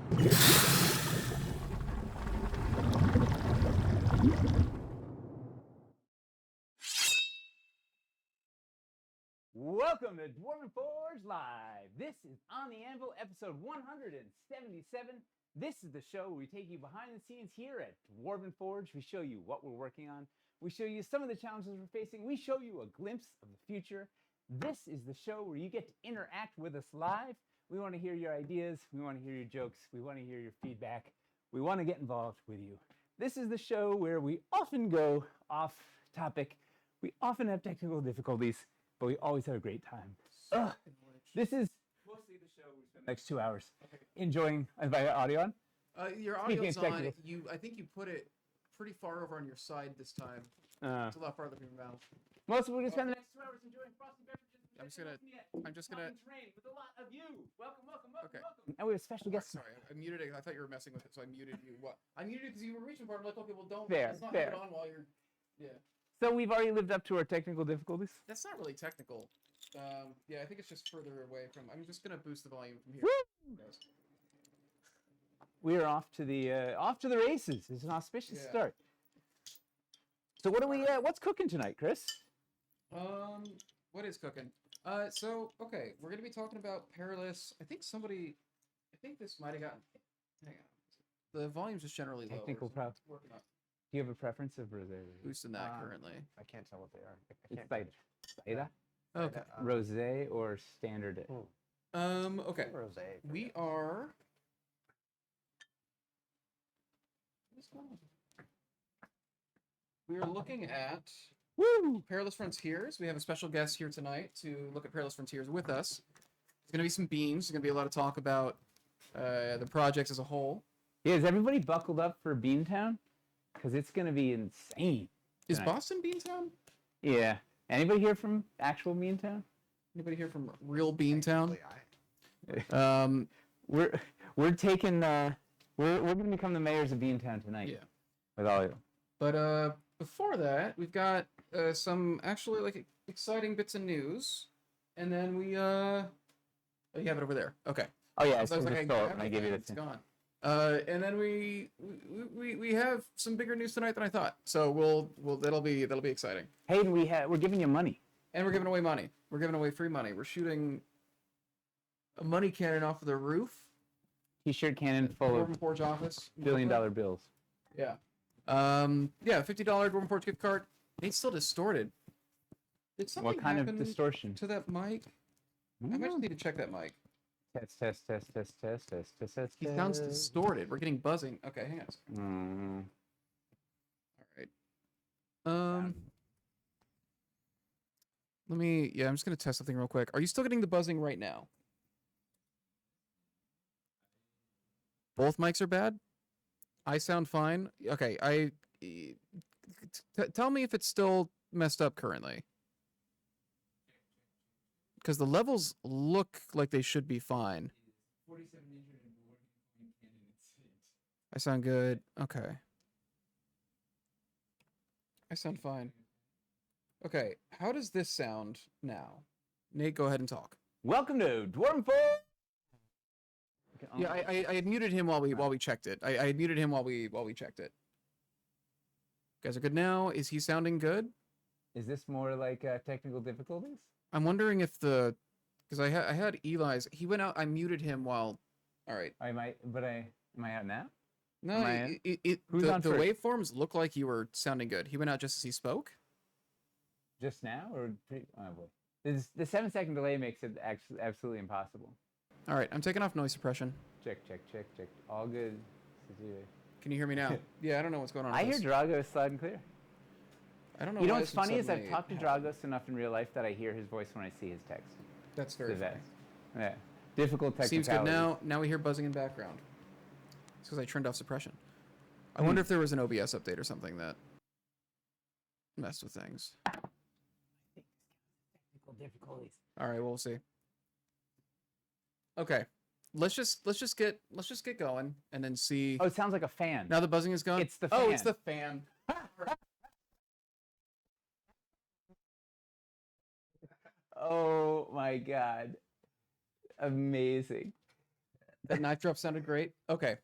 Welcome to Dwarven Forge Live. This is On the Anvil, episode 177. This is the show where we take you behind the scenes here at Dwarven Forge. We show you what we're working on. We show you some of the challenges we're facing. We show you a glimpse of the future. This is the show where you get to interact with us live. We want to hear your ideas. We want to hear your jokes. We want to hear your feedback. We want to get involved with you. This is the show where we often go off topic. We often have technical difficulties, but we always have a great time. This is mostly the show we spend the next 2 hours enjoying. By audio on? Your audio's on. I think you put it pretty far over on your side this time. It's a lot farther from your mouth. Mostly we're gonna spend the next 2 hours enjoying frosty beverages. I'm just gonna. With a lot of you. Welcome. Okay. And we have a special guest. Sorry, I muted it. I thought you were messing with it, so I muted you. What? I muted it because you were reaching for it. I'm like, okay, well, don't. Fair. Let's not have it on while you're. Yeah. So we've already lived up to our technical difficulties. That's not really technical. Yeah, I think it's just further away from. I'm just gonna boost the volume from here. We are off to the races. It's an auspicious start. So what do we? What's cooking tonight, Chris? What is cooking? So okay, we're gonna be talking about Perilous. I think this might have gotten. Hang on. The volume's just generally low. Technical problem. Working up. Do you have a preference of rosé? Boosting that currently. I can't tell what they are. It's like cider, Okay. rosé, or standard. Okay. Rosé. We are. What's going on? We are looking at Perilous Frontiers. We have a special guest here tonight to look at Perilous Frontiers with us. There's going to be some beans. There's going to be a lot of talk about the projects as a whole. Yeah, is everybody buckled up for Beantown? Because it's going to be insane. Is Boston Beantown? Yeah. Anybody here from actual Beantown? Anybody here from real Beantown? We're taking we're going to become the mayors of Beantown tonight. Yeah. With all of you. But before that, we've got some actually like exciting bits of news, and then we oh, you have it over there. Okay. Oh yeah, I was like, stole it and I gave you it's gone. And then we have some bigger news tonight than I thought. So we'll that'll be exciting. Hayden, we're giving you money. And we're giving away money. We're giving away free money. We're shooting a money cannon off of the roof. T-shirt cannon full of Dwarven Forge office. $1 billion bills. Yeah. Yeah, $50 Dwarven Forge gift card. It's still distorted. Did something What kind of happen distortion? to that mic? I might just need to check that mic. Test. He sounds distorted. We're getting buzzing. Okay, hang on. All right. I'm just gonna test something real quick. Are you still getting the buzzing right now? Both mics are bad? I sound fine. Okay, tell me if it's still messed up currently. Because the levels look like they should be fine. I sound good. Okay. I sound fine. Okay, how does this sound now? Nate, go ahead and talk. Welcome to Dwarven Forge. Yeah, I had muted him while we checked it. I had muted him while we checked it. You guys are good now. Is he sounding good? Is this more like technical difficulties? I'm wondering if because I had Eli's. He went out. I muted him while. All right. Am I out now? No, the waveforms look like you were sounding good. He went out just as he spoke. Just now, or oh boy, the 7-second delay makes it absolutely impossible. All right, I'm taking off noise suppression. Check. All good. Can you hear me now? Yeah, I don't know what's going on. I hear Dragos loud and clear. I don't know. You know what's funny is I've talked to Dragos enough in real life that I hear his voice when I see his text. That's very funny. Yeah. Difficult technicalities. Seems good now. Now we hear buzzing in background. It's because I turned off suppression. I wonder if there was an OBS update or something that messed with things. I think technical difficulties. All right, we'll see. Okay, let's just get going and then see. Oh, it sounds like a fan. Now the buzzing is gone. It's the fan. Oh, it's the fan. Oh my God, amazing! That knife drop sounded great. Okay.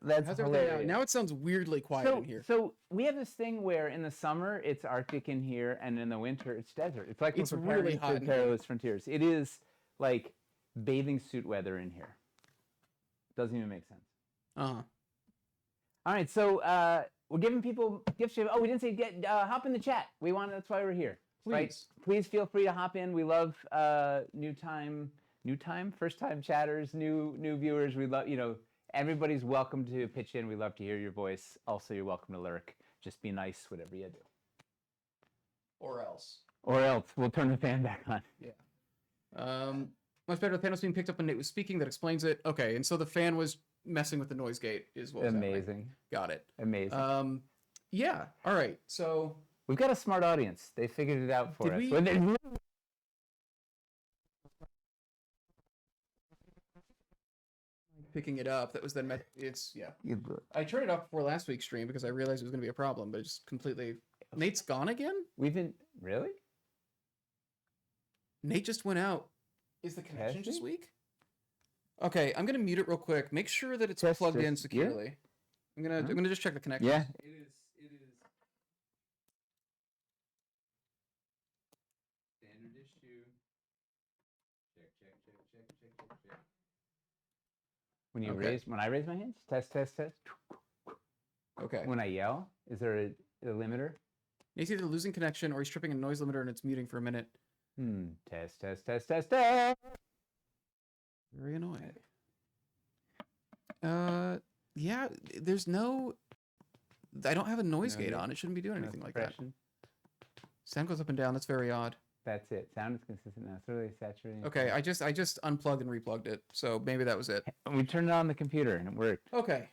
That's How's everything now? hilarious. Now it sounds weirdly quiet in here. So we have this thing where in the summer it's Arctic in here, and in the winter it's desert. It's like It's we're really preparing hot for in here. Perilous Frontiers. It is like bathing suit weather in here. Doesn't even make sense. Uh-huh. All right, so we're giving people gifts. Oh, we didn't say hop in the chat. That's why we're here. Please. Right? Please feel free to hop in. We love first time chatters, new viewers. We love, everybody's welcome to pitch in. We love to hear your voice. Also, you're welcome to lurk. Just be nice, whatever you do. Or else. Or else we'll turn the fan back on. Yeah. Much better. The fan was being picked up when Nate was speaking. That explains it. Okay, and so the fan was messing with the noise gate. Is what was happening. Amazing. Got it. Amazing. Yeah. All right. So we've got a smart audience. They figured it out for us. Picking it up. That was then I turned it off before last week's stream because I realized it was going to be a problem, but it just completely. Nate's gone again. Really. Nate just went out. Is the connection just weak? Okay, I'm gonna mute it real quick. Make sure that it's plugged in securely. Yeah. I'm gonna just check the connection. Yeah. It is. Standard issue. Check. When I raise my hands, test. Okay. When I yell, is there a limiter? He's either losing connection or he's tripping a noise limiter and it's muting for a minute. Test. Very annoying. Yeah, there's no. I don't have a noise gate on. It shouldn't be doing anything like that. Sound goes up and down. That's very odd. That's it. Sound is consistent now. It's really saturating. Okay, I just unplugged and replugged it, so maybe that was it. We turned it on the computer and it worked. Okay.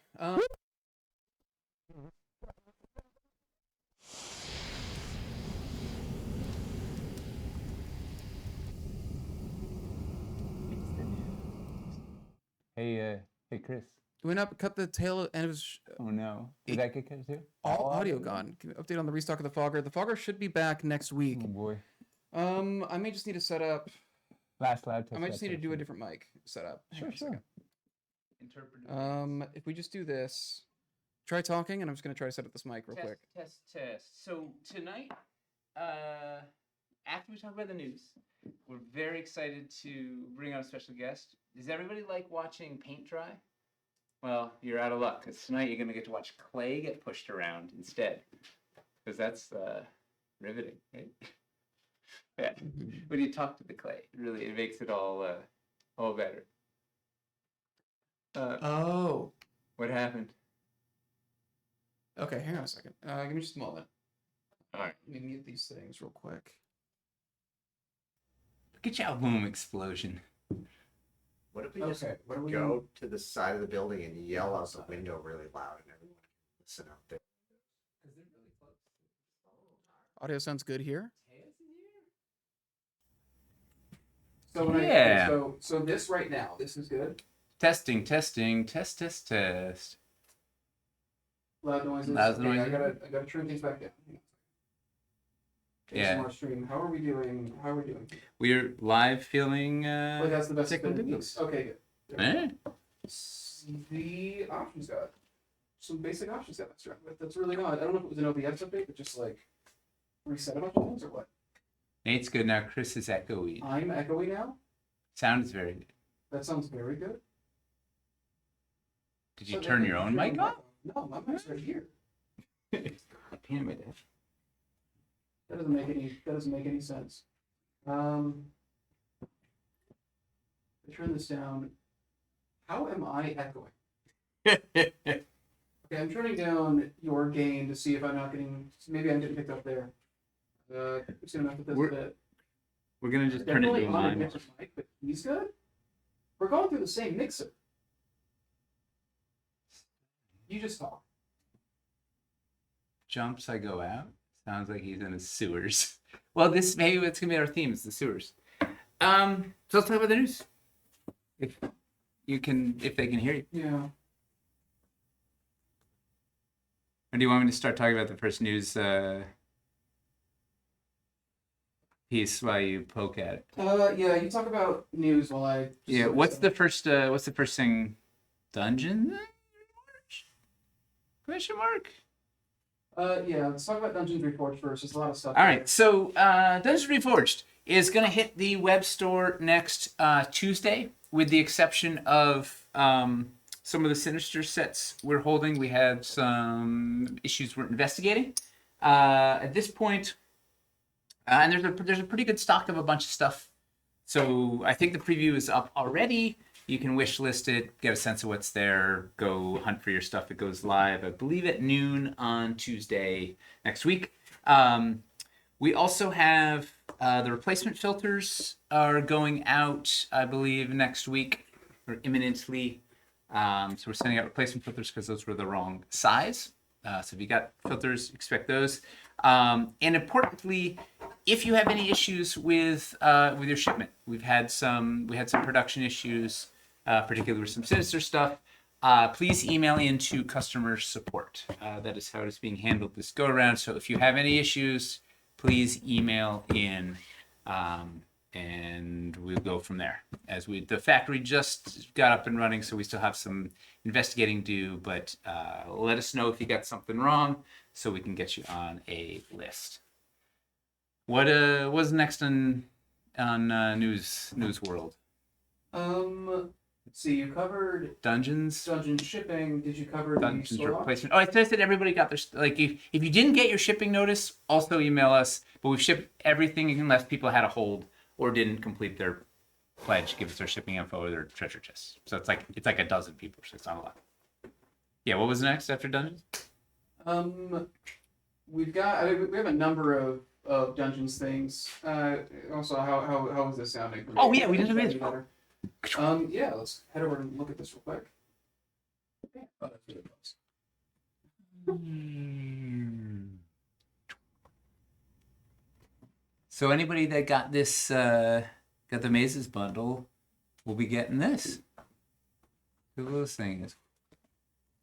Hey, Chris. Went up, cut the tail end of his. Oh no! Did that get cut too? All audio gone. Update on the restock of the fogger. The fogger should be back next week. Oh boy. I may just need to set up. Last loud test. I might just need to do a different mic setup. Sure. If we just do this, try talking, and I'm just gonna try to set up this mic real quick. Test. So tonight, after we talk about the news, we're very excited to bring on a special guest. Does everybody like watching paint dry? Well, you're out of luck, because tonight you're going to get to watch clay get pushed around instead. Because that's riveting, right? Yeah. When you talk to the clay, it makes it all better. Oh. What happened? Okay, hang on a second. Give me just a moment. All right. Let me mute these things real quick. Look at your boom explosion. What if we just go to the side of the building and yell out the window really loud and everyone can listen out there? Because they're really close. Audio sounds good here. So so this right now, this is good. Testing, test. Loud noises. Loud okay, noises. I gotta turn things back down. Yeah. ASMR stream. How are we doing? We're live filming. That's the best Signal thing. Videos. Okay, good. Eh? The options guide. Some basic options guide. That's really odd. I don't know if it was an OBS update, but just like reset a bunch of things or what. Nate's good now. Chris is echoey. I'm echoey now. Sound is very good. That sounds very good. Did you turn your own mic on? No, my mic's right here. Damn it. That doesn't make any sense. I turn this down. How am I echoing? Okay, I'm turning down your gain to see if I'm not getting. Maybe I'm getting picked up there. Just gonna mess with this a bit. We're gonna just turn it to on a mine. different mic, but he's good. We're going through the same mixer. You just talk. Jumps, I go out. Sounds like he's in the sewers. Well, maybe it's gonna be our theme. It's the sewers. So let's talk about the news. If they can hear you. Yeah. Or do you want me to start talking about the first news? piece while you poke at it. Yeah, you talk about news while I. Yeah. What's the first thing? Dungeon? Question mark. Yeah, let's talk about Dungeons Reforged first. There's a lot of stuff. All right, so Dungeons Reforged is going to hit the web store next Tuesday, with the exception of some of the Sinister sets we're holding. We had some issues we're investigating. At this point, and there's a pretty good stock of a bunch of stuff. So I think the preview is up already. You can wish list it, get a sense of what's there, go hunt for your stuff. It goes live, I believe, at noon on Tuesday next week. We also have the replacement filters are going out, I believe, next week or imminently. So we're sending out replacement filters because those were the wrong size. So if you got filters, expect those. And importantly, if you have any issues with your shipment, we had some production issues, particularly with some Sinister stuff. Please email into customer support. That is how it is being handled this go around. So if you have any issues, please email in, and we'll go from there. The factory just got up and running, so we still have some investigating to do. But let us know if you got something wrong, so we can get you on a list. What was next on news world? Let's see. You covered Dungeon shipping. Did you cover Dungeons the store replacement? Oh, I said everybody got their if you didn't get your shipping notice, also email us. But we've shipped everything unless people had a hold or didn't complete their pledge, give us their shipping info or their treasure chests. So it's like a dozen people, so it's not a lot. Yeah, what was next after Dungeons? We have a number of Dungeons things. Also, how is this sounding? Oh yeah, we didn't have it. Better. Yeah, let's head over and look at this real quick. Oh, that's really close. So anybody that got this, got the Mazes bundle, will be getting this. Look at those things.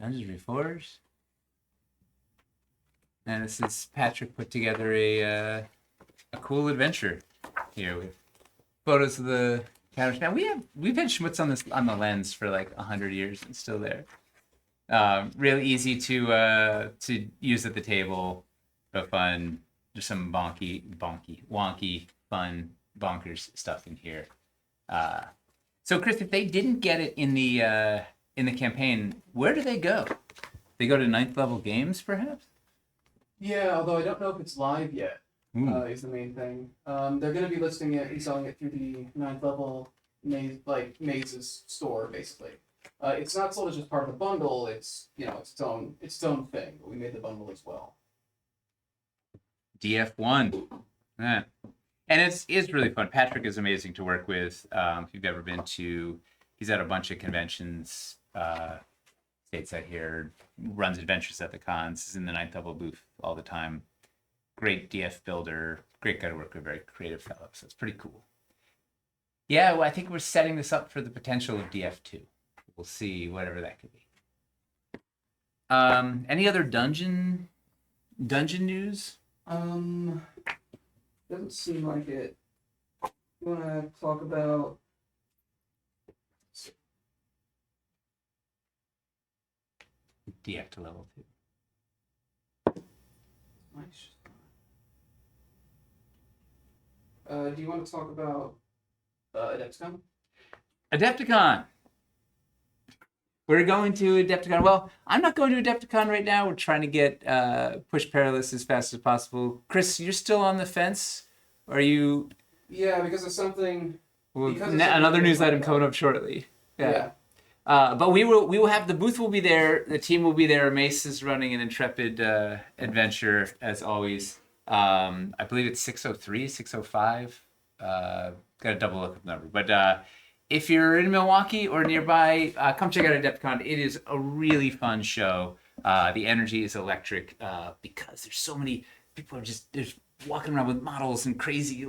Dungeons Reforged. And this is Patrick put together a cool adventure here with photos of the counters. Now we've had schmutz on the lens for like 100 years and it's still there. Really easy to use at the table, but fun. There's some wonky, fun, bonkers stuff in here. So Chris, if they didn't get it in the campaign, where do they go? They go to 9th level games, perhaps? Yeah, although I don't know if it's live yet. Is the main thing. They're going to be listing it and selling it through the 9th level Mazes store, basically. It's not sold as just part of the bundle. It's its own thing. But we made the bundle as well. DF1, yeah. And it's really fun. Patrick is amazing to work with. If you've ever been to, he's at a bunch of conventions, stateside here, runs adventures at the cons, is in the 9th level booth all the time. Great DF builder, great guy to work with, very creative fellow. So it's pretty cool. Yeah, well, I think we're setting this up for the potential of DF2. We'll see whatever that could be. Any other dungeon news? Doesn't seem like it. You want to talk about? DF to level 2. Nice. Do you want to talk about Adepticon? Adepticon. We're going to Adepticon. Well, I'm not going to Adepticon right now. We're trying to get push Perilous as fast as possible. Chris, you're still on the fence? Are you? Yeah, because of something. Another news item coming up shortly. Yeah. But we will have the booth will be there. The team will be there. Mace is running an intrepid adventure as always. I believe it's 603, 605. Got to double look at the number, but. If you're in Milwaukee or nearby, come check out Adepticon. It is a really fun show. The energy is electric because there's so many people are just walking around with models and crazy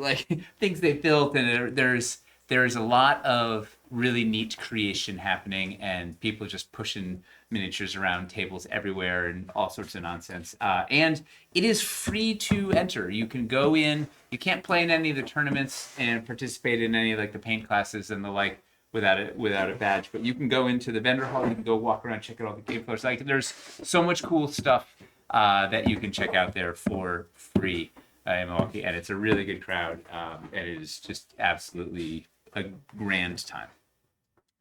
things they built, and there's a lot of really neat creation happening, and people just pushing miniatures around tables everywhere and all sorts of nonsense. And it is free to enter. You can go in. You can't play in any of the tournaments and participate in any of like the paint classes and the like without a badge. But you can go into the vendor hall. You can go walk around, check out all the game floors. Like there's so much cool stuff that you can check out there for free in Milwaukee, and it's a really good crowd. And it is just absolutely a grand time.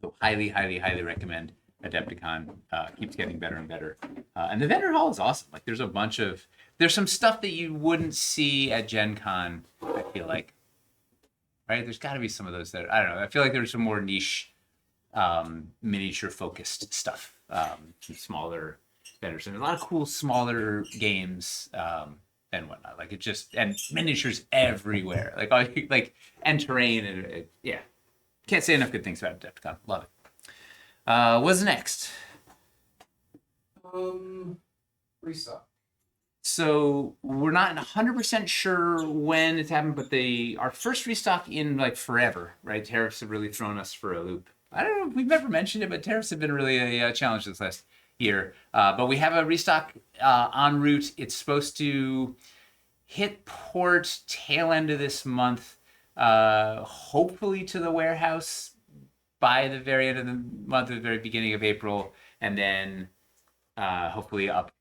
So highly, highly, highly recommend Adepticon. Keeps getting better and better. And the vendor hall is awesome. Like there's some stuff that you wouldn't see at Gen Con, I feel like. Right? There's got to be some of those that, I don't know. I feel like there's some more niche, miniature focused stuff. Some smaller vendors. And a lot of cool smaller games and whatnot. Like it just, and miniatures everywhere. And terrain. And yeah. Can't say enough good things about Adepticon. Love it. What's next? Restock. So we're not 100% sure when it's happened, but our first restock in like forever, right? Tariffs have really thrown us for a loop. I don't know if we've ever mentioned it, but tariffs have been really a challenge this last year. But we have a restock en route. It's supposed to hit port tail end of this month, hopefully to the warehouse by the very end of the month, or the very beginning of April, and then hopefully up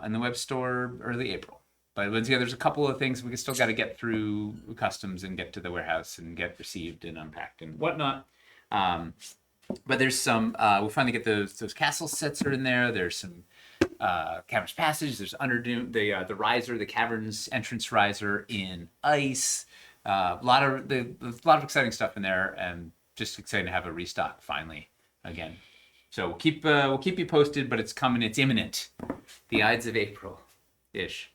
in the web store early April. But once again, there's a couple of things we still got to get through customs and get to the warehouse and get received and unpacked and whatnot. But there's some, we'll finally get those castle sets are in there. There's some Cavern's Passage. There's Underdoom, the riser, the Caverns entrance riser in ice. A lot of exciting stuff in there, and just excited to have a restock finally again. So we'll keep you posted, but it's coming. It's imminent. The Ides of April, ish,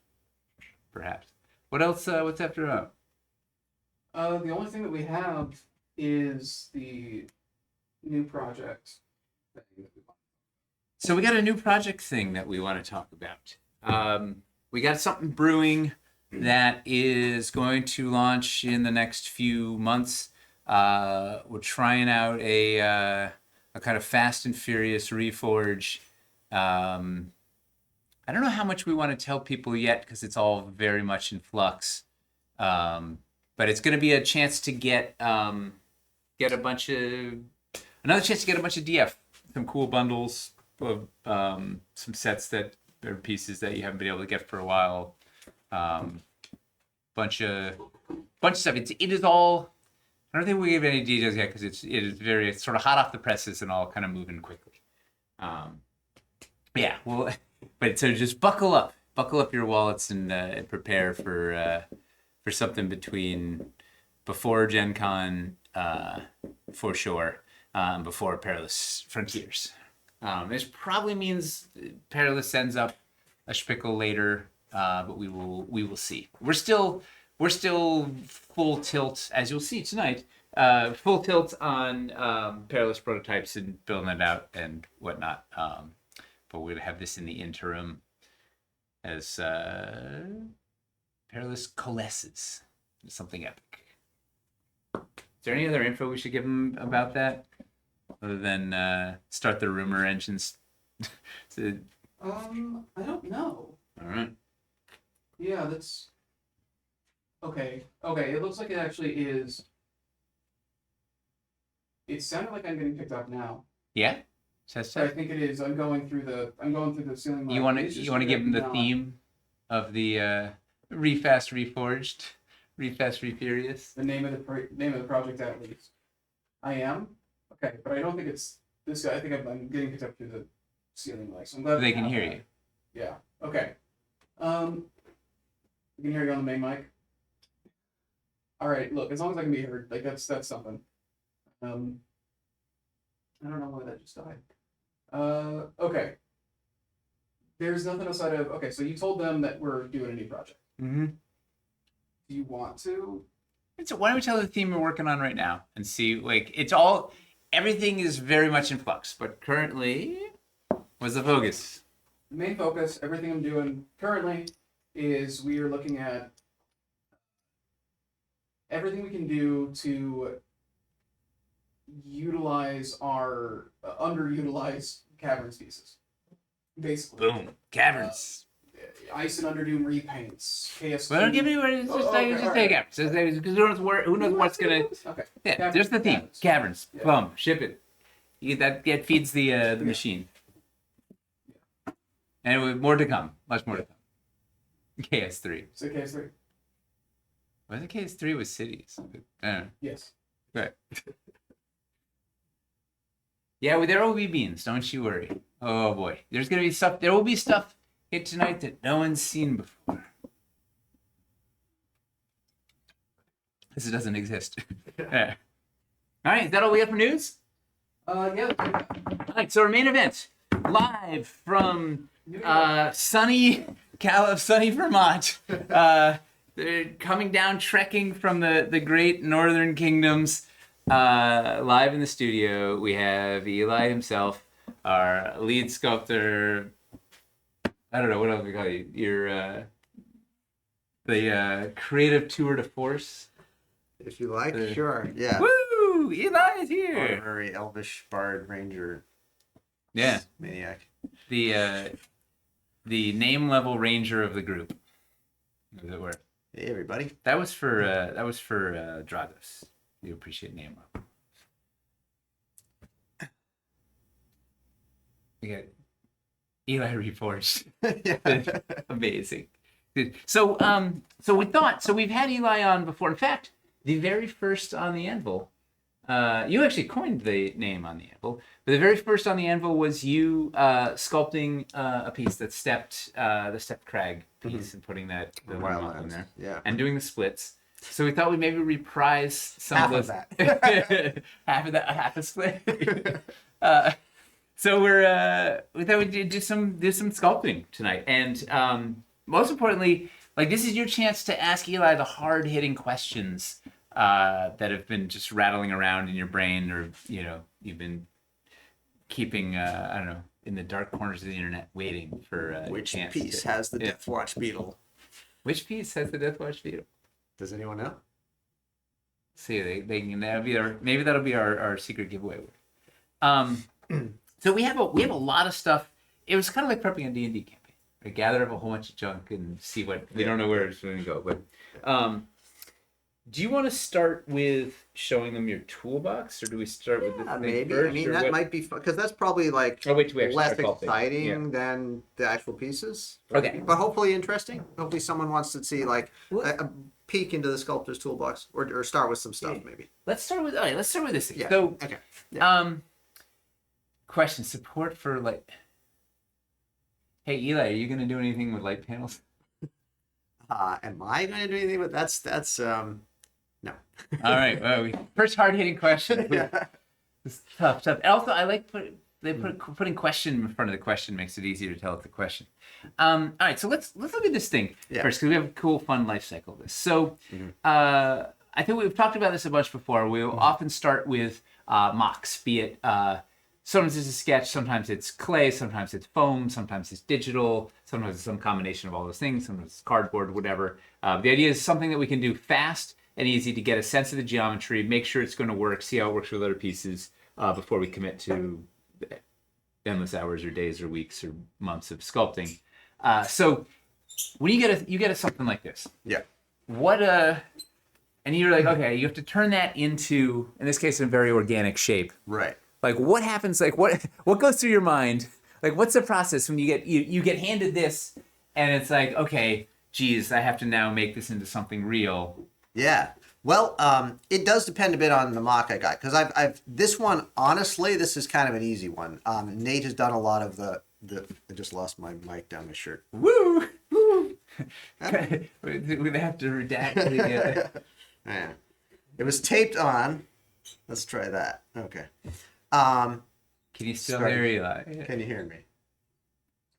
perhaps. What else? What's after up? The only thing that we have is the new project. So we got a new project thing that we want to talk about. We got something brewing that is going to launch in the next few months. We're trying out a kind of fast and furious reforge. I don't know how much we want to tell people yet because it's all very much in flux. But it's going to be a chance to get another chance to get a bunch of DF, some cool bundles of some sets that are pieces that you haven't been able to get for a while. Bunch of stuff. It is all. I don't think we give any details yet because it is very sort of hot off the presses and all kind of moving quickly. Yeah, well, but so just buckle up your wallets and prepare for something before Gen Con for sure, before Perilous Frontiers. This probably means Perilous sends up a spickle later, but we will see. We're still full tilt, as you'll see tonight, full tilt on Perilous prototypes and building it out and whatnot. But we're going to have this in the interim as Perilous coalesces into something epic. Is there any other info we should give them about that? Other than start the rumor engines? I don't know. All right. Yeah, that's... Okay, it looks like it actually is... It sounded like I'm getting picked up now. Yeah? But I think it is. I'm going through the ceiling. You want to give them the theme of the Refast Reforged, Refast Refurious? The name of the project at least. I am? Okay, but I don't think it's this guy. I think I'm getting picked up through the ceiling light. So I'm glad they can hear you. Yeah. Okay. You can hear you on the main mic. All right. Look, as long as I can be heard, like that's something. I don't know why that just died. Okay. There's nothing outside of okay. So you told them that we're doing a new project. Mm-hmm. Do you want to? So why don't we tell the theme we're working on right now and see? Like everything is very much in flux, but currently, what's the focus? The main focus, everything I'm doing currently, is we are looking at everything we can do to utilize our underutilized caverns pieces. Basically. Boom. Caverns. Ice and Underdoom repaints. KS2. Well, don't give me what it's just say caverns. Because who knows what's gonna. Okay. Yeah, Caverns, there's the theme. caverns. Caverns. Yeah. Boom. Ship it. That feeds the machine. And more to come. Much more to come. KS3. So KS3. Was it KS3 with cities? I don't know. Yes. Right. Yeah, well, there will be beans. Don't you worry. Oh boy, there's gonna be stuff. There will be stuff here tonight that no one's seen before. This doesn't exist. Yeah. All right, is that all we have for news? Yeah. All right, so our main event, live from sunny Vermont. They're coming down, trekking from the great northern kingdoms. Live in the studio, we have Eli himself, our lead sculptor. I don't know what else we call you. You're the creative tour de force. If you like, sure. Yeah. Woo! Eli is here. Honorary Elvish Bard Ranger. Yeah. Maniac. The name level ranger of the group, as it were. Hey, everybody. That was for Dragos. You appreciate name level. We got Eli Reforged. Yeah. Amazing. So we've had Eli on before. In fact, the very first on the Anvil, you actually coined the name on the Anvil, but the very first on the Anvil was you sculpting a piece that the stepped crag piece and putting the wild in there, Yeah. and doing the splits. So we thought we'd maybe reprise some Half of of that. half a split. So we thought we'd do some sculpting tonight, and most importantly, like this is your chance to ask Eli the hard hitting questions that have been just rattling around in your brain, or you've been keeping I don't know, in the dark corners of the internet waiting for Which chance piece has the Death Watch beetle? Which piece has the Death Watch beetle? Does anyone know? See, they can maybe that'll be our secret giveaway. So we have a lot of stuff. It was kind of like prepping a D&D campaign. We gather up a whole bunch of junk and see what we don't know where it's going to go. But do you want to start with showing them your toolbox, or do we start with the thing Maybe. first, I mean, or that what? might be fun because that's probably like Oh, wait till we actually less start sculpting. exciting than the actual pieces. Okay. But hopefully interesting. Hopefully someone wants to see like a peek into the sculptor's toolbox, or start with some stuff maybe. Let's start with this thing. Yeah. So, Okay. Yeah. Question: support for like. Hey Eli, are you going to do anything with light panels? Am I going to do anything with that's no. All right. Well, first hard hitting question. Yeah. It's tough. And also, I like putting question in front of the question makes it easier to tell it's a question. All right, so let's look at this thing first, because we have a cool, fun life cycle of this. So, I think we've talked about this a bunch before. We'll often start with mocks, be it sometimes it's a sketch, sometimes it's clay, sometimes it's foam, sometimes it's digital, sometimes it's some combination of all those things, sometimes it's cardboard, whatever. The idea is something that we can do fast and easy to get a sense of the geometry, make sure it's going to work, see how it works with other pieces before we commit to endless hours or days or weeks or months of sculpting. So when you get something like this, what and you're like, okay, you have to turn that into, in this case, a very organic shape. Right. Like what happens? Like what goes through your mind? Like what's the process when you get handed this and it's like, okay, geez, I have to now make this into something real. Yeah. Well, it does depend a bit on the mock I got, because I've this one, honestly, this is kind of an easy one. Nate has done a lot of the I just lost my mic down my shirt. Woo! Woo! We have to redact the. Yeah. It was taped on. Let's try that. Okay. Can you still hear Eli? Can you hear me?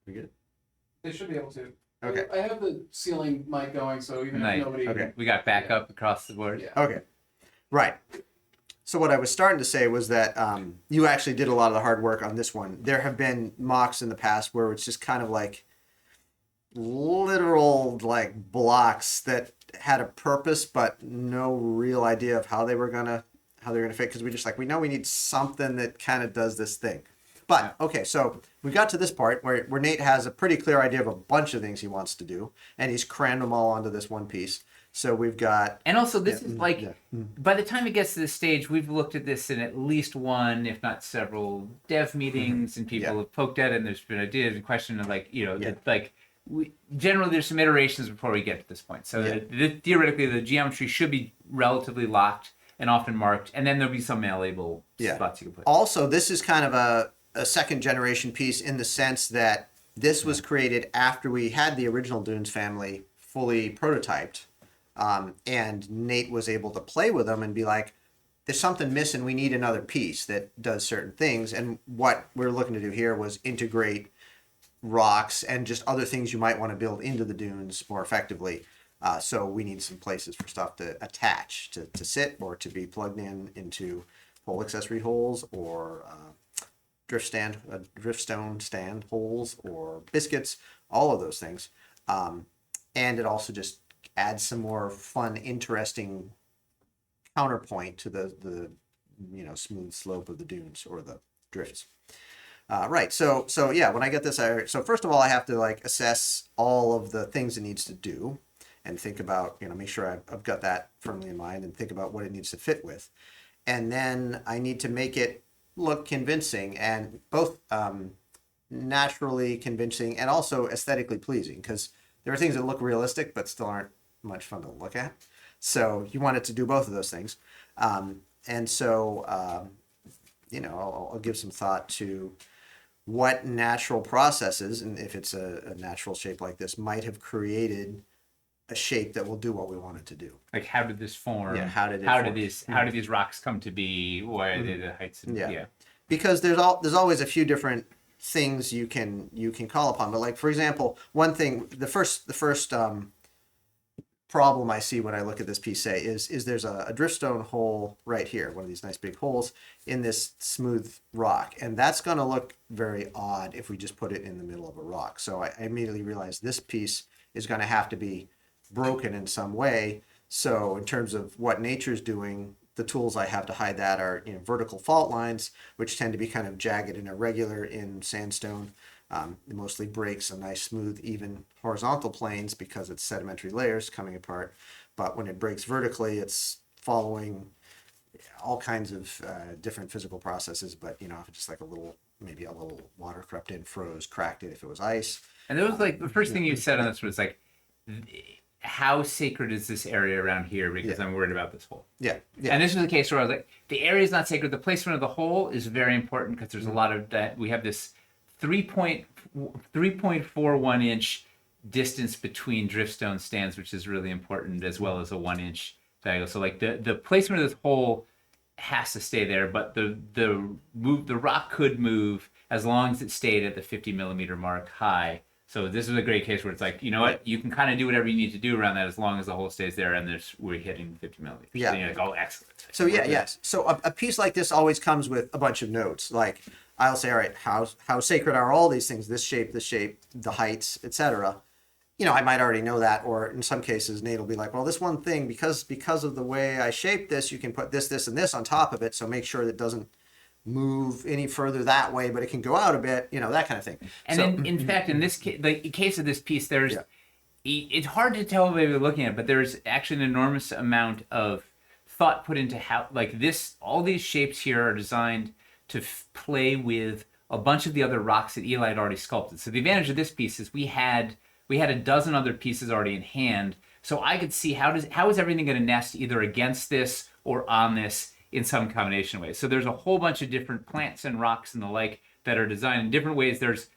We good? They should be able to. Okay. I have the ceiling mic going, so even if nobody. Okay. We got backup across the board. Yeah. Okay. Right. So what I was starting to say was that you actually did a lot of the hard work on this one. There have been mocks in the past where it's just kind of like literal like blocks that had a purpose but no real idea of how they were gonna how they're going to fit because we know we need something that kind of does this thing. But okay, so we got to this part where Nate has a pretty clear idea of a bunch of things he wants to do, and he's crammed them all onto this one piece. So we've got, and also this is like by the time it gets to this stage, we've looked at this in at least one, if not several, dev meetings, and people have poked at it, and there's been ideas and questions of like generally there's some iterations before we get to this point. So theoretically, the geometry should be relatively locked and often marked, and then there'll be some malleable spots you can put. Also, this is kind of a second generation piece in the sense that this was created after we had the original Dunes family fully prototyped. And Nate was able to play with them and be like, there's something missing. We need another piece that does certain things. And what we're looking to do here was integrate rocks and just other things you might want to build into the dunes more effectively. So we need some places for stuff to attach, to sit, or to be plugged into pole accessory holes, or driftstone stand holes, or biscuits, all of those things. And it also just adds some more fun, interesting counterpoint to the smooth slope of the dunes or the drifts. Right. So yeah, when I get this, so first of all, I have to like assess all of the things it needs to do, and think about, make sure I've got that firmly in mind, and think about what it needs to fit with, and then I need to make it look convincing, and both naturally convincing and also aesthetically pleasing, because there are things that look realistic but still aren't much fun to look at. So you want it to do both of those things. And so, I'll give some thought to what natural processes, and if it's a natural shape like this, might have created a shape that will do what we want it to do. Like, how did this form? Yeah, how did these rocks come to be? Why are they the heights? Because there's always a few different things you can call upon. But like, for example, one thing, the first problem I see when I look at this piece, say, is there's a driftstone hole right here, one of these nice big holes in this smooth rock, and that's going to look very odd if we just put it in the middle of a rock. So I immediately realized this piece is going to have to be broken in some way. So in terms of what nature's doing, the tools I have to hide that are vertical fault lines, which tend to be kind of jagged and irregular in sandstone. It mostly breaks a nice, smooth, even horizontal planes because it's sedimentary layers coming apart. But when it breaks vertically, it's following all kinds of different physical processes. But if it's just like maybe a little water crept in, froze, cracked it if it was ice. And that was like the first thing you said on this was like, how sacred is this area around here? Because I'm worried about this hole. Yeah. And this was the case where I was like, the area is not sacred. The placement of the hole is very important because there's a lot of that. We have this 3.41 inch distance between driftstone stands, which is really important, as well as a 1 inch diagonal. So like the placement of this hole has to stay there, but the rock could move as long as it stayed at the 50 millimeter mark high. So this is a great case where it's like, you can kind of do whatever you need to do around that as long as the hole stays there and we're hitting 50 millimeters. Yeah. And you're like, oh, excellent. So yes. So a piece like this always comes with a bunch of notes. Like I'll say, all right, how sacred are all these things? This shape, the heights, etc. I might already know that, or in some cases, Nate will be like, well, this one thing, because of the way I shaped this, you can put this, and this on top of it. So make sure that it doesn't move any further that way, but it can go out a bit, that kind of thing. And in fact, in this case, the case of this piece, it's hard to tell by looking at it, but there's actually an enormous amount of thought put into how, like this, all these shapes here are designed to play with a bunch of the other rocks that Elye had already sculpted. So the advantage of this piece is we had a dozen other pieces already in hand, so I could see how is everything going to nest either against this or on this in some combination way. So there's a whole bunch of different plants and rocks and the like that are designed in different ways. There's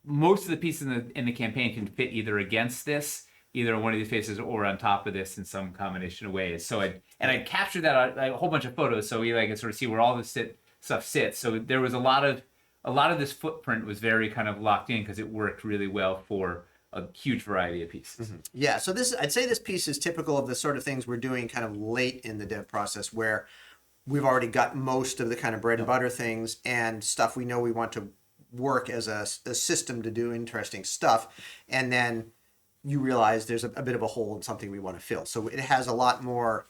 most of the pieces in the campaign can fit either against this, either on one of these faces, or on top of this in some combination of ways. So I captured that a whole bunch of photos, so Elye can sort of see where all this stuff sits. So there was a lot of this footprint was very kind of locked in because it worked really well for a huge variety of pieces. Mm-hmm. Yeah. So I'd say this piece is typical of the sort of things we're doing kind of late in the dev process, where we've already got most of the kind of bread and butter things and stuff we know we want to work as a system to do interesting stuff. And then you realize there's a bit of a hole in something we want to fill. So it has a lot more,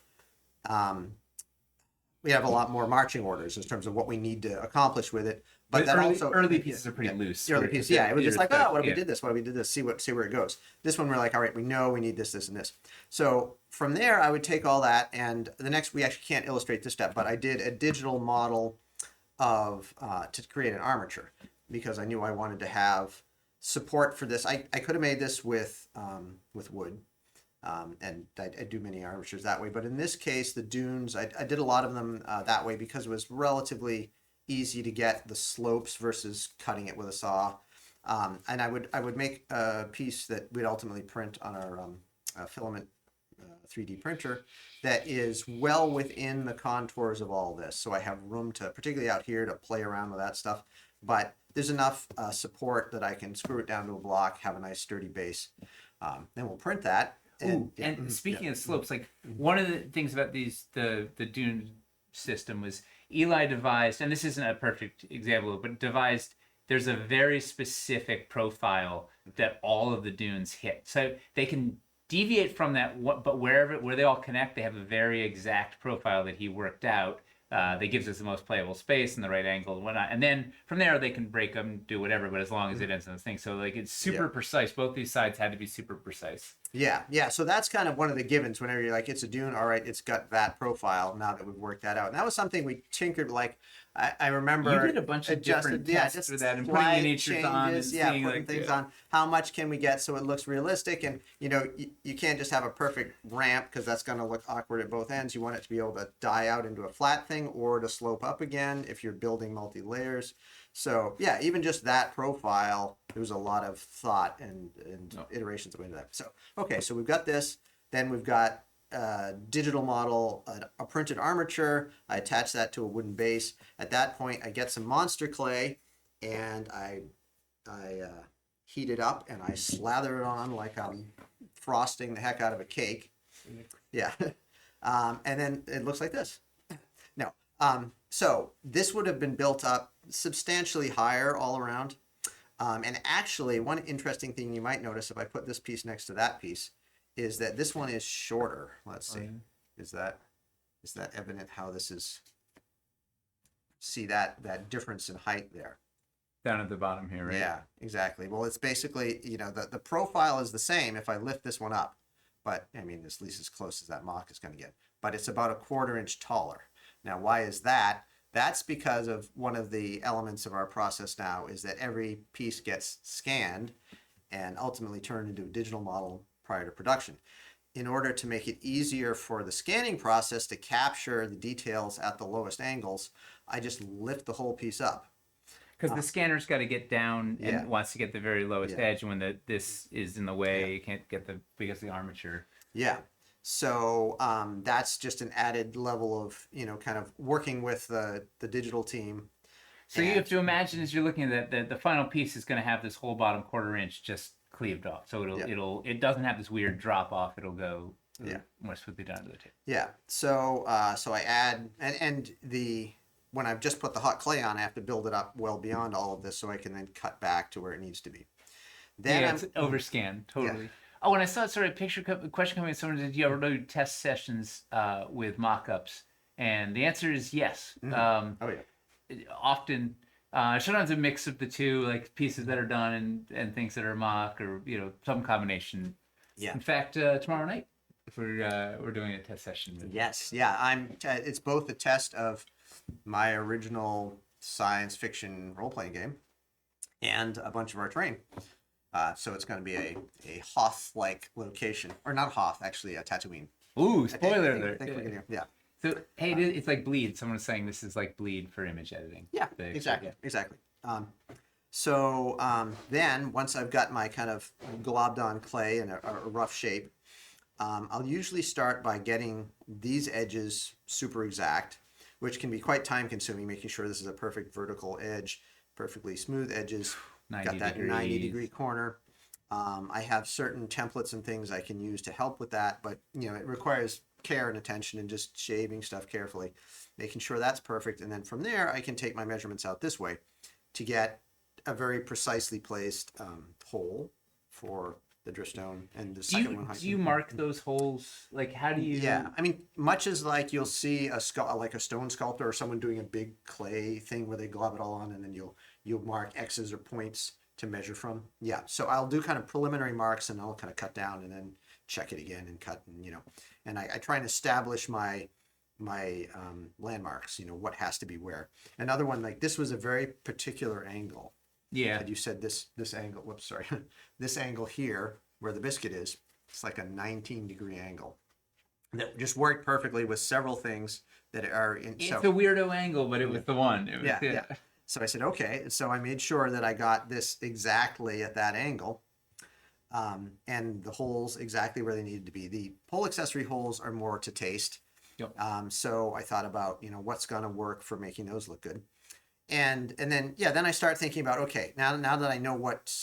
we have a lot more marching orders in terms of what we need to accomplish with it. But that early pieces are pretty loose. The early pieces, yeah. It was just like, oh, what if we did this? What if we did this? See where it goes. This one we're like, all right, we know we need this, this, and this. So from there, I would take all that, and the next we actually can't illustrate this step, but I did a digital model of to create an armature because I knew I wanted to have support for this. I could have made this with wood. And I do many armatures that way, but in this case, the dunes, I did a lot of them that way because it was relatively easy to get the slopes versus cutting it with a saw. And I would make a piece that we'd ultimately print on our filament 3D printer that is well within the contours of all this. So I have room to, particularly out here, to play around with that stuff. But there's enough support that I can screw it down to a block, have a nice sturdy base. Then we'll print that. And speaking of slopes, like one of the things about the dune system was Eli devised, and this isn't a perfect example, but devised, there's a very specific profile that all of the dunes hit. So they can deviate from that, but where they all connect, they have a very exact profile that he worked out. That gives us the most playable space and the right angle and whatnot. And then from there, they can break them, do whatever, but as long as it ends on this thing. So like it's super precise. Both these sides had to be super precise. Yeah. So that's kind of one of the givens whenever you're like, it's a dune, all right, it's got that profile now that we've worked that out. And that was something we tinkered, like, I remember you did a bunch of different tests with that and putting miniatures on and seeing putting things on. How much can we get so it looks realistic? And you can't just have a perfect ramp because that's going to look awkward at both ends. You want it to be able to die out into a flat thing or to slope up again if you're building multi-layers. So yeah, even just that profile, there was a lot of thought and iterations that went into that. So okay, so we've got this. Then we've got digital model, a printed armature. I attach that to a wooden base. At that point, I get some monster clay, and I heat it up, and I slather it on like I'm frosting the heck out of a cake. Yeah, and then it looks like this. No, so this would have been built up substantially higher all around. And actually, one interesting thing you might notice if I put this piece next to that piece is that this one is shorter. Let's see. Is that evident how this is? See that difference in height there. Down at the bottom here, right? Yeah, exactly. Well, it's basically, the profile is the same if I lift this one up. But, I mean, it's at least as close as that mock is going to get. But it's about a 1/4 inch taller. Now, why is that? That's because of one of the elements of our process now is that every piece gets scanned and ultimately turned into a digital model prior to production. In order to make it easier for the scanning process to capture the details at the lowest angles, I just lift the whole piece up. Because the scanner's got to get down and wants to get the very lowest edge. When this is in the way, you can't get because the armature. Yeah. So that's just an added level of, kind of working with the digital team. So you have to imagine as you're looking at that, the final piece is going to have this whole bottom 1/4 inch just cleaved off. So it doesn't have this weird drop off. It'll go more smoothly down to the tip. Yeah. So I add and when I've just put the hot clay on, I have to build it up well beyond all of this so I can then cut back to where it needs to be. Then it's overscan totally. Yeah. Oh, and I saw a question coming. Someone did you ever do test sessions with mock-ups? And the answer is yes. Often, sometimes a mix of the two, like pieces that are done and things that are mock, or some combination. Yeah. In fact, tomorrow night we're doing a test session. Yes. Yeah. It's both a test of my original science fiction role-playing game and a bunch of our terrain. So it's going to be a Hoth-like location, or not Hoth, actually a Tatooine. Ooh, spoiler alert! Yeah. So hey, it's like Bleed. Someone was saying this is like Bleed for image editing. Yeah, exactly. Then once I've got my kind of globbed on clay in a rough shape, I'll usually start by getting these edges super exact, which can be quite time consuming, making sure this is a perfect vertical edge, perfectly smooth edges. Got that 90-degree corner. I have certain templates and things I can use to help with that, but it requires care and attention and just shaving stuff carefully, making sure that's perfect. And then from there, I can take my measurements out this way to get a very precisely placed hole for the dripstone, and the Do second you one. do you mark those holes? Like, how do you? Yeah, I mean, much as like you'll see like a stone sculptor or someone doing a big clay thing where they glob it all on, and then you'll mark X's or points to measure from. Yeah, so I'll do kind of preliminary marks, and I'll kind of cut down, and then check it again and cut, and and I try and establish my landmarks. What has to be where. Another one, like this was a very particular angle. Yeah. And you said this angle. Whoops, sorry. This angle here, where the biscuit is, it's like a 19-degree angle that just worked perfectly with several things that are in. It's a weirdo angle, but it was the one. It was, yeah. So I said, okay. So I made sure that I got this exactly at that angle, and the holes exactly where they needed to be. The pole accessory holes are more to taste. Yep. So I thought about what's going to work for making those look good. And then I start thinking about, okay, now that I know what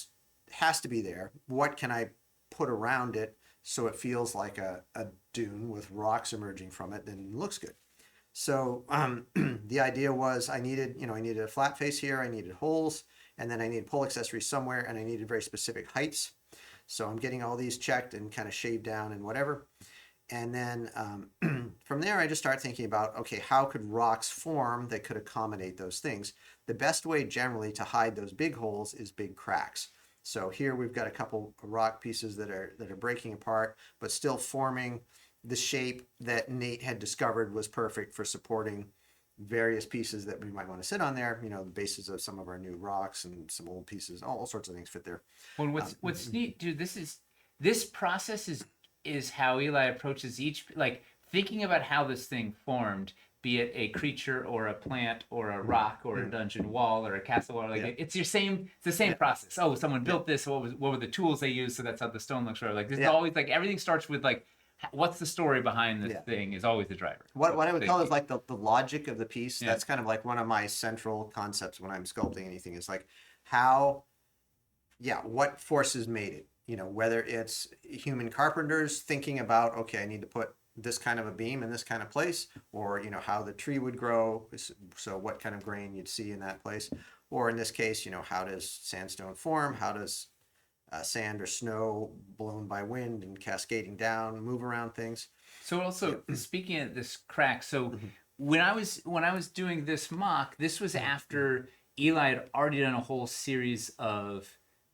has to be there, what can I put around it so it feels like a dune with rocks emerging from it, then it looks good. So the idea was I needed a flat face here, I needed holes, and then I needed pole accessories somewhere, and I needed very specific heights. So I'm getting all these checked and kind of shaved down and whatever. And then from there, I just start thinking about, okay, how could rocks form that could accommodate those things? The best way generally to hide those big holes is big cracks. So here we've got a couple of rock pieces that are breaking apart, but still forming the shape that Nate had discovered was perfect for supporting various pieces that we might want to sit on there. The bases of some of our new rocks and some old pieces, all sorts of things fit there. Well, what's neat, dude, this process is how Eli approaches each, like thinking about how this thing formed, be it a creature or a plant or a rock or a dungeon wall or a castle wall. Like it's the same process. Oh, someone built this. What were the tools they used? So that's how the stone looks. Or like this is always like everything starts with like, what's the story behind this thing is always the driver. What I would call is like the logic of the piece. Yeah. That's kind of like one of my central concepts when I'm sculpting anything is like what forces made it. Whether it's human carpenters thinking about, okay, I need to put this kind of a beam in this kind of place, or, how the tree would grow. So what kind of grain you'd see in that place. Or in this case, how does sandstone form? How does sand or snow blown by wind and cascading down move around things? So also speaking of this crack, so when I was doing this mock, this was after Eli had already done a whole series of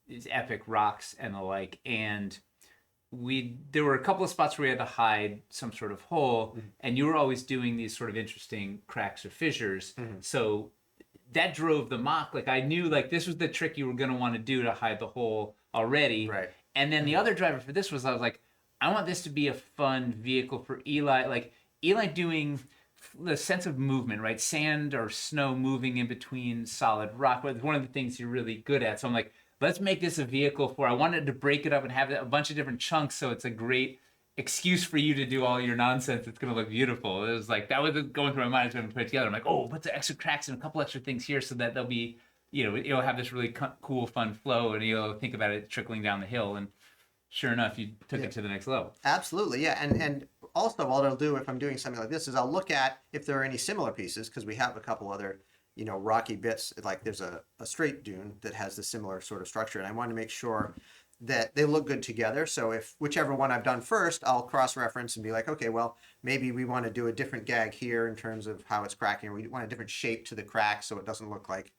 these epic rocks and the like, and there were a couple of spots where we had to hide some sort of hole, and you were always doing these sort of interesting cracks or fissures. So that drove the mock. Like I knew like this was the trick you were going to want to do to hide the hole already. Right. And then the other driver for this was I was like, I want this to be a fun vehicle for Eli. Like Eli doing the sense of movement, right? Sand or snow moving in between solid rock. It's one of the things you're really good at. So I'm like, let's make this a vehicle for, I wanted to break it up and have a bunch of different chunks so it's a great excuse for you to do all your nonsense. It's going to look beautiful. It was like, that was going through my mind as I put it together. I'm like, oh, put the extra cracks and a couple extra things here so that they'll be, it'll have this really cool, fun flow, and you'll think about it trickling down the hill. And sure enough, you took it to the next level. Absolutely, yeah. And also what I'll do if I'm doing something like this is I'll look at if there are any similar pieces, because we have a couple other rocky bits. Like there's a straight dune that has the similar sort of structure, and I want to make sure that they look good together. So if whichever one I've done first, I'll cross-reference and be like, okay, well, maybe we want to do a different gag here in terms of how it's cracking, or we want a different shape to the crack so it doesn't look like,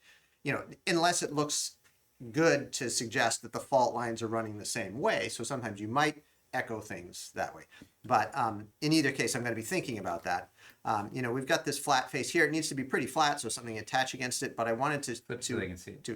unless it looks good to suggest that the fault lines are running the same way. So sometimes you might echo things that way. But in either case, I'm going to be thinking about that. We've got this flat face here. It needs to be pretty flat so something attach against it, but I wanted to so they can see it.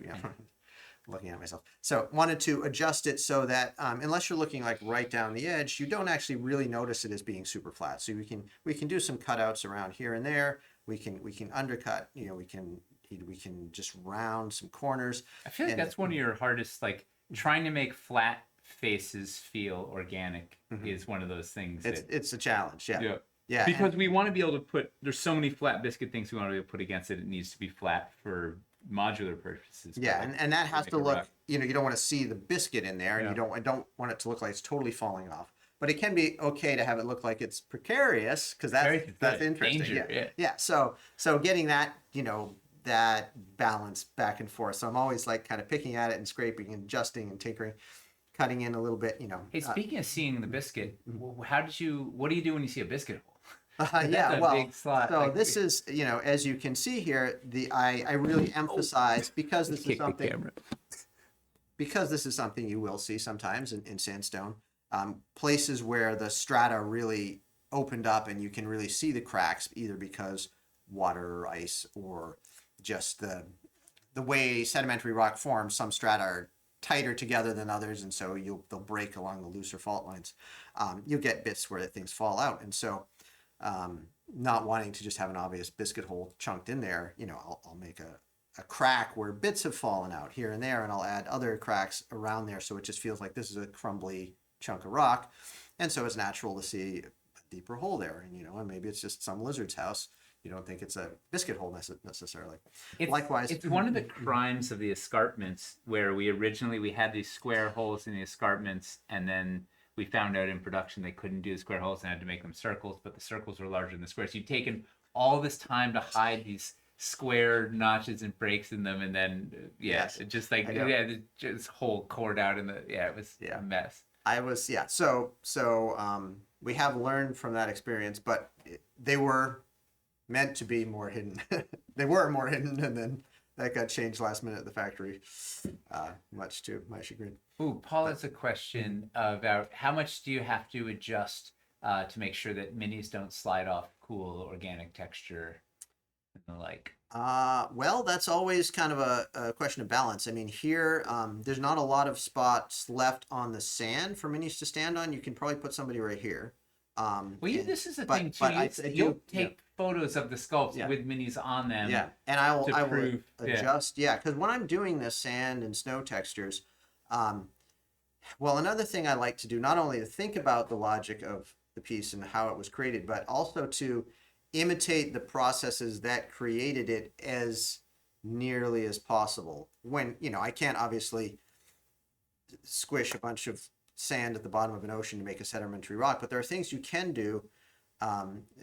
Looking at myself. So wanted to adjust it so that unless you're looking like right down the edge, you don't actually really notice it as being super flat. So we can do some cutouts around here and there. We can undercut. We can just round some corners. I feel like that's one of your hardest, like trying to make flat faces feel organic is one of those things. It's a challenge. Yeah. Yeah. Because we want to be able to put, there's so many flat biscuit things we want to be able to put against it. It needs to be flat for modular purposes. Yeah, and that has to look, you don't want to see the biscuit in there, and I don't want it to look like it's totally falling off. But it can be okay to have it look like it's precarious, because that's interesting. Danger, yeah. So getting that, that balance back and forth. So I'm always like kind of picking at it and scraping and adjusting and tinkering, cutting in a little bit, Hey, speaking of seeing the biscuit, what do you do when you see a biscuit hole? Yeah, That's a well, big slot. so Like, this is, as you can see here, I really emphasize, because this is kick the something, camera. because this is something you will see sometimes in sandstone, places where the strata really opened up and you can really see the cracks, either because water or ice, or just the way sedimentary rock forms. Some strata are tighter together than others, and so they'll break along the looser fault lines. You'll get bits where things fall out, and so not wanting to just have an obvious biscuit hole chunked in there, I'll make a crack where bits have fallen out here and there, and I'll add other cracks around there, so it just feels like this is a crumbly chunk of rock, and so it's natural to see a deeper hole there. And maybe it's just some lizard's house. You don't think it's a biscuit hole necessarily. Likewise, it's one of the crimes of the escarpments, where we had these square holes in the escarpments, and then we found out in production they couldn't do the square holes and had to make them circles, but the circles were larger than the squares. You've taken all this time to hide these square notches and breaks in them, and then Yes. it just this whole cord out in it was a mess. So we have learned from that experience, but they were meant to be more hidden. They were more hidden, and then that got changed last minute at the factory, much to my chagrin. Ooh, Paul has a question about how much do you have to adjust to make sure that minis don't slide off cool organic texture and the like? Well, that's always kind of a question of balance. I mean, here, there's not a lot of spots left on the sand for minis to stand on. You can probably put somebody right here. This is a thing too. You'll take photos of the sculpts with minis on them. Yeah, and I will adjust. Yeah, because when I'm doing the sand and snow textures, well, another thing I like to do, not only to think about the logic of the piece and how it was created, but also to imitate the processes that created it as nearly as possible. When, I can't obviously squish a bunch of sand at the bottom of an ocean to make a sedimentary rock, but there are things you can do.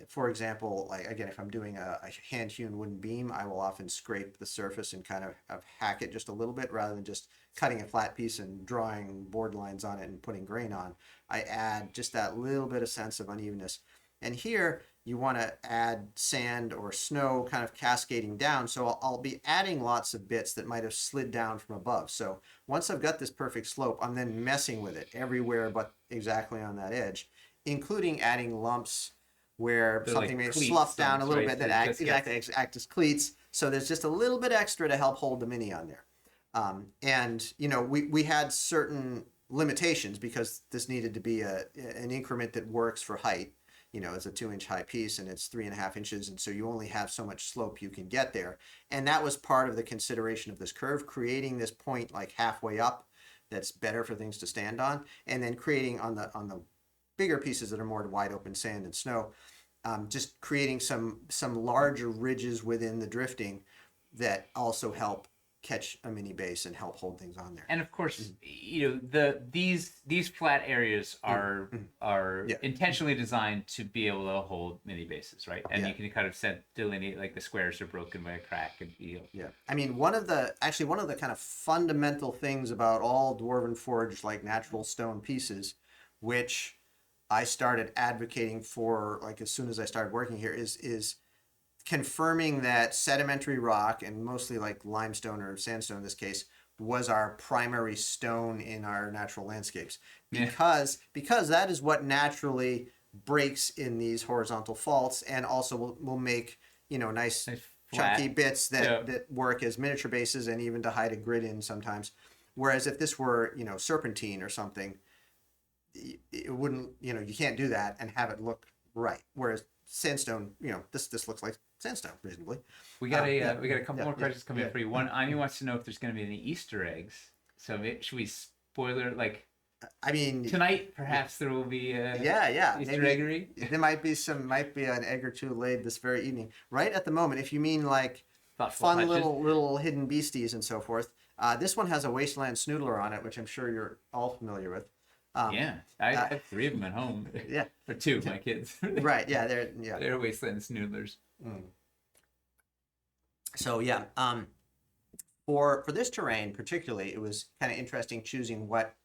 For example, like, again, if I'm doing a hand-hewn wooden beam, I will often scrape the surface and kind of hack it just a little bit, rather than just cutting a flat piece and drawing board lines on it and putting grain on. I add just that little bit of sense of unevenness. And here, you want to add sand or snow kind of cascading down, so I'll be adding lots of bits that might have slid down from above. So once I've got this perfect slope, I'm then messing with it everywhere but exactly on that edge, including adding lumps where something may slough down a little bit that act as cleats. So there's just a little bit extra to help hold the mini on there. And we had certain limitations because this needed to be an increment that works for height. It's a 2-inch high piece and it's 3.5 inches, and so you only have so much slope you can get there. And that was part of the consideration of this curve, creating this point like halfway up that's better for things to stand on, and then creating on the bigger pieces that are more wide open sand and snow, just creating some larger ridges within the drifting that also help catch a mini base and help hold things on there. And of course, these flat areas are intentionally designed to be able to hold mini bases, right? And you can kind of delineate, like, the squares are broken by a crack, and I mean, one of the kind of fundamental things about all Dwarven Forge, like, natural stone pieces, which I started advocating for, like, as soon as I started working here, is confirming that sedimentary rock, and mostly like limestone or sandstone in this case, was our primary stone in our natural landscapes, because that is what naturally breaks in these horizontal faults, and also will make nice chunky bits that work as miniature bases and even to hide a grid in sometimes. Whereas if this were serpentine or something, it wouldn't, you can't do that and have it look right. Whereas sandstone, this looks like sandstone reasonably. We got a couple more questions coming in for you. One, Amy wants to know if there's going to be any Easter eggs. So should we spoiler, like, I mean, tonight perhaps there will be Easter eggery. There might be an egg or two laid this very evening. Right at the moment, if you mean like fun little hidden beasties and so forth. This one has a wasteland snoodler on it, which I'm sure you're all familiar with. I have 3 of them at home. Yeah, or 2 of my kids. Right. Yeah, they're wasteland snoodlers. So for this terrain particularly, it was kind of interesting choosing what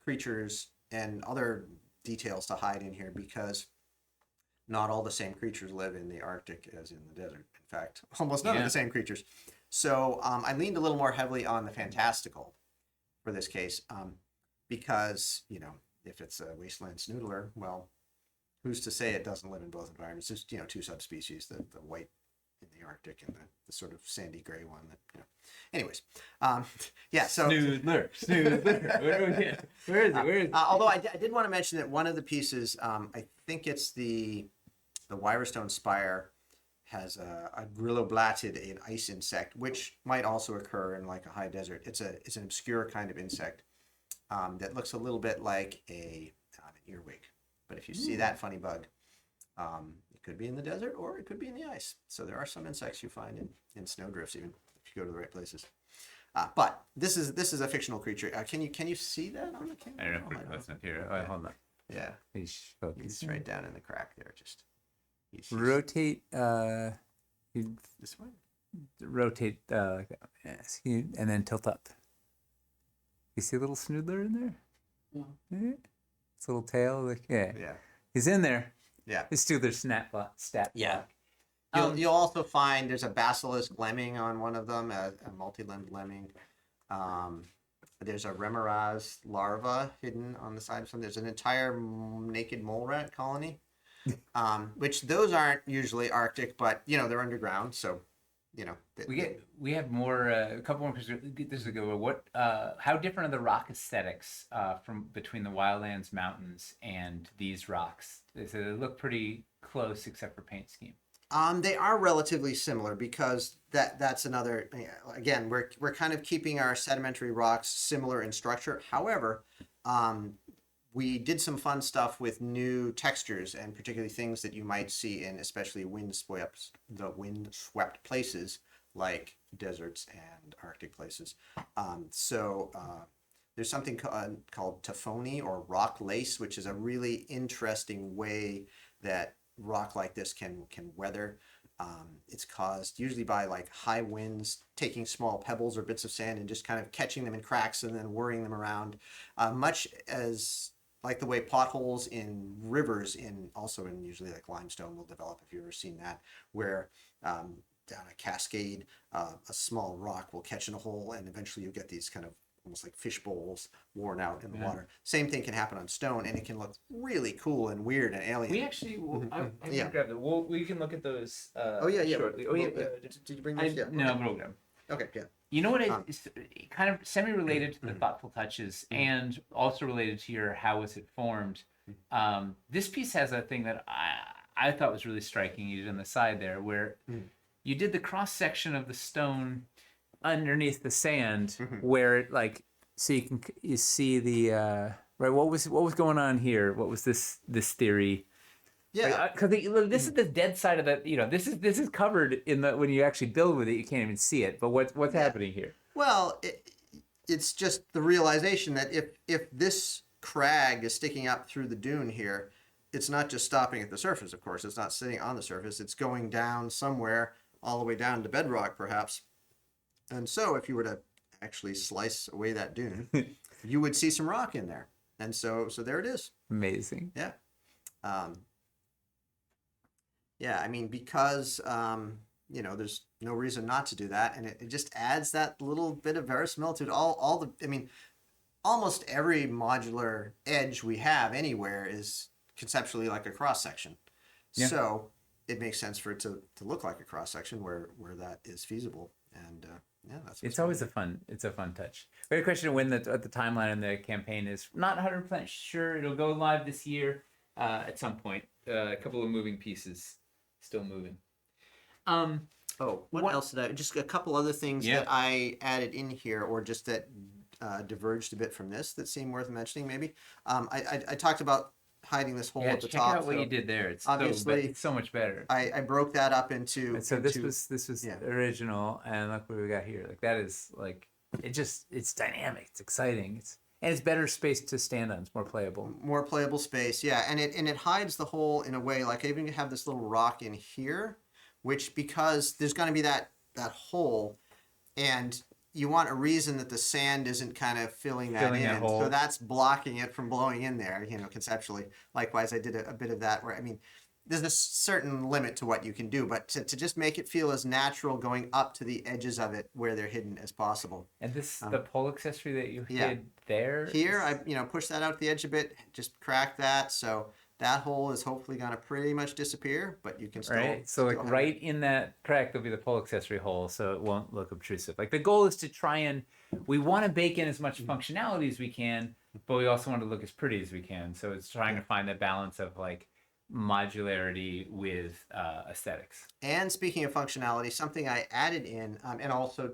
creatures and other details to hide in here because not all the same creatures live in the Arctic as in the desert. In fact, almost none of the same creatures. So I leaned a little more heavily on the fantastical for this case because, you know, if it's a wasteland snoodler, well, who's to say it doesn't live in both environments? There's, you know, two subspecies, the white in the Arctic and the sort of sandy gray one that, you know. Anyways, yeah, so... Snoodler. Where is it? Although I did want to mention that one of the pieces, I think it's the Wirestone Spire, has a grilloblatid, an ice insect, which might also occur in like a high desert. It's an obscure kind of insect that looks a little bit like an earwig. But if you see that funny bug, it could be in the desert or it could be in the ice. So there are some insects you find in snowdrifts, even if you go to the right places. But this is a fictional creature. Can you see that on the camera? I don't know if we're close enough here. Oh, hold on. Yeah, he's right down in the crack there. Just he's rotate. This way. Rotate like that. Yes, and then tilt up. You see a little snoodler in there? Yeah. It's a little tail, like yeah. He's in there. Yeah. His snoodler stat. Yeah. You'll also find there's a basilisk lemming on one of them, a multi-limbed lemming. There's a remoraz larva hidden on the side of some. There's an entire naked mole rat colony, which those aren't usually Arctic, but you know they're underground, so you know. We have more a couple more questions. This is a good one. What how different are the rock aesthetics from between the Wildlands mountains and these rocks? They look pretty close except for paint scheme. They are relatively similar because that's another, again, we're kind of keeping our sedimentary rocks similar in structure. However, we did some fun stuff with new textures and particularly things that you might see in especially windswept places like deserts and Arctic places. There's something called taphony or rock lace, which is a really interesting way that rock like this can weather. It's caused usually by like high winds taking small pebbles or bits of sand and just kind of catching them in cracks and then whirring them around, much as like the way potholes in rivers also in usually like limestone will develop, if you've ever seen that, where down a cascade a small rock will catch in a hole and eventually you get these kind of almost like fish bowls worn out in the water. Same thing can happen on stone, and it can look really cool and weird and alien. We actually, grab it. We can look at those. Shortly. Did you bring those? No, we'll grab them. Okay, yeah. You know what? It's kind of semi-related to the thoughtful touches, and also related to your how was it formed. This piece has a thing that I thought was really striking. You did on the side there, where you did the cross section of the stone underneath the sand, where it like so you see the right. What was going on here? What was this theory? Yeah, because this is the dead side of the. You know, this is covered in the when you actually build with it, you can't even see it. But what's happening here? Well, it's just the realization that if this crag is sticking up through the dune here, it's not just stopping at the surface. Of course, it's not sitting on the surface. It's going down somewhere, all the way down to bedrock, perhaps. And so if you were to actually slice away that dune, you would see some rock in there. And so there it is. Amazing. Yeah. I mean, because, there's no reason not to do that. And it just adds that little bit of verisimilitude. Almost every modular edge we have anywhere is conceptually like a cross section. Yeah. So it makes sense for it to look like a cross section where that is feasible. And, it's always a fun touch. We had a question of when the timeline in the campaign is not 100% sure. It'll go live this year at some point. A couple of moving pieces still moving. What else did I? Just a couple other things that I added in here, or just that diverged a bit from this that seem worth mentioning. Maybe I talked about hiding this hole at the top. Check out what you did there. It's obviously so much better. I broke that up into. This was original, and look what we got here. Like that is like it's dynamic. It's exciting. It's better space to stand on. It's more playable. More playable space, yeah, and it hides the hole in a way. Like I even have this little rock in here, which because there's going to be that hole, and you want a reason that the sand isn't kind of filling that Filling in. that hole. So that's blocking it from blowing in there, conceptually. Likewise, I did a bit of that where, there's a certain limit to what you can do, but to just make it feel as natural going up to the edges of it where they're hidden as possible. And the pole accessory that you hid there? Here, I push that out to the edge a bit, just crack that, so that hole is hopefully going to pretty much disappear, but you can still... Right, so like right in that crack, there'll be the pole accessory hole, so it won't look obtrusive. Like the goal is to try and, we want to bake in as much functionality as we can, but we also want to look as pretty as we can. So it's trying to find the balance of like modularity with aesthetics. And speaking of functionality, something I added in, and also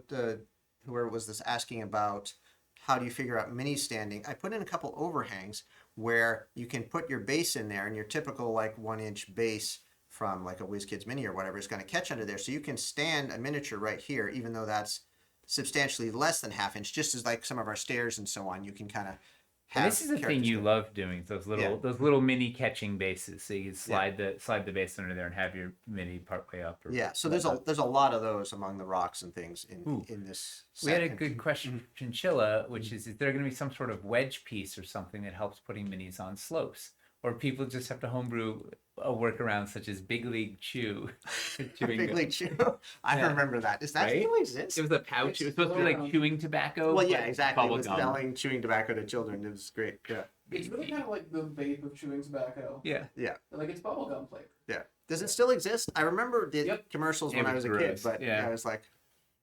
whoever was this asking about how do you figure out mini standing, I put in a couple overhangs where you can put your base in there, and your typical like 1-inch base from like a WizKids Mini or whatever is going to catch under there. So you can stand a miniature right here, even though that's substantially less than ½ inch, just as like some of our stairs and so on. You can kind of have. And this is the thing you love doing, those little mini catching bases. So you can slide the base under there and have your mini partway up. So there's a lot of those among the rocks and things in this set. We had a good question from Chinchilla, which is there going to be some sort of wedge piece or something that helps putting minis on slopes? Or people just have to homebrew a workaround such as Big League Chew. Big League Chew. I remember that. Does that still exist? It was a pouch. It was supposed to be like chewing tobacco. Well, yeah, exactly. It was gum. selling chewing tobacco to children. It was great. Yeah. It's really kind of like the vape of chewing tobacco. Yeah. Like it's bubblegum flavor. Yeah. Does it still exist? I remember the commercials when I was a kid, but I was like,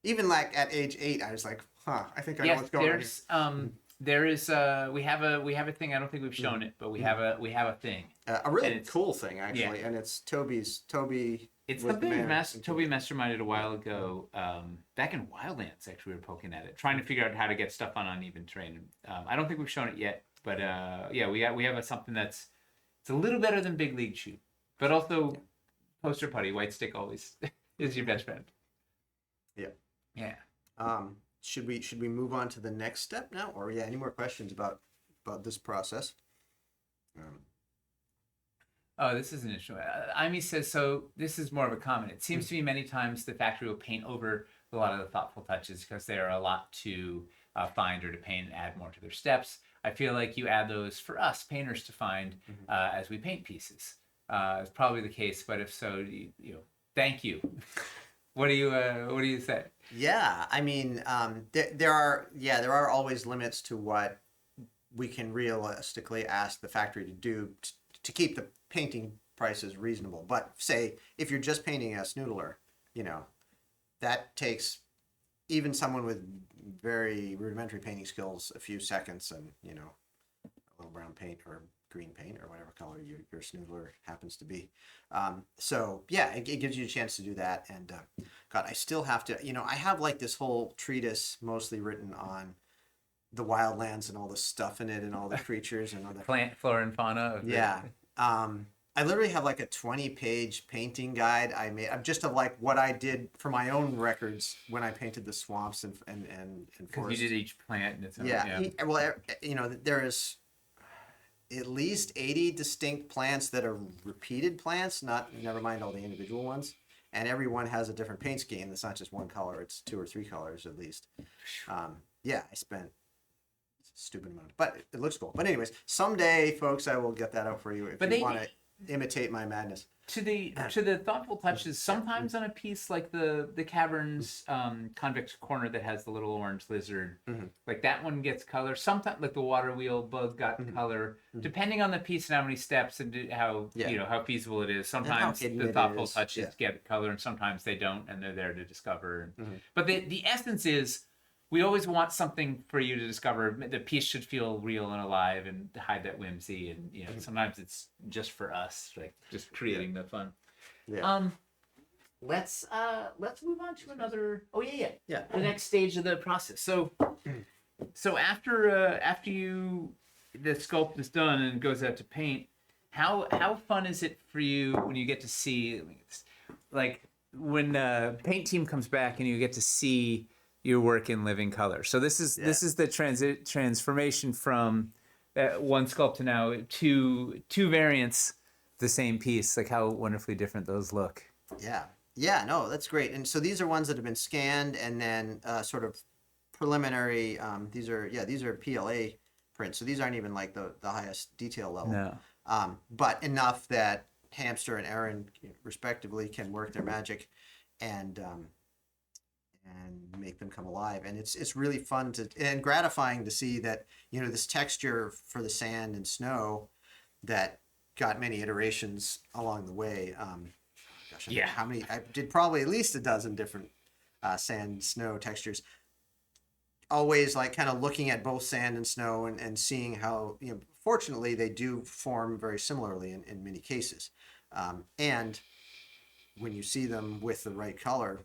even like at age 8, I was like, I think I know what's going on here. There is we have a thing. I don't think we've shown it, but we have a thing. A really cool thing actually, and it's Toby. It's something Toby masterminded a while ago. Back in Wildlands, actually, we were poking at it, trying to figure out how to get stuff on uneven terrain. I don't think we've shown it yet, but we have something it's a little better than Big League Chew, but also poster putty. White stick always is your best friend. Yeah. Yeah. Should we move on to the next step now, or any more questions about this process? Oh, this is an issue. Amy says, so this is more of a comment. It seems to me many times the factory will paint over a lot of the thoughtful touches because there are a lot to find or to paint and add more to their steps. I feel like you add those for us painters to find as we paint pieces. It's probably the case, but if so, thank you. What do you say? Yeah, I mean, there are always limits to what we can realistically ask the factory to do to keep the painting prices reasonable. But say if you're just painting a snoodler, that takes even someone with very rudimentary painting skills a few seconds, and a little brown paint or green paint or whatever color your snoodler happens to be. It gives you a chance to do that. And God, I still have to, I have like this whole treatise mostly written on the wildlands and all the stuff in it and all the creatures and all the plant, flora, and fauna. I literally have like a 20-page painting guide I made just of like what I did for my own records when I painted the swamps and because forests. You did each plant in its own. There is at least 80 distinct plants that are repeated plants, never mind all the individual ones. And every one has a different paint scheme. It's not just one color, it's 2 or 3 colors at least. I spent a stupid amount, but it looks cool. But anyways, someday, folks, I will get that out for you if you want to imitate my madness. To the thoughtful touches, sometimes on a piece like the cavern's convex corner that has the little orange lizard, like that one gets color. Sometimes like the water wheel bug got color, depending on the piece and how many steps and how how feasible it is. Sometimes the thoughtful touches get color, and sometimes they don't, and they're there to discover. But the essence is, we always want something for you to discover. The piece should feel real and alive and hide that whimsy. And sometimes it's just for us, like just creating the fun. Yeah. Let's move on to another. Oh yeah. The next stage of the process. So after the sculpt is done and goes out to paint, how fun is it for you when you get to see, like when the paint team comes back and you get to see your work in living color? So this is the transformation from one sculpt to now two variants, the same piece. Like how wonderfully different those look. No, that's great. And so these are ones that have been scanned and then sort of preliminary. These are PLA prints, so these aren't even like the highest detail level. No. But enough that Hamster and Aaron, respectively, can work their magic, and make them come alive. And it's really fun and gratifying to see that this texture for the sand and snow that got many iterations along the way. Gosh, I don't know how many? I did probably at least a dozen different sand snow textures. Always like kind of looking at both sand and snow and seeing how fortunately they do form very similarly in many cases, and when you see them with the right color,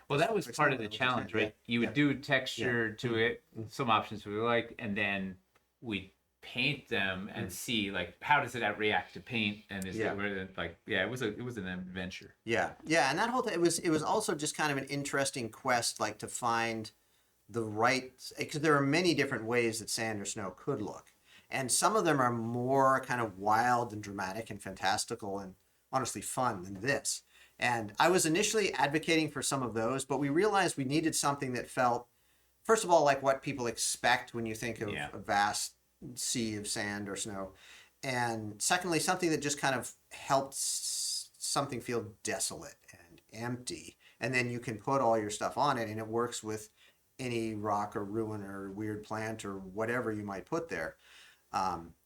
well, that was part of the challenge, right? You would do texture to it, some options we like, and then we paint them and see like how does it react to paint, and is it like it was an adventure. And that whole thing, it was also just kind of an interesting quest, like to find the right, because there are many different ways that sand or snow could look, and some of them are more kind of wild and dramatic and fantastical and honestly fun than this. And I was initially advocating for some of those, but we realized we needed something that felt, first of all, like what people expect when you think of a vast sea of sand or snow, and secondly, something that just kind of helped something feel desolate and empty, and then you can put all your stuff on it and it works with any rock or ruin or weird plant or whatever you might put there.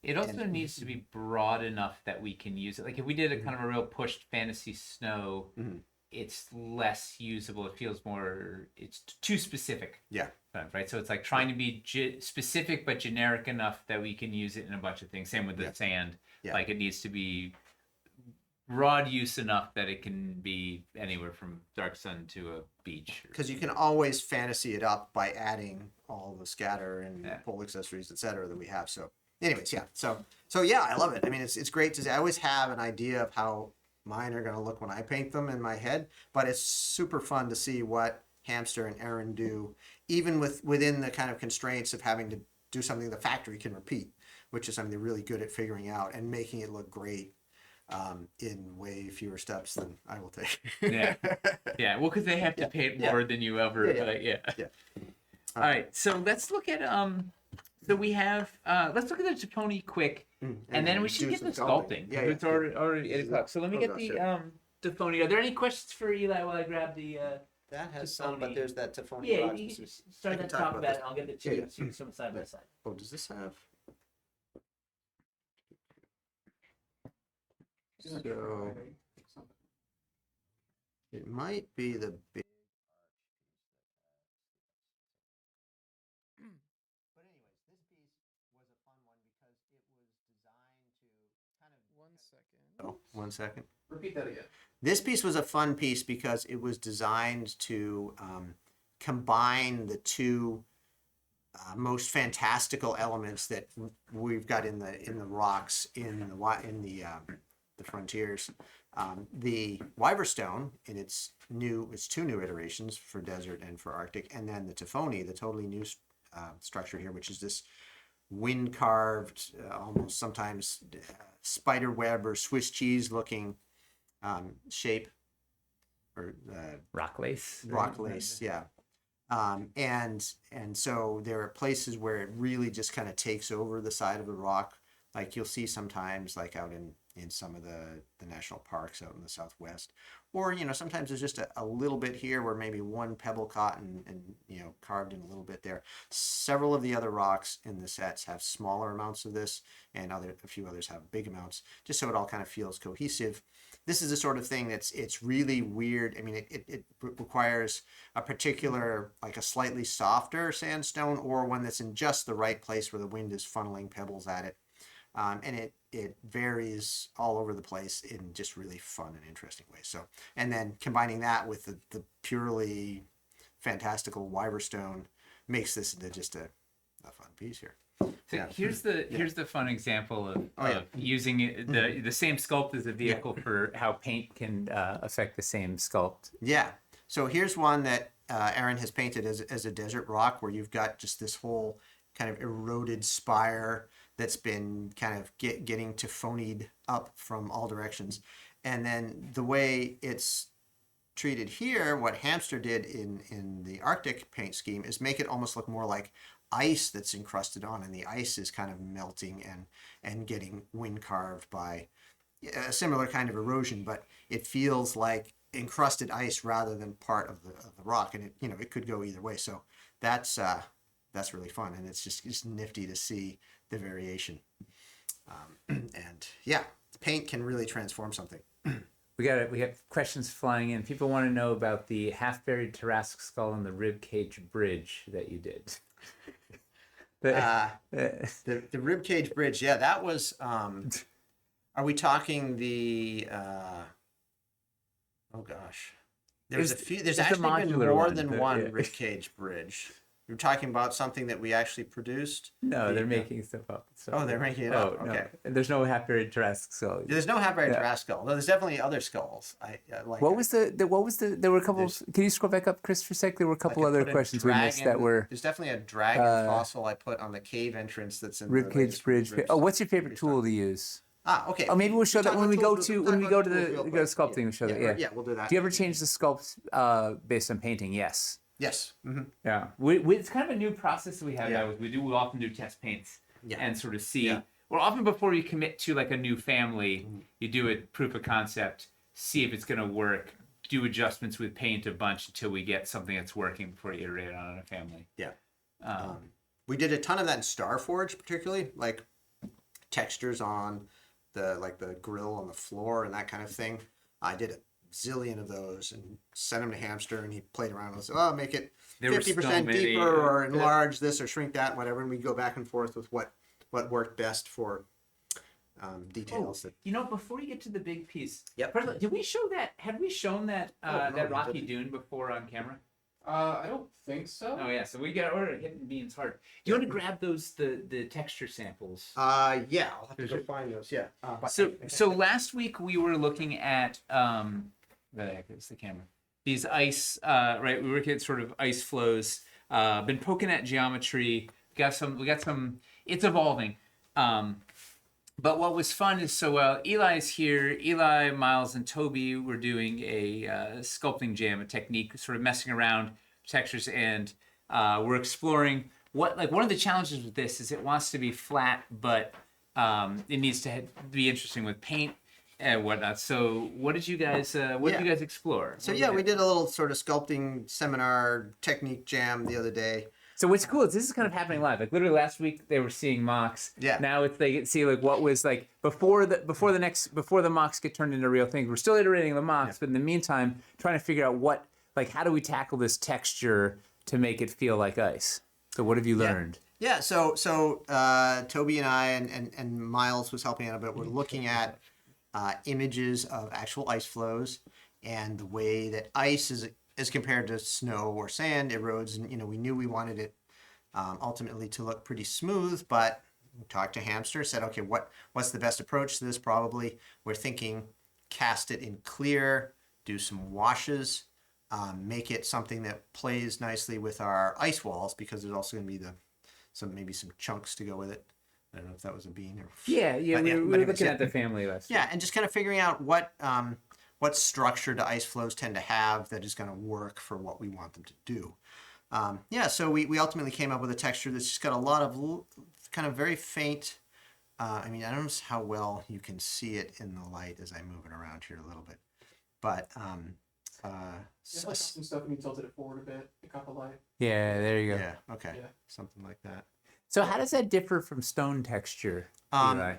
It also needs to be broad enough that we can use it. Like if we did a kind of a real pushed fantasy snow, it's less usable. It feels more, it's too specific. Right. So it's like trying to be specific but generic enough that we can use it in a bunch of things. Same with the sand. Like it needs to be broad use enough that it can be anywhere from dark sun to a beach. Because you can always fantasy it up by adding all the scatter and pole accessories, etc. that we have. So anyways, So I love it. I mean, it's great to see. I always have an idea of how mine are going to look when I paint them in my head, but it's super fun to see what Hamster and Aaron do, even within the kind of constraints of having to do something the factory can repeat, which is something they're really good at figuring out and making it look great in way fewer steps than I will take. Well, because they have to paint more than you ever. All right, so let's look at so we have let's look at the Toponi quick, and then we should get the sculpting. It's already 8 o'clock. So let me get the Toponi. Are there any questions for Eli while I grab the? That has some, but there's that Toponi. Yeah, you can start to talk about it. And I'll get the two side by side. Oh, does this have? So it might be the big. But anyways, this piece was a fun one because it was designed to kind of. 1 second. Oh, 1 second. Repeat that again. This piece was a fun piece because it was designed to combine the two most fantastical elements that we've got in the rocks in the frontiers. The Wyverstone in its two new iterations for desert and for Arctic, and then the Toponi, the totally new structure here, which is this wind carved, almost sometimes spider web or Swiss cheese looking shape, or rock lace. And so there are places where it really just kind of takes over the side of the rock, like you'll see sometimes like out in some of the national parks out in the Southwest, or sometimes there's just a little bit here where maybe one pebble caught and carved in a little bit there. Several of the other rocks in the sets have smaller amounts of this, and a few others have big amounts, just so it all kind of feels cohesive. This is the sort of thing it's really weird. I mean, it requires a particular, like a slightly softer sandstone, or one that's in just the right place where the wind is funneling pebbles at it. And it varies all over the place in just really fun and interesting ways. So, and then combining that with the purely fantastical Wyverstone makes this into just a fun piece here. So here's the fun example of using the same sculpt as a vehicle for how paint can affect the same sculpt. Yeah. So here's one that Aaron has painted as a desert rock, where you've got just this whole kind of eroded spire that's been kind of getting Tophonied up from all directions. And then the way it's treated here, what Hamster did in the Arctic paint scheme is make it almost look more like ice that's encrusted on, and the ice is kind of melting and getting wind carved by a similar kind of erosion, but it feels like encrusted ice rather than part of the rock, and it could go either way. So that's really fun, and it's just nifty to see the variation. And yeah, paint can really transform something. We have questions flying in. People want to know about the half-buried thoracic skull and the rib cage bridge that you did. The rib cage bridge, yeah, that was. Are we talking the? Oh gosh, there's a few. There's actually been more than one rib cage bridge. You're talking about something that we actually produced? No, they're making stuff up. So. Oh, they're making it up. Okay. No. There's no half-buried thoracic skull. There's no half-buried thoracic skull. No, there's definitely other skulls. What was there were a couple. Can you scroll back up, Chris, for a sec? There were a couple other questions we missed that were. There's definitely a dragon fossil I put on the cave entrance that's in rib cage bridge. Oh, what's your favorite tool to use? Okay. Oh, maybe we'll show that when we go to the sculpting. We'll show that. Yeah. Yeah, we'll do that. Do you ever change the sculpt based on painting? Yes. Yes. Mm-hmm. Yeah. It's kind of a new process that we have now. We often do test paints and sort of see. Yeah. Well, often before you commit to like a new family, you do a proof of concept, see if it's going to work, do adjustments with paint a bunch until we get something that's working before you iterate on a family. Yeah. We did a ton of that in Starforge, particularly like textures on the grill on the floor and that kind of thing. I did a zillion of those and sent them to Hamster, and he played around with it. Make it 50% deeper or enlarge this or shrink that, whatever. And we go back and forth with what worked best for details. Before you get to the big piece, yep. First of all, did we show that? Have we shown that that rocky dune before on camera? I don't think so. Oh yeah, so we got order hitting beans hard. Do you want to grab the texture samples? Yeah, I'll have to go find those. Yeah. So last week we were looking at where the heck is the camera? These ice, right? We were looking at sort of ice flows. Been poking at geometry. We got some. It's evolving. But what was fun is Eli's here. Eli, Miles, and Toby were doing a sculpting jam, a technique, sort of messing around textures, and we're exploring one of the challenges with this is it wants to be flat, but it needs to be interesting with paint and whatnot. So what did you guys explore? So we did a little sort of sculpting seminar technique jam the other day. So what's cool is this is kind of happening live. Like literally last week they were seeing mocks. Yeah. Now they get to see like what was like before the mocks get turned into real things. We're still iterating the mocks, but in the meantime trying to figure out how do we tackle this texture to make it feel like ice. So what have you learned? Yeah. So Toby and I and Miles was helping out a bit. We're looking at images of actual ice flows and the way that ice is as compared to snow or sand erodes, and we knew we wanted it ultimately to look pretty smooth, but we talked to Hamster, said, okay, what's the best approach to this? Probably we're thinking cast it in clear, do some washes, make it something that plays nicely with our ice walls, because there's also going to be maybe some chunks to go with it. I don't know if that was a bean or we were looking at the family list. Yeah, and just kind of figuring out what structure do ice flows tend to have that is going to work for what we want them to do. So we ultimately came up with a texture that's just got a lot of kind of very faint. I don't know how well you can see it in the light as I move it around here a little bit, but some stuff when you tilted it forward a bit, it got the light. Yeah, there you go. Yeah, okay, something like that. So how does that differ from stone texture?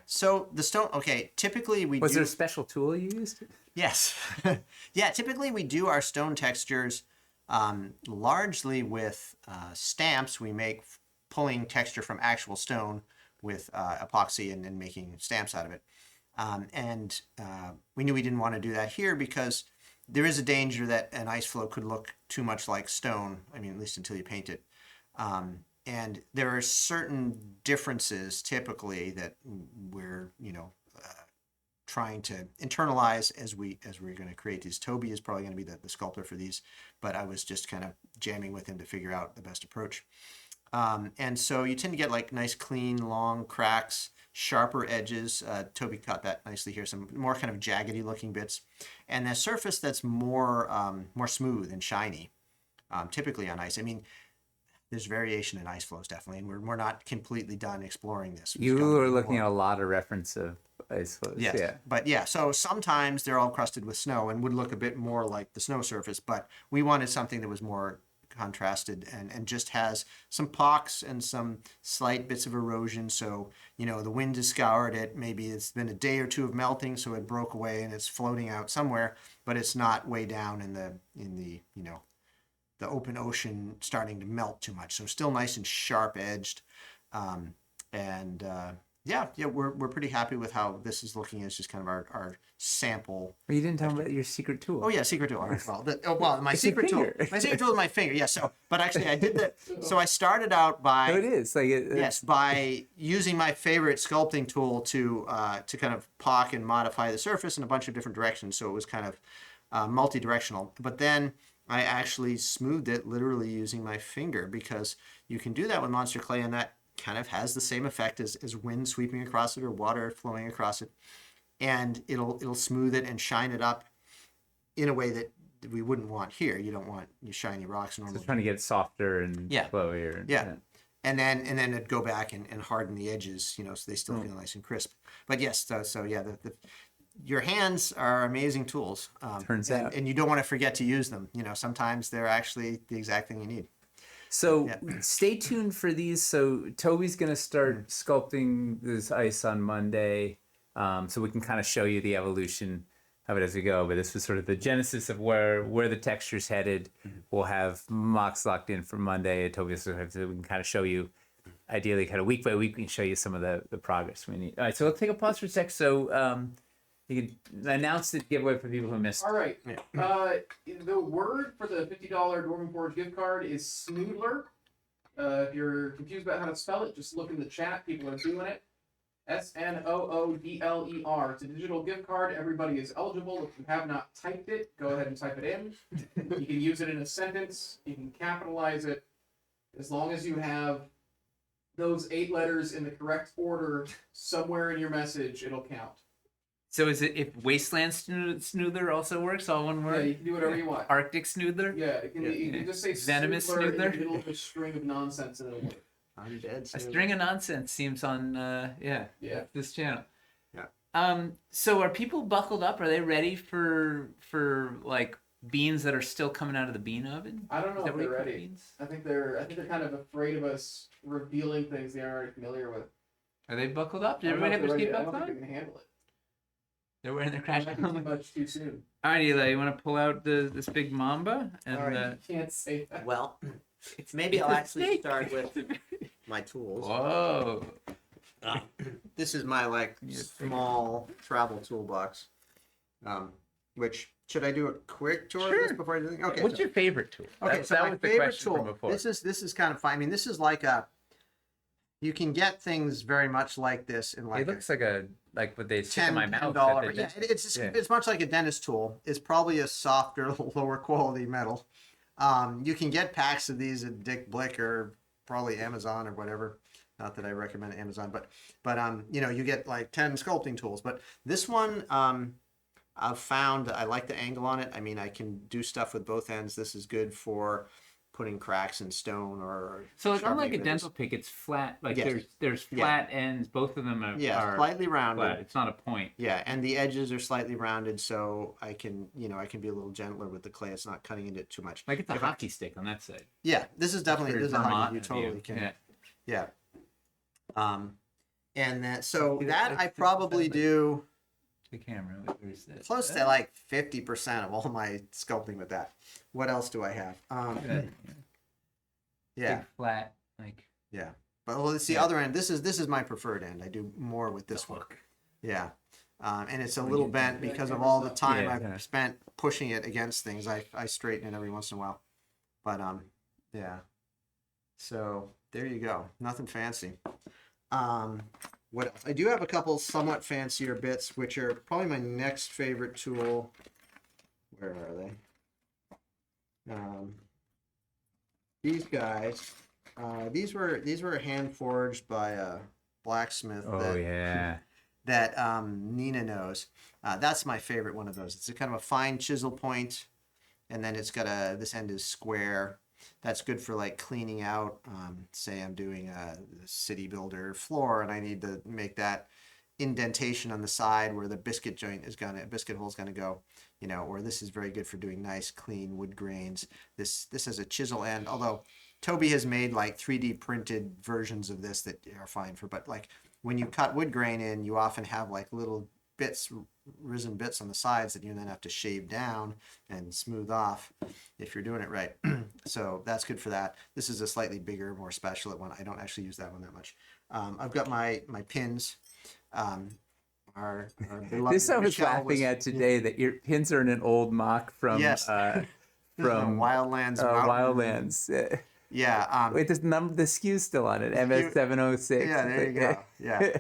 So the stone, typically Was there a special tool you used? Yes. Yeah, typically we do our stone textures largely with stamps. We make pulling texture from actual stone with epoxy and then making stamps out of it. And we knew we didn't want to do that here because there is a danger that an ice flow could look too much like stone, at least until you paint it. And there are certain differences typically that we're, trying to internalize as we're going to create these. Toby is probably going to be the sculptor for these, but I was just kind of jamming with him to figure out the best approach. And so you tend to get like nice, clean, long cracks, sharper edges. Toby caught that nicely here. Some more kind of jaggedy looking bits, and a surface that's more more smooth and shiny. Typically on ice. I mean, there's variation in ice flows definitely, and we're not completely done exploring this. You are looking at a lot of reference of ice flows. Yes, Yeah. but yeah, so sometimes they're all crusted with snow and would look a bit more like the snow surface, but we wanted something that was more contrasted and just has some pocks and some slight bits of erosion. So, you know, the wind has scoured it. Maybe it's been a day or two of melting, so it broke away and it's floating out somewhere, but it's not way down in the you know, the open ocean starting to melt too much. So still nice and sharp edged. Yeah, we're pretty happy with how this is looking as just kind of our sample. Well, you didn't tell me about your secret tool. Oh yeah, secret tool. All right, well, my secret tool is my finger. Yes. So, but actually, I did that. So I started out by. So it is like yes, by using my favorite sculpting tool to kind of pock and modify the surface in a bunch of different directions. So it was kind of multi-directional. But then I actually smoothed it literally using my finger, because you can do that with monster clay, and that kind of has the same effect as wind sweeping across it or water flowing across it, and it'll smooth it and shine it up in a way that we wouldn't want here. You don't want your shiny rocks normally. So trying to get it softer and Yeah. flowier. Yeah. And then it'd go back and harden the edges, you know, so they still feel nice and crisp. But yes, so yeah, your hands are amazing tools. Turns out. And you don't want to forget to use them. You know, sometimes they're actually the exact thing you need. So stay tuned for these. So Toby's going to start sculpting this ice on Monday, so we can kind of show you the evolution of it as we go. But this was sort of the genesis of where the texture's headed. We'll have mocks locked in for Monday. Toby's so we can kind of show you, ideally, kind of week by week, we can show you some of the progress we need. All right, so let's take a pause for a sec. So you can announce the giveaway for people who missed. All right. The word for the $50 Dwarven Forge gift card is Snoodler. If you're confused about how to spell it, just look in the chat. People are doing it. Snoodler. It's a digital gift card. Everybody is eligible. If you have not typed it, go ahead and type it in. You can use it in a sentence. You can capitalize it. As long as you have those 8 letters in the correct order somewhere in your message, it'll count. So is it if Wasteland Snoodler also works, all one word? Yeah, you can do whatever you want. Arctic Snoodler? Yeah, you can just say Venomous Snoodler in the Snoodler? middle of a string of nonsense and it'll work. Undead A string of nonsense seems on this channel. Yeah. So are people buckled up? Are they ready for like beans that are still coming out of the bean oven? I don't know Is that if where they're you cook ready. beans? I think they're kind of afraid of us revealing things they aren't already familiar with. Are they buckled up? Did I don't know everybody if have they're their ready. I don't seatbelts think they on? can handle it. They're wearing their It crash might be too helmets. much too soon. All right, Eli, you want to pull out this big mamba? And All right. You can't say that. Well, maybe I'll actually start with my tools. Whoa. This is my like small travel toolbox. Which should I do a quick tour of this Sure. before I do anything? Okay. What's your favorite tool? Okay, so that my was the favorite question from tool. before. This is kind of fun. I mean, this is like a. You can get things very much like this in like It looks like what they stick $10, in my mouth. $10. Yeah, it's much like a dentist tool. It's probably a softer, lower quality metal. You can get packs of these at Dick Blick or probably Amazon or whatever. Not that I recommend Amazon, but you know, you get like 10 sculpting tools. But this one, I've found I like the angle on it. I mean, I can do stuff with both ends. This is good for putting cracks in stone or. So it's unlike a sharpening dental pick. It's flat. Like Yes. there's flat ends. Both of them are slightly rounded. flat. It's not a point. Yeah, and the edges are slightly rounded, so I can be a little gentler with the clay. It's not cutting into it too much. Like it's a hockey stick on that side. Yeah, this is definitely Very this is a hockey. Vermont You of totally you. can. Yeah. Yeah. And that so See, that I that's probably the- do The camera. Where's this? close to like 50% of all my sculpting with that. What else do I have? Yeah, Big flat. Like yeah. But well, it's the other end. This is my preferred end. I do more with this one. Yeah. And it's a little bent because of all the time I've spent pushing it against things. I straighten it every once in a while. But yeah. So there you go. Nothing fancy. What else? I do have a couple somewhat fancier bits, which are probably my next favorite tool. Where are they? These guys. These were hand forged by a blacksmith. Oh yeah. That Nina knows. That's my favorite one of those. It's a kind of a fine chisel point, and then it's got this end is square. That's good for like cleaning out. Say I'm doing a city builder floor, and I need to make that indentation on the side where the biscuit hole is gonna go. Or this is very good for doing nice clean wood grains. This has a chisel end, although Toby has made like 3D printed versions of this that are fine for, but like when you cut wood grain in, you often have like little risen bits on the sides that you then have to shave down and smooth off if you're doing it right. So that's good for that. This is a slightly bigger, more spatulate one. I don't actually use that one that much. I've got my pins. Our This I was Michelle laughing at today, that your pins are in an old mock from Yes. from Wildlands. Wildlands. Yeah. Wait, the SKU's still on it. MS706. Yeah, there you go. Yeah.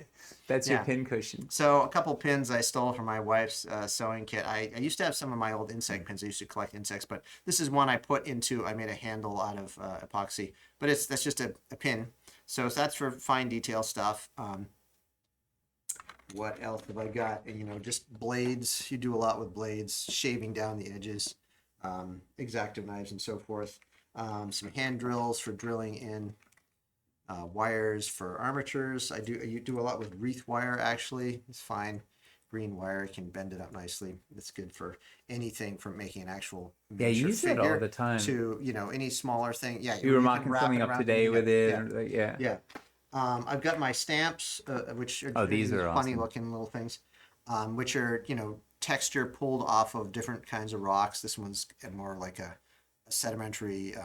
That's your pin cushion. So a couple pins I stole from my wife's sewing kit. I used to have some of my old insect pins. I used to collect insects, but this is one I made a handle out of epoxy. But that's just a pin. So that's for fine detail stuff. What else have I got? Just blades. You do a lot with blades, shaving down the edges, X-Acto knives and so forth. Some hand drills for drilling in wires for armatures. You do a lot with wreath wire, actually. It's fine. Green wire, can bend it up nicely. It's good for anything from making an actual you use it all the time. To, any smaller thing. Yeah. You were mocking something up today with it. Yeah. I've got my stamps, which are these are funny awesome. looking little things, which are, texture pulled off of different kinds of rocks. This one's more like a sedimentary,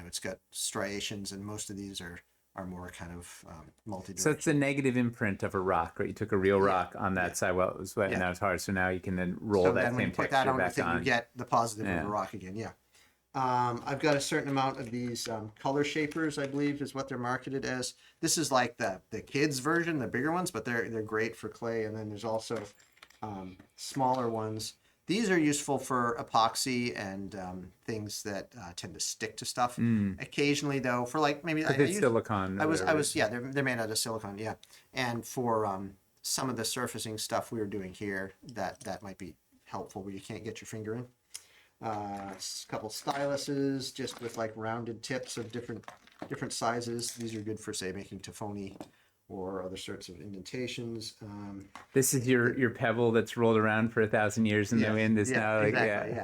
it's got striations, and most of these are more kind of multi-directional. So it's a negative imprint of a rock, right? You took a real rock on that side while it was wet, and now it's hard. So now you can then roll that same texture back on. You get the positive of the rock again. Yeah. I've got a certain amount of these color shapers, I believe is what they're marketed as. This is like the kids version, the bigger ones, but they're great for clay. And then there's also smaller ones. These are useful for epoxy and things that tend to stick to stuff. Occasionally, though, for like maybe silicone. They're made out of silicone, yeah. And for some of the surfacing stuff we were doing here, that might be helpful where you can't get your finger in. A couple styluses, just with like rounded tips of different sizes. These are good for, say, making Tafoni or other sorts of indentations. This is your pebble that's rolled around for 1,000 years in the wind. Is now like exactly,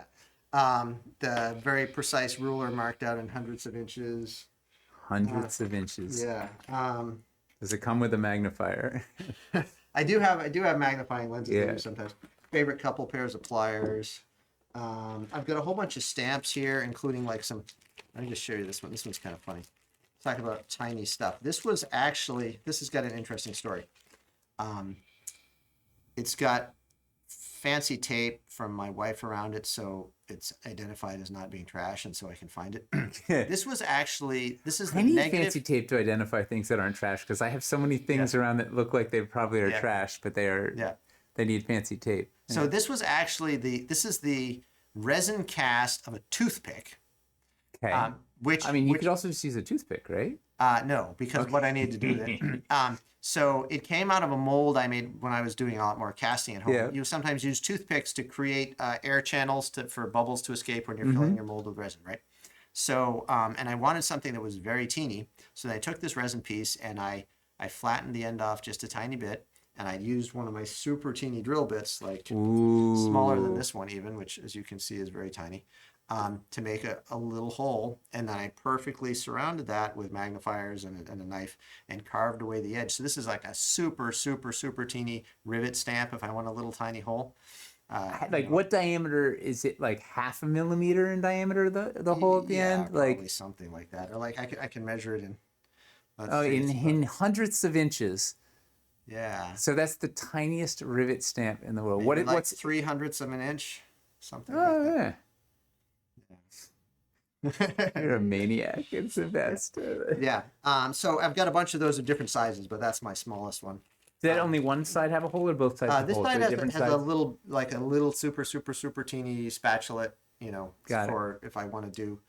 the very precise ruler marked out in hundreds of inches. Hundreds of inches. Yeah. Does it come with a magnifier? I do have magnifying lenses sometimes. Favorite couple pairs of pliers. I've got a whole bunch of stamps here, including like some. Let me just show you this one. This one's kind of funny. Talking about tiny stuff. This has got an interesting story. It's got fancy tape from my wife around it, so it's identified as not being trash, and so I can find it. This is I need fancy tape to identify things that aren't trash, because I have so many things around that look like they probably are trash, but they are. Yeah. They need fancy tape. So this was actually the resin cast of a toothpick. Okay. You could also just use a toothpick, right? No, because what I need to do then. So it came out of a mold I made when I was doing a lot more casting at home. Yeah. You sometimes use toothpicks to create air channels for bubbles to escape when you're filling your mold with resin, right? So, and I wanted something that was very teeny. So I took this resin piece and I flattened the end off just a tiny bit. And I used one of my super teeny drill bits, like smaller than this one even, which as you can see is very tiny, to make a little hole. And then I perfectly surrounded that with magnifiers and a knife and carved away the edge. So this is like a super, super, super teeny rivet stamp if I want a little tiny hole. What diameter is it? Like 0.5 millimeter in diameter, the hole at the end? Probably something like that. Or like I can measure it in. In hundredths of inches. Yeah. So that's the tiniest rivet stamp in the world. What's 0.03 of an inch? Something like that. You're a maniac. It's the best. Yeah. So I've got a bunch of those of different sizes, but that's my smallest one. Did only one side have a hole, or both sides have a hole? This side has a little super, super, super teeny spatula, if I want to do.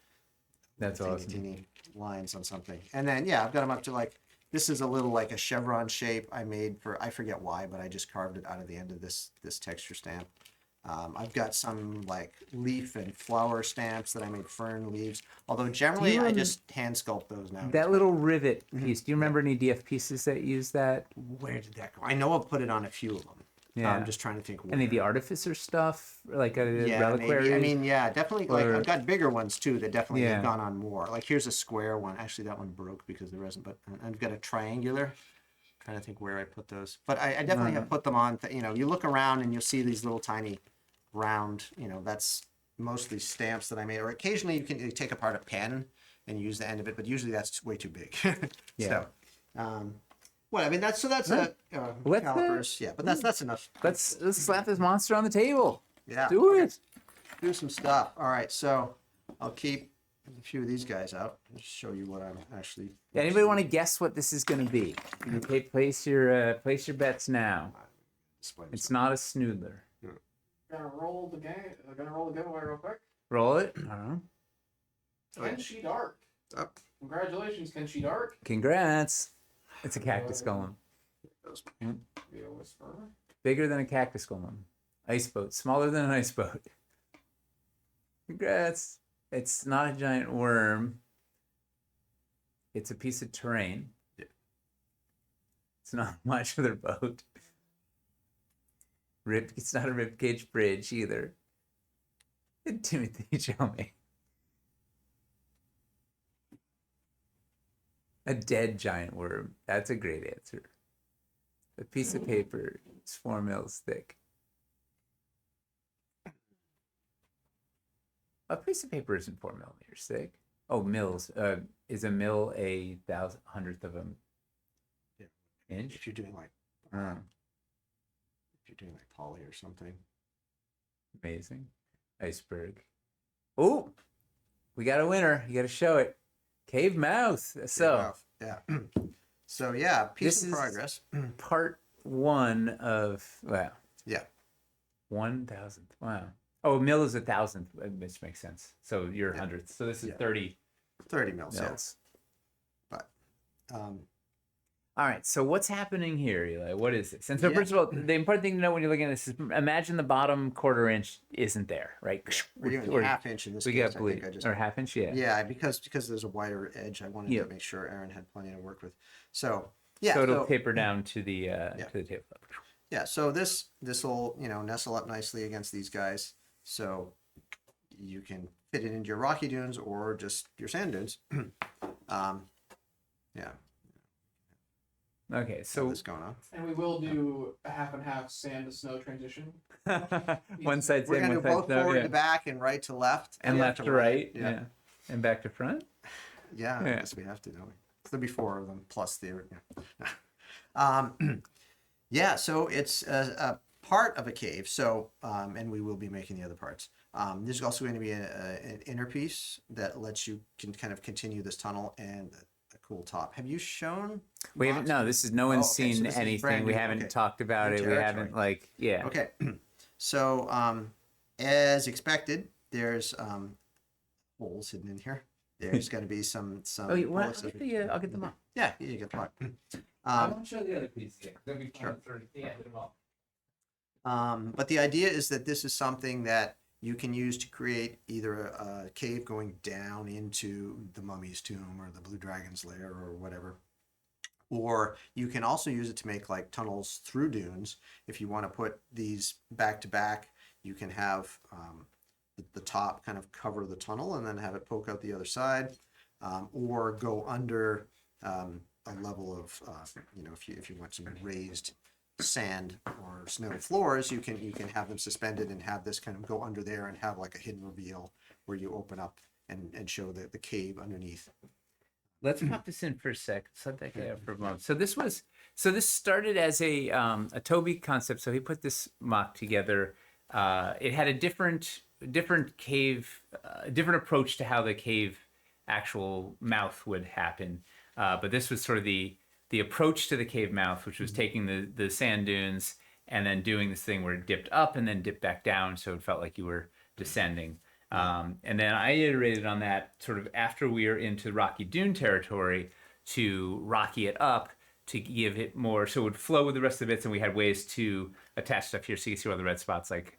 That's awesome. Teeny. lines on something. And then, yeah, I've got them up to like, this is a little like a chevron shape I made for, I forget why, but I just carved it out of the end of this texture stamp. I've got some like leaf and flower stamps that I made, fern leaves. Although generally I just hand sculpt those now. That little rivet piece. Do you remember any DF pieces that use that? Where did that go? I know I've put it on a few of them. Yeah. I'm just trying to think. Any of the artificer stuff, like Yeah, reliquaries? maybe. I mean, yeah, definitely. Like Or- I've got bigger ones too that definitely Yeah. have gone on more. Like here's a square one. Actually, that one broke because there isn't. But I've got a triangular. Trying to think where I put those. But I definitely have put them on. You know, you look around and you'll see these little tiny round. You know, that's mostly stamps that I made. Or occasionally you can take apart a pen and use the end of it. But usually that's way too big. Yeah. So, well, I mean that's Let's, calipers. Yeah, but that's enough. Let's slap this monster on the table. Yeah. Do it. Do some stuff. All right, so I'll keep a few of these guys out and show you what I'm actually. Anybody want to guess what this is going to be? You can place your bets now. displaying It's stuff. not a snoodler. Gonna roll the game. Gonna roll the giveaway real quick. Roll it. I don't know. Can she dart? Up. Congratulations, can she dart? Congrats. It's a cactus golem. Be a whisperer. Bigger than a cactus golem. Ice boat. Smaller than an ice boat. Congrats. It's not a giant worm. It's a piece of terrain. Yeah. It's not much of their boat. It's not a ribcage bridge either. Timothy Chalamet. A dead giant worm. That's a great answer. A piece of paper is 4 mils thick. A piece of paper isn't 4 millimeters thick. Oh, mils. Is a mil a hundredth of an inch? If you're doing like Oh, if you're doing like poly or something. amazing. Iceberg. Oh, we got a winner. You got to show it. Cave mouth. So Yeah. So yeah, piece This of is- progress. part 1 of, wow. Yeah. 1,000th. Wow. Oh, a mil is 1,000th, which makes sense. So you're Yeah. hundredth. So this is Yeah. 30 30 mils. Yeah. mils. But All right. So what's happening here, Eli? What is this? And so Yeah. first of all, the important thing to know when you're looking at this is imagine the bottom quarter inch isn't there, right? we're doing Or- half inch in this we case. got I blue think I just or half inch, yeah. yeah, because there's a wider edge. I wanted Yeah. to make sure Aaron had plenty to work with. So yeah, So it'll taper down to the tabletop. yeah. So this will nestle up nicely against these guys. So you can fit it into your rocky dunes or just your sand dunes. Yeah. Okay, so What's going on? And we will do a half and half sand to snow transition. one side's We're in, gonna one do side's both no, forward yeah. to back and right to left And left to right, Yeah. yeah. And back to front. Yeah, I Yeah. guess we have to, don't we? It's the before of them plus the yeah. Yeah, so it's a part of a cave. So and we will be making the other parts. There's also going to be an inner piece that lets you can kind of continue this tunnel and a cool top. Have you shown? We haven't. No, this is no Oh, one's okay, so seen this is anything. brand We new, haven't okay. talked about New it. We territory. haven't yeah. Okay, so as expected, there's holes hidden in here. There's going to be some. Oh, you hole want? accessories. I'll get them up. Yeah, you get the part. I won't show the other piece yet. They'll be Sure. get them all. But the idea is that this is something that you can use to create either a cave going down into the mummy's tomb or the blue dragon's lair or whatever. Or you can also use it to make like tunnels through dunes. If you want to put these back to back, you can have the top kind of cover the tunnel and then have it poke out the other side, or go under a level of if you want some raised sand or snow floors, you can have them suspended and have this kind of go under there and have like a hidden reveal where you open up and show the cave underneath. Let's pop this in for a sec. Set that guy up for a moment. So this started as a Toby concept. So he put this mock together. It had a different cave, different approach to how the cave actual mouth would happen. But this was sort of the approach to the cave mouth, which was taking the sand dunes and then doing this thing where it dipped up and then dipped back down, so it felt like you were descending. And then I iterated on that sort of after we were into rocky dune territory to rocky it up to give it more, so it would flow with the rest of the bits. And we had ways to attach stuff here, so you can see all the red spots, like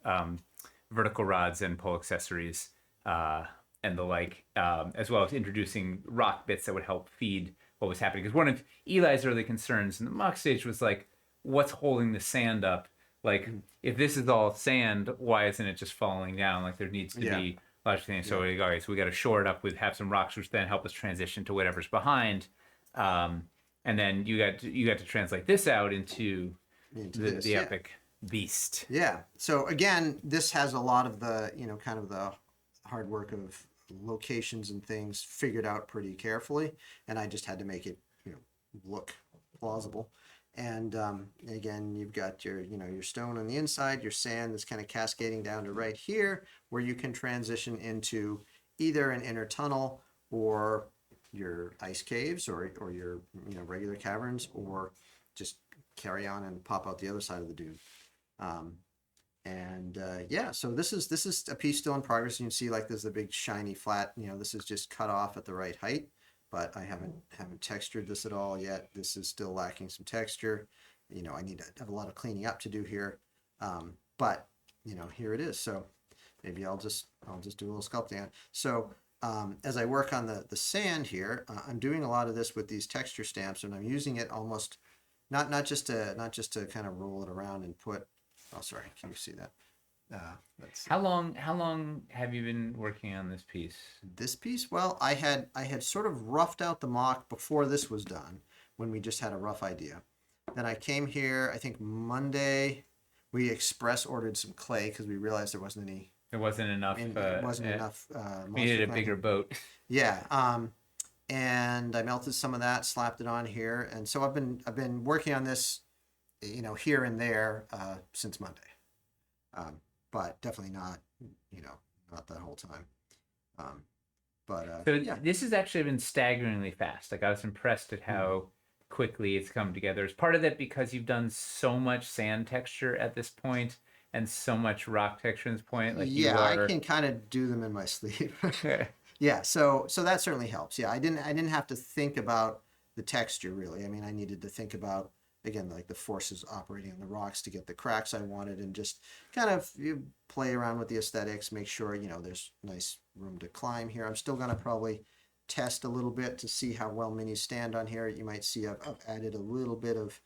vertical rods and pole accessories and the like, as well as introducing rock bits that would help feed what was happening. Because one of Eli's early concerns in the mock stage was like, what's holding the sand up? Like, if this is all sand, why isn't it just falling down? Like, there needs to be logic things. So, okay, so we got to shore it up with, have some rocks, which then help us transition to whatever's behind. And then you got to translate this out into the epic beast. Yeah. So again, this has a lot of the, kind of the hard work of locations and things figured out pretty carefully, and I just had to make it, look plausible. And again, you've got your, your stone on the inside, your sand that's kind of cascading down to right here, where you can transition into either an inner tunnel or your ice caves or your, regular caverns, or just carry on and pop out the other side of the dune. So this is a piece still in progress. You can see like there's a big shiny flat, this is just cut off at the right height, but I haven't textured this at all yet. This is still lacking some texture. I need to have a lot of cleaning up to do here. But here it is. So maybe I'll just do a little sculpting on it. So as I work on the sand here, I'm doing a lot of this with these texture stamps, and I'm using it almost not just to kind of roll it around and put. Oh, sorry. Can you see that? How long have you been working on this piece? This piece? Well, I had sort of roughed out the mock before this was done, when we just had a rough idea. Then I came here, I think Monday. We express ordered some clay because we realized there wasn't any. There wasn't enough. Enough. We needed a bigger boat. Yeah. And I melted some of that, slapped it on here, and so I've been working on this, here and there since Monday. But definitely not, not that whole time. This has actually been staggeringly fast. Like, I was impressed at how quickly it's come together. Is part of that because you've done so much sand texture at this point and so much rock texture at this point? Like, I can kind of do them in my sleep. Yeah, so that certainly helps. Yeah, I didn't have to think about the texture really. I mean, I needed to think about, again, like the forces operating on the rocks to get the cracks I wanted, and just kind of play around with the aesthetics, make sure, there's nice room to climb here. I'm still going to probably test a little bit to see how well minis stand on here. You might see I've added a little bit of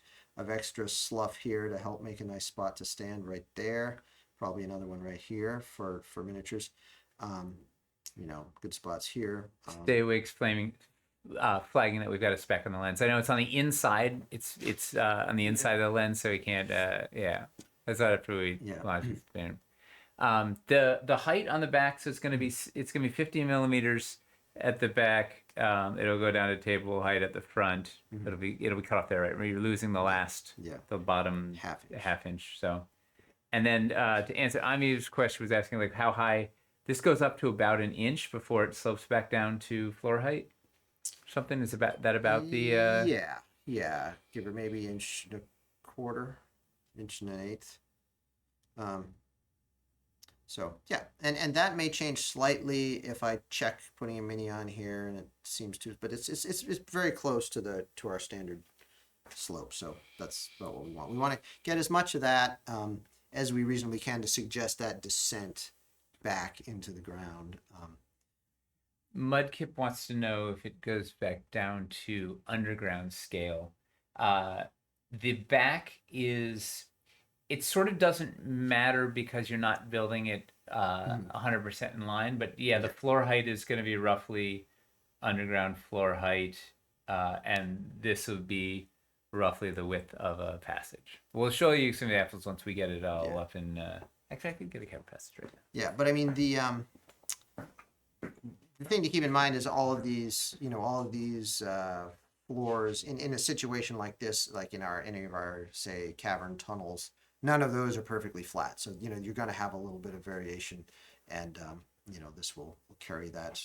extra slough here to help make a nice spot to stand right there. Probably another one right here for miniatures. Good spots here. Stay awake, flagging that we've got a speck on the lens. I know it's on the inside. It's on the inside of the lens, so we can't. That's not after we launch it. The height on the back, so it's gonna be 50 millimeters at the back. It'll go down to table height at the front. It'll be cut off there, right? Where you're losing the bottom half inch. So, and then to answer Ami's question, was asking like how high. This goes up to about an inch before it slopes back down to floor height. Something is about the give her maybe inch and a quarter, inch and an eighth. And that may change slightly if I check putting a mini on here, and it seems to, but it's very close to our standard slope. So that's about what we want. We want to get as much of that as we reasonably can to suggest that descent back into the ground. Mudkip wants to know if it goes back down to underground scale. The back is, it sort of doesn't matter because you're not building it 100% in line, but the floor height is going to be roughly underground floor height, and this will be roughly the width of a passage. We'll show you some examples once we get it all up in. Actually, I could get a camera passage right now. Yeah, but I mean the thing to keep in mind is all of these floors in a situation like this, like in any of our say cavern tunnels, none of those are perfectly flat. So you're going to have a little bit of variation, and this will carry that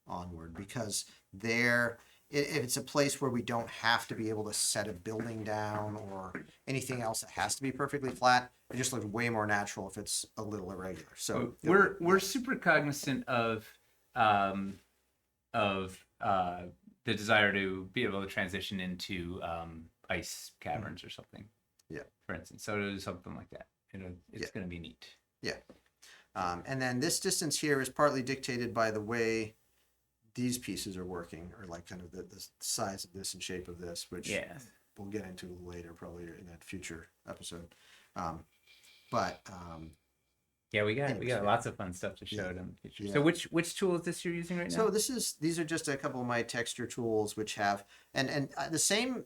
onward, because there if it's a place where we don't have to be able to set a building down or anything else that has to be perfectly flat, it just looks way more natural if it's a little irregular. So we're super cognizant of the desire to be able to transition into ice caverns or something. Yeah. For instance, so to do something like that, it's going to be neat. Yeah. And then this distance here is partly dictated by the way these pieces are working, or like kind of the size of this and shape of this, which we'll get into later, probably in a future episode. Yeah, we got lots of fun stuff to show them in the future. Yeah. So which tool is this you're using right now? So these are just a couple of my texture tools, which have and the same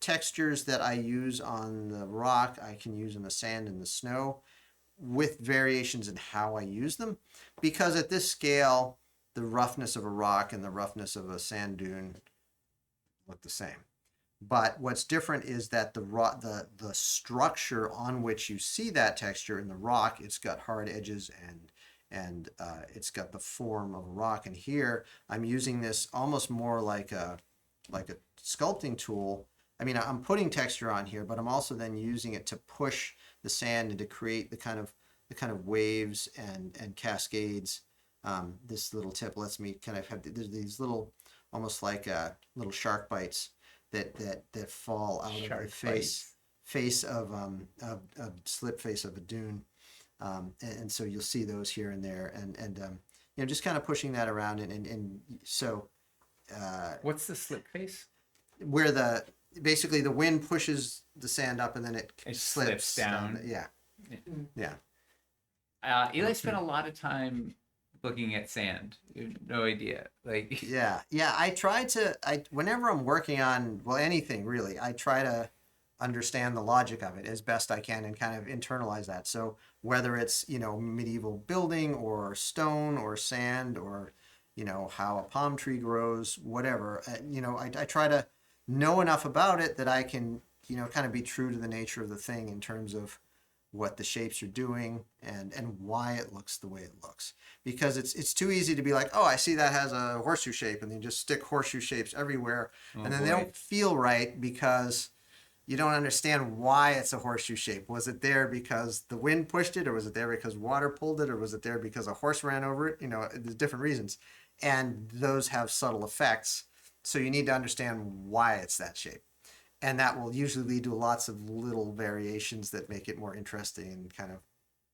textures that I use on the rock I can use in the sand and the snow, with variations in how I use them, because at this scale the roughness of a rock and the roughness of a sand dune look the same. But what's different is that the structure on which you see that texture in the rock, it's got hard edges and it's got the form of a rock. And here I'm using this almost more like a sculpting tool. I mean, I'm putting texture on here, but I'm also then using it to push the sand and to create the kind of waves and cascades. This little tip lets me kind of have these little, almost like little shark bites that fall out of the face of slip face of a dune, and so you'll see those here and there, and just kind of pushing that around, and so what's the slip face? Where basically the wind pushes the sand up and then it slips down. Yeah. Eli spent a lot of time looking at sand. No idea. Yeah. I try to. Whenever I'm working on anything really, I try to understand the logic of it as best I can and kind of internalize that. So whether it's medieval building or stone or sand or how a palm tree grows, whatever. I try to know enough about it that I can kind of be true to the nature of the thing in terms of what the shapes are doing and why it looks the way it looks, because it's too easy to be like, oh, I see that has a horseshoe shape, and then just stick horseshoe shapes everywhere, and then they don't feel right because you don't understand why it's a horseshoe shape. Was it there because the wind pushed it, or was it there because water pulled it, or was it there because a horse ran over it? There's different reasons, and those have subtle effects, so you need to understand why it's that shape. And that will usually lead to lots of little variations that make it more interesting and kind of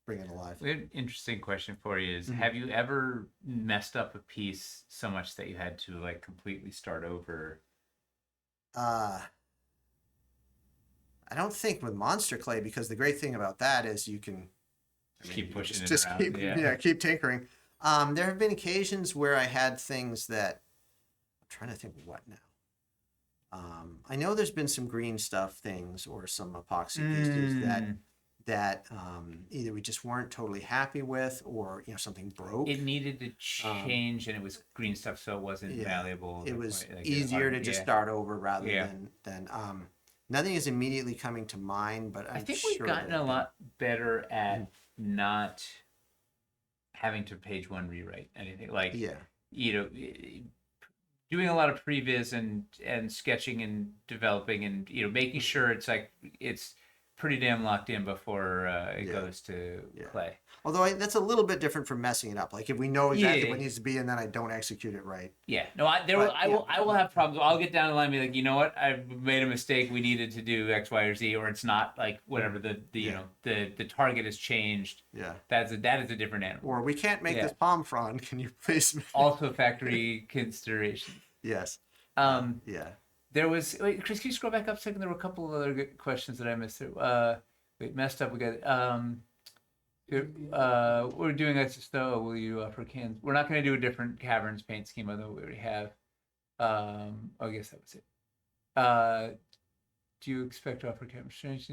bring it alive. An interesting question for you is, have you ever messed up a piece so much that you had to completely start over? I don't think with monster clay, because the great thing about that is you can keep pushing it around. Keep tinkering. There have been occasions where I had things that I'm trying to think what now. I know there's been some green stuff things or some epoxy pieces that either we just weren't totally happy with, or something broke. It needed to change, and it was green stuff, so it wasn't malleable. It was easier to just start over rather than nothing is immediately coming to mind, but I think we've gotten a lot better at not having to page one rewrite anything. Doing a lot of previs and sketching and developing and making sure it's pretty damn locked in before it goes to clay. Although that's a little bit different from messing it up. Like if we know exactly what needs to be and then I don't execute it right. Yeah. No, I will have problems. I'll get down the line and be like, you know what? I've made a mistake. We needed to do X, Y, or Z, or it's not whatever the target has changed. Yeah. That is a different animal. Or we can't make this palm frond. Can you please? Also factory considerations. Yes. There was Chris. Can you scroll back up a second? There were a couple of other good questions that I missed. Messed up. We got we're doing SSO. Will you offer cans? We're not going to do a different caverns paint scheme, although we already have. I guess that was it. Do you expect to offer camera strange?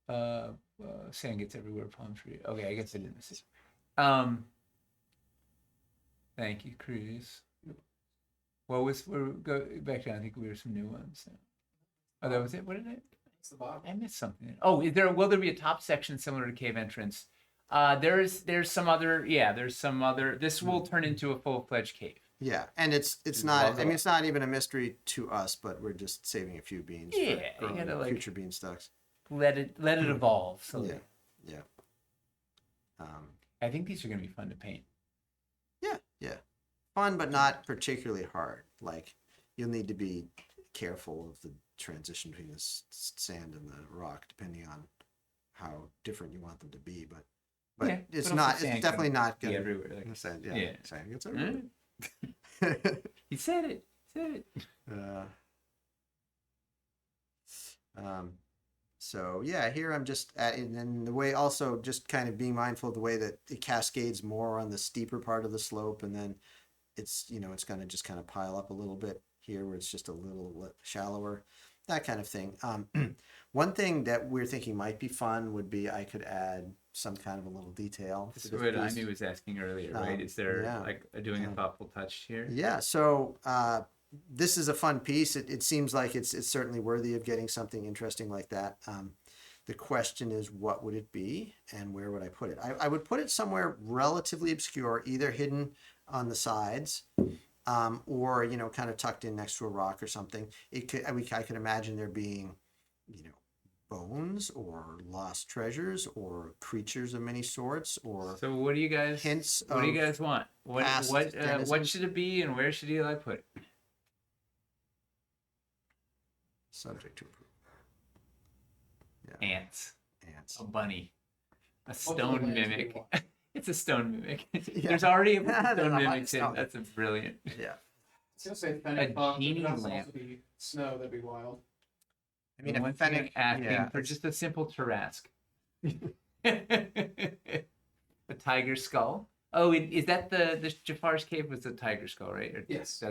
Sand gets everywhere. Palm tree. Okay, I guess I didn't see. Thank you, Chris. Well, we'll go back down. I think we were some new ones. Oh, that was it. What did I missed something. Oh, will there be a top section similar to cave entrance? There's some other. This will turn into a full-fledged cave. Yeah, and it's Just not. love I mean, it. it's not even a mystery to us, but we're just saving a few beans Yeah, for you growing gotta, like, future beanstalks. let it evolve. So Yeah, yeah, um, I think these are gonna be fun to paint. yeah. Fun, but not particularly hard. Like you'll need to be careful of the transition between the sand and the rock, depending on how different you want them to be. But Yeah, it's but also not. It's sand definitely can not be gonna everywhere. Like, sand. Yeah, yeah. sand gets Alright. everywhere. He said it. Said it. Um, so yeah, here I'm just at, and then the way also just kind of being mindful of the way that it cascades more on the steeper part of the slope, and then it's it's going to just kind of pile up a little bit here where it's just a little shallower, that kind of thing. One thing that we're thinking might be fun would be I could add some kind of a little detail. This to is this what piece. Amy was asking earlier, right? Is there Yeah. like doing a thoughtful touch here? Yeah, so this is a fun piece. It seems like it's certainly worthy of getting something interesting like that. The question is, what would it be, and where would I put it? I would put it somewhere relatively obscure, either hidden on the sides, or kind of tucked in next to a rock or something. I could imagine there being, bones or lost treasures or creatures of many sorts, or So what do you guys hints what do you of guys want? past What denizens. should it be, and where should Eli put it? subject to approval. Ants. Ants. A bunny. A What stone lands do you mimic. want? It's a stone mimic. Yeah. There's already a bunch of There's stone a bunch of mimics in. stone- That's a brilliant. Yeah. I was gonna say fennec fox, but genie it could also lamp. be snow. That'd be wild. I mean, One a thing I'm fennec, asking yeah, for just a simple Tarask. A tiger skull. Oh, is that the Jafar's cave was the tiger skull, right? Or Yes.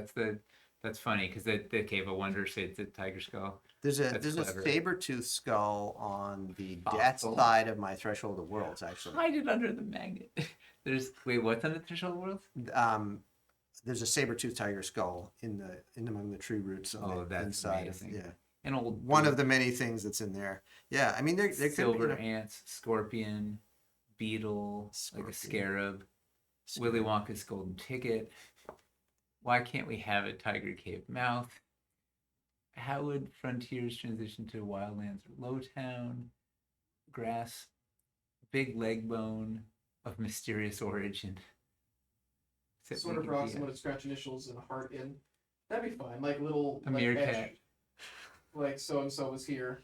That's funny because the cave of wonder says the tiger skull. there's a That's there's clever. a saber-tooth skull on the Fossil. death side of my Threshold of Worlds, actually. Hide it under the magnet. What's on the threshold world? Um, there's a saber-tooth tiger skull in among the tree roots on Oh, the that's inside amazing. of An old one of the many things that's in there. Yeah, I mean there could silver be ants, scorpion, beetle, like a Scorpion. scarab, Willy Wonka's golden ticket. Why can't we have a tiger cave mouth? How would frontiers transition to wildlands or lowtown? Grass, big leg bone of mysterious origin. Except Sort we of could rock, be someone to scratch initials and a heart in. That'd be fine. Like little a like meerkat etched, like so and so was here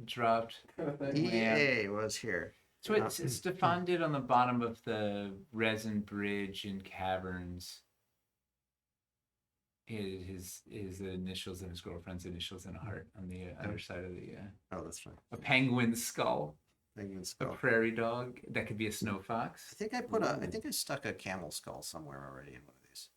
dropped. kind of thing. EA was here. So what Stefan did on the bottom of the resin bridge and caverns. His initials and his girlfriend's initials and a heart on the underside of the Oh, that's fine. a penguin skull, Penguin a skull. prairie dog that could be a snow fox, I think I stuck a camel skull somewhere already in one of these.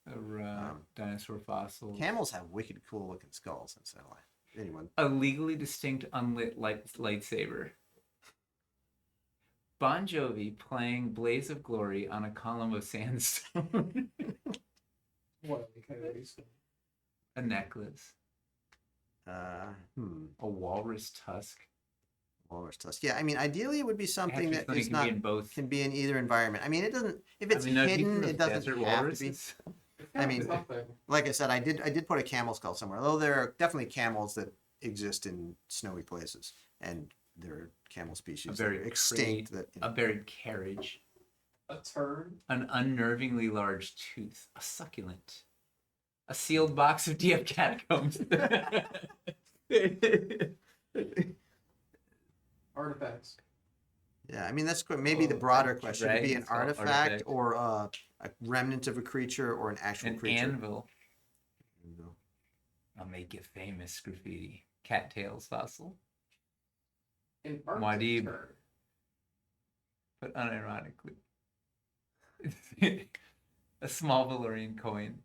a dinosaur fossil, Camels have wicked cool looking skulls inside of life. Anyone. a legally distinct unlit lightsaber. Bon Jovi playing Blaze of Glory on a column of sandstone. What are the coyotes? A necklace. Uh, A walrus tusk. Walrus tusk. Yeah, I mean, ideally it would be something that Something is can not be in both. can be in either environment. I mean, it doesn't. If it's I mean, hidden, it doesn't desert have to be. walruses. I mean, something. like I said, I did put a camel skull somewhere. Although there are definitely camels that exist in snowy places, and there are camel species that are buried extinct. crate, That a buried carriage, A turd. an unnervingly large tooth, a succulent, a sealed box of DF catacombs. Artifacts. yeah, I mean that's maybe the broader question would be an dragon skull artifact or a remnant of a creature or an actual An creature. anvil. I'll make you famous graffiti. Cattails fossil, An Muad'Dib. Arctic turd. but unironically. A small Valorian coin,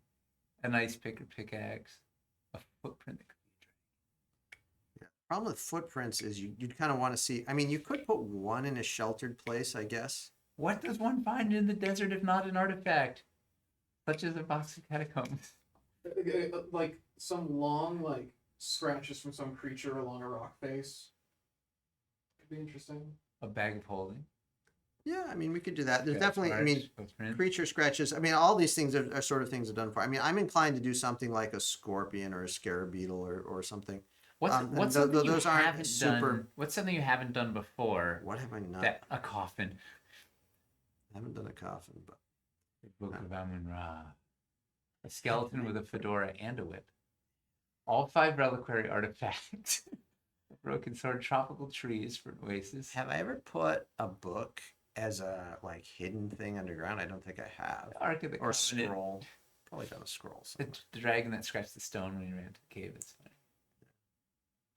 an ice pick or pickaxe, a footprint that could Problem with footprints is you'd kind of want to see. I mean, you could put one in a sheltered place, I guess. What does one find in the desert if not an artifact, such as a box of catacombs? Like some long like scratches from some creature along a rock face. Could be interesting. A bag of holding, Yeah, I mean, we could do that. There's Scratch definitely, I marks, mean, footprint. creature scratches. I mean, all these things are sort of things I've done for. I mean, I'm inclined to do something like a scorpion or a scarab beetle or something. What's And something you those aren't haven't super. done? What's something you haven't done before? What have I not? That a coffin. I haven't done a coffin, but Book of Amun-Ra. A skeleton with a fedora and a whip. All 5 reliquary artifacts. A broken sword, tropical trees for oasis. have I ever put a book as a like hidden thing underground? I don't think I have. Ark of the Or Covenant. scroll. Probably done a scroll. The, Somewhere. the dragon that scratched the stone when he ran to the cave. It's funny.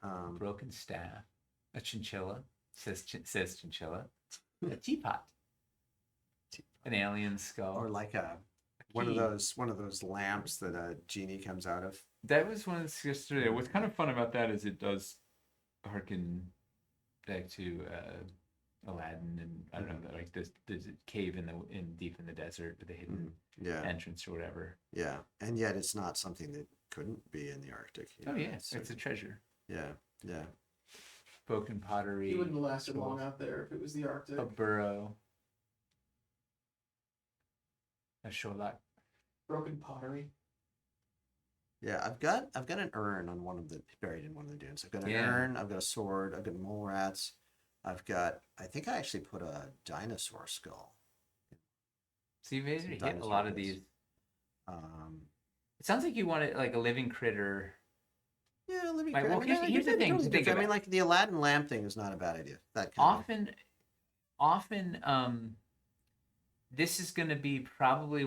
Um, Broken staff. A chinchilla. Says chinchilla. A teapot. An alien skull. or like one of those lamps that a genie comes out of. That was one of the yesterday. What's kind of fun about that is it does harken back to Aladdin and I don't know, like this cave in deep in the desert with a hidden Yeah, entrance or whatever. yeah, and yet it's not something that couldn't be in the Arctic. you Oh know, yeah, it's a treasure. yeah, yeah. Broken pottery. He wouldn't have lasted scrolls, long out there if it was the Arctic. A burrow. A sholak. Broken pottery. Yeah, I've got an urn on one of the buried in one of the dunes. I've got an Yeah. urn. I've got a sword. I've got mole rats. I've got. I think I actually put a dinosaur skull. So you've hit a dinosaur lot of bits. these. Um, It sounds like you want it like a living critter. yeah, let me. Like, well, here's the it thing goes to good. think I mean, about. like the Aladdin lamp thing is not a bad idea. That kind Often, this is going to be probably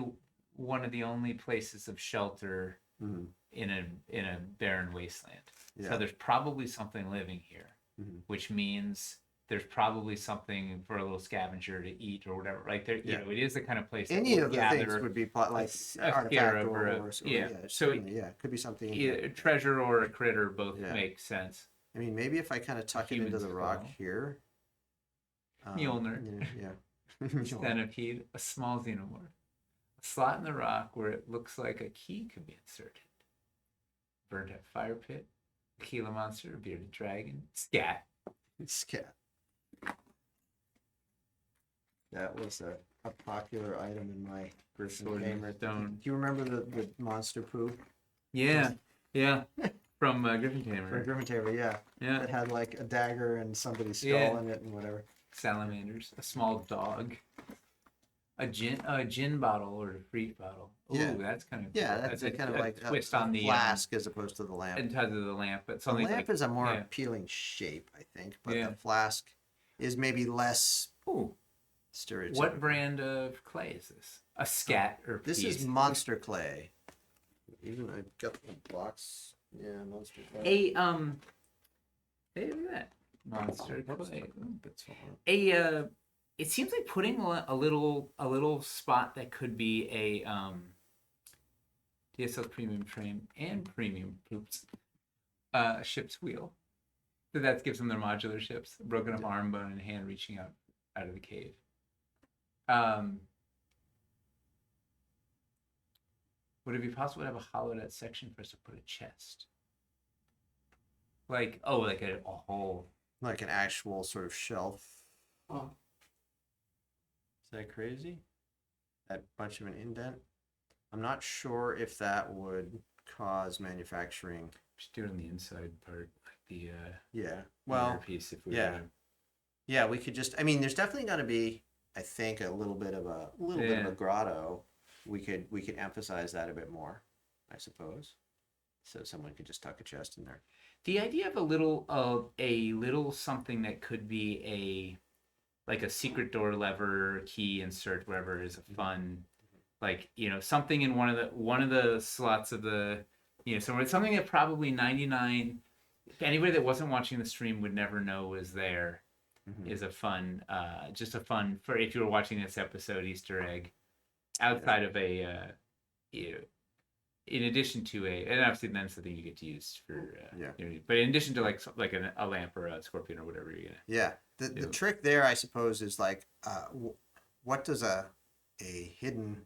one of the only places of shelter of. in a barren wasteland. Yeah. So there's probably something living here, Mhm. which means there's probably something for a little scavenger to eat or whatever. Like there, Yeah. it is the kind of place Any that of would the things gather would be like a artifact scarab or a- or yeah. So certainly, yeah, it could be something. either a treasure or a critter. Both Yeah. make sense. I mean, maybe if I kind of tuck it into Human the rock skull. here. Mjolnir. Yeah. Centipede, a small xenomorph, a slot in the rock where it looks like a key could be inserted. Burnt out fire pit, a Gila monster, a bearded dragon, scat. Scat. That was a popular item in my Griffin Sword and Tamer. stone. Do you remember the monster poo? Yeah, yeah. From Griffin For Tamer. Griffin Tamer, yeah. Yeah. It had like a dagger and somebody's skull Yeah. in it and whatever. Salamanders, a small dog, a gin bottle or a fruit bottle. Ooh, Yeah. that's kind of Yeah, that's a kind of like twist a on the flask as opposed to the lamp. in terms of the lamp, but The something lamp like is a more yeah. appealing shape, I think, but Yeah. the flask is maybe less Ooh, stereotypical. what brand of clay is this? A scat or This piece? is Monster Clay. Even I got the box. Yeah, Monster Clay. Hey, look at that monster Oops, clay. that's fine. It seems like putting a little spot that could be a DSL premium frame and premium poops, ship's wheel. So that gives them their modular ships, broken up arm, bone, and hand reaching out of the cave. Would it be possible to have a hollowed out section for us to put a chest? Like a hole. Like an actual sort of shelf. Oh, Is that crazy? That bunch of an indent? I'm not sure if that would cause manufacturing. Just do it on the inside part, like the Yeah. inner Well, piece. If we yeah. were to- yeah, we could just. I mean, there's definitely going to be, I think, a little bit of a grotto. We could emphasize that a bit more, I suppose. So someone could just tuck a chest in there. The idea of a little something that could be like a secret door lever, key insert, whatever, is a fun, like, something in one of the slots of the, something that probably 99, anybody that wasn't watching the stream would never know was there, is a fun, just a fun, for if you were watching this episode, Easter egg, outside of in addition to and obviously then something you get to use for but in addition to like a lamp or a scorpion or whatever you're gonna The trick there, I suppose, is like what does a hidden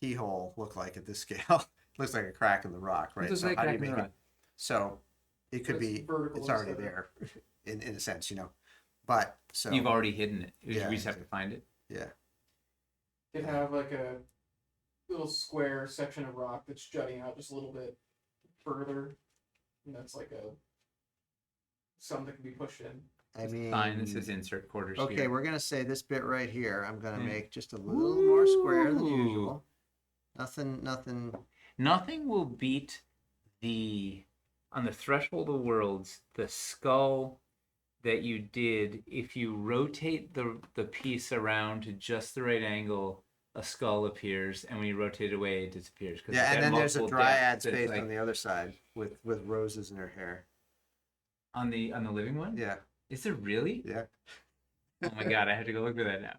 keyhole look like at this scale? Looks like a crack in the rock, right? Looks So like how a do you crack in make the it? rock. So it could It's be vertical it's already instead of- there in a sense, But so You've already hidden it. Yeah, We just have to find it. yeah. Could have like a little square section of rock that's jutting out just a little bit further, and that's like a something that can be pushed in. I mean, Fine. This is insert quarters. okay, here. we're gonna say this bit right here. I'm gonna Yeah. make just a little more square than Ooh. usual. Nothing. Nothing will beat on the threshold of worlds, the skull that you did. If you rotate the piece around to just the right angle, a skull appears, and when you rotate it away, it disappears. Yeah, and then there's a dryad depths, but it's space like on the other side with roses in her hair. on the living one. Yeah, Is there really? yeah, Oh my god, I have to go look for that now.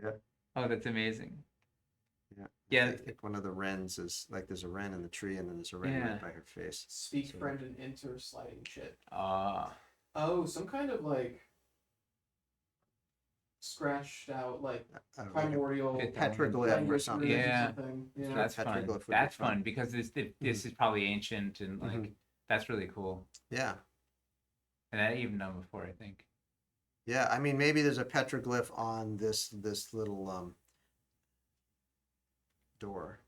yeah. Oh, that's amazing. Yeah. Yeah. I think one of the wrens is like there's a wren in the tree and then there's a wren Yeah. right by her face. Speak So- friend and enter sliding shit. Ah. Oh, some kind of like scratched out like Like primordial a petroglyph or language something. runes or Yeah. something. Yeah. That's fun. petroglyph would be That's fun. fun because this is probably ancient and like that's really cool. Yeah. And I even done before, I think. Yeah, I mean maybe there's a petroglyph on this little door.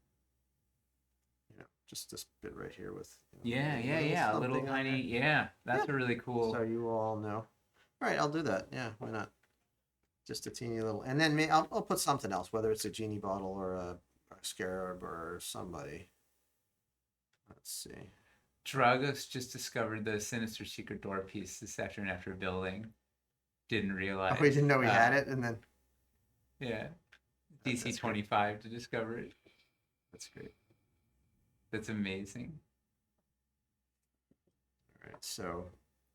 You know, just this bit right here with Yeah. A little something on tiny. there. Yeah, that's a really cool. So you all know. All right, I'll do that. Yeah, why not? Just a teeny little, and then I'll put something else, whether it's a genie bottle or a scarab or somebody. Let's see. Dragos just discovered the sinister secret door piece this afternoon after building. Didn't realize. Oh, we didn't know we had it, and then Yeah. That's DC 25 to discover it. that's great. That's amazing. All right, so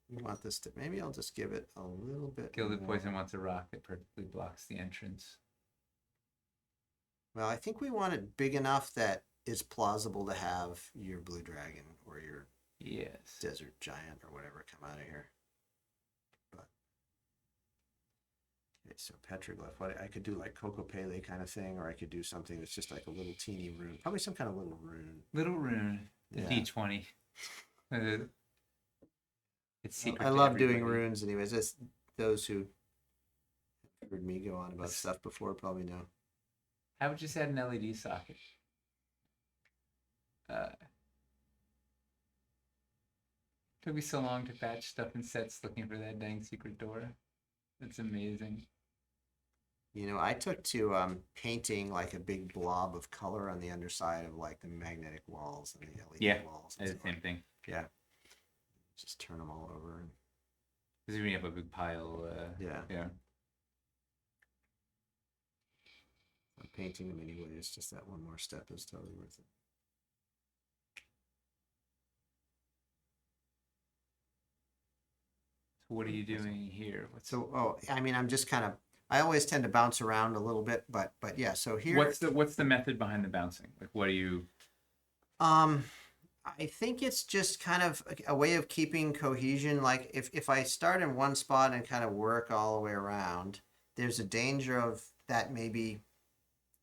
we want this to. Maybe I'll just give it a little bit. Gilded more. Poison wants a rock that perfectly blocks the entrance. Well, I think we want it big enough that it's plausible to have your blue dragon or your Yes. desert giant or whatever come out of here. But okay, so petroglyph. What I could do like Coco Pele kind of thing, or I could do something that's just like a little teeny rune. Probably some kind of little rune. Little rune. The Yeah. D20. It's secret. I to love doing everybody. runes, anyways. It's those who have heard me go on about stuff before probably know. How would you set an LED socket? Took me so long to patch stuff in sets looking for that dang secret door. That's amazing. You know, I took to painting like a big blob of color on the underside of like the magnetic walls and the LED Yeah, walls. I And did the so on. same thing. Yeah. Just turn them all over. And, Because when you have a big pile, yeah. yeah. I'm painting them anyway. It's just that one more step is totally worth it. So what are you doing here? So, I mean, I'm just kind of. I always tend to bounce around a little bit, but yeah. So here. What's the method behind the bouncing? Like, what do you? I think it's just kind of a way of keeping cohesion. Like if I start in one spot and kind of work all the way around, there's a danger of that maybe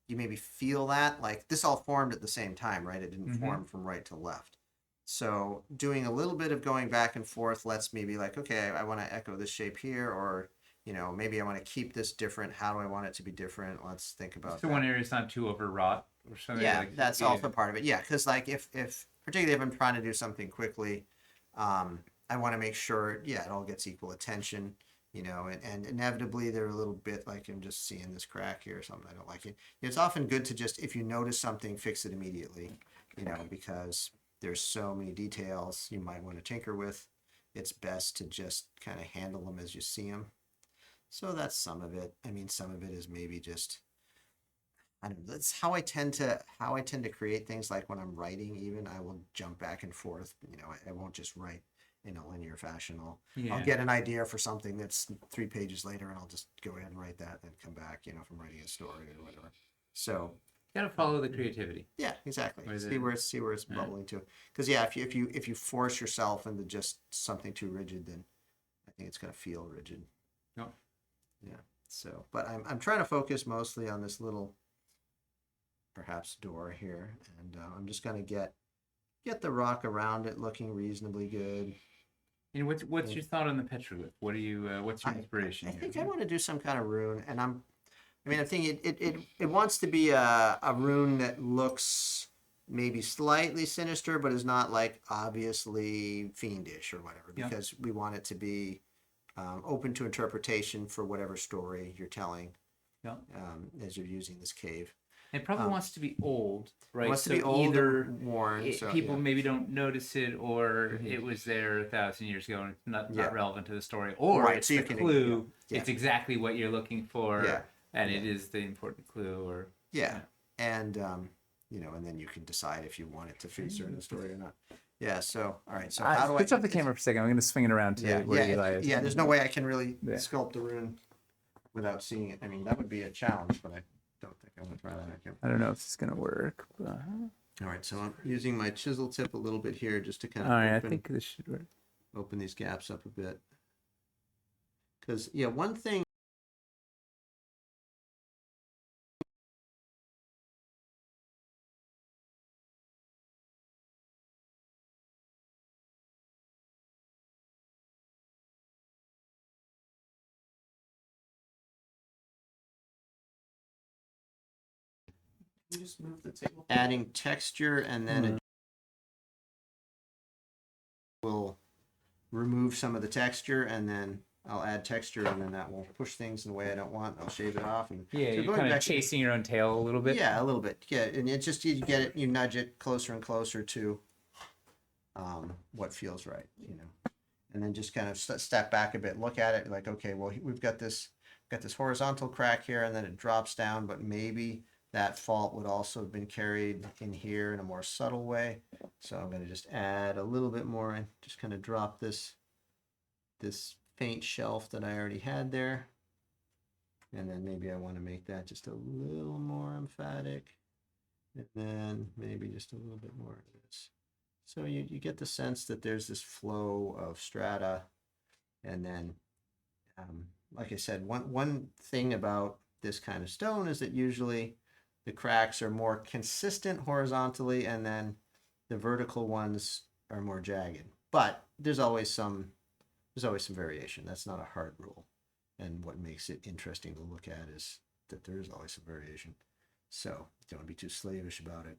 you maybe feel that like this all formed at the same time, right? It didn't form from right to left. So doing a little bit of going back and forth lets me be like, okay, I want to echo this shape here, or you know, maybe I want to keep this different. How do I want it to be different? Let's think about So that. one area's not too overwrought or something. Yeah, like, that's also part of it. Yeah, because like if particularly if I'm trying to do something quickly, I want to make sure it all gets equal attention. You know, and inevitably they're a little bit like I'm just seeing this crack here or something. I don't like it. It's often good to just if you notice something, fix it immediately. You know, because there's so many details you might want to tinker with. It's best to just kind of handle them as you see them. So that's some of it. I mean, some of it is maybe just I don't know. That's how I tend to create things. Like when I'm writing, even I will jump back and forth. You know, I won't just write in a linear fashion. I'll get an idea for something that's 3 pages later, and I'll just go ahead and write that, and come back. You know, from writing a story or whatever. So you gotta follow the creativity. yeah, exactly. Where's See where it's bubbling to. Because yeah, if you force yourself into just something too rigid, then I think it's gonna feel rigid. No. Yeah. So, but I'm trying to focus mostly on this little, perhaps door here, and I'm just gonna get the rock around it looking reasonably good. And what's your thought on the petroglyph? What do you what's your inspiration I here? think I want to do some kind of rune, and I think it wants to be a rune that looks maybe slightly sinister, but is not like obviously fiendish or whatever, Yeah. because we want it to be open to interpretation for whatever story you're telling Yeah. as you're using this cave. It probably wants to be old, right? It wants to be old either and worn. So, people yeah. maybe don't notice it, or it was there 1,000 years ago and it's not relevant to the story, or Right, it's so you the can- clue. yeah. It's exactly what you're looking for, Yeah. and it is the important clue. Or Yeah, and and then you can decide if you want it to feature in the story or not. Yeah. So all right. So how do I switch off the camera for a second? I'm going to swing it around to where Eli is. Yeah. There's no way I can really sculpt the rune without seeing it. I mean, that would be a challenge, but I don't think I want to try that. I don't know if it's going to work. But... All right. So I'm using my chisel tip a little bit here just to kind of all right. I think this should work. Open these gaps up a bit. Because one thing. You just move the table. Adding texture, and then it will remove some of the texture, and then I'll add texture, and then that will push things in the way I don't want. I'll shave it off, and Yeah, so you're going kind of back chasing your own tail a little bit. Yeah, a little bit. Yeah, and it just you get it, you nudge it closer and closer to what feels right, and then just kind of step back a bit, look at it, like, okay, well, we've got this horizontal crack here, and then it drops down, but maybe that fault would also have been carried in here in a more subtle way. So I'm going to just add a little bit more and just kind of drop this faint shelf that I already had there. And then maybe I want to make that just a little more emphatic. And then maybe just a little bit more of this. So you get the sense that there's this flow of strata. And then, like I said, one thing about this kind of stone is that usually the cracks are more consistent horizontally, and then the vertical ones are more jagged. But there's always some variation. That's not a hard rule. And what makes it interesting to look at is that there is always some variation. So you don't want to be too slavish about it.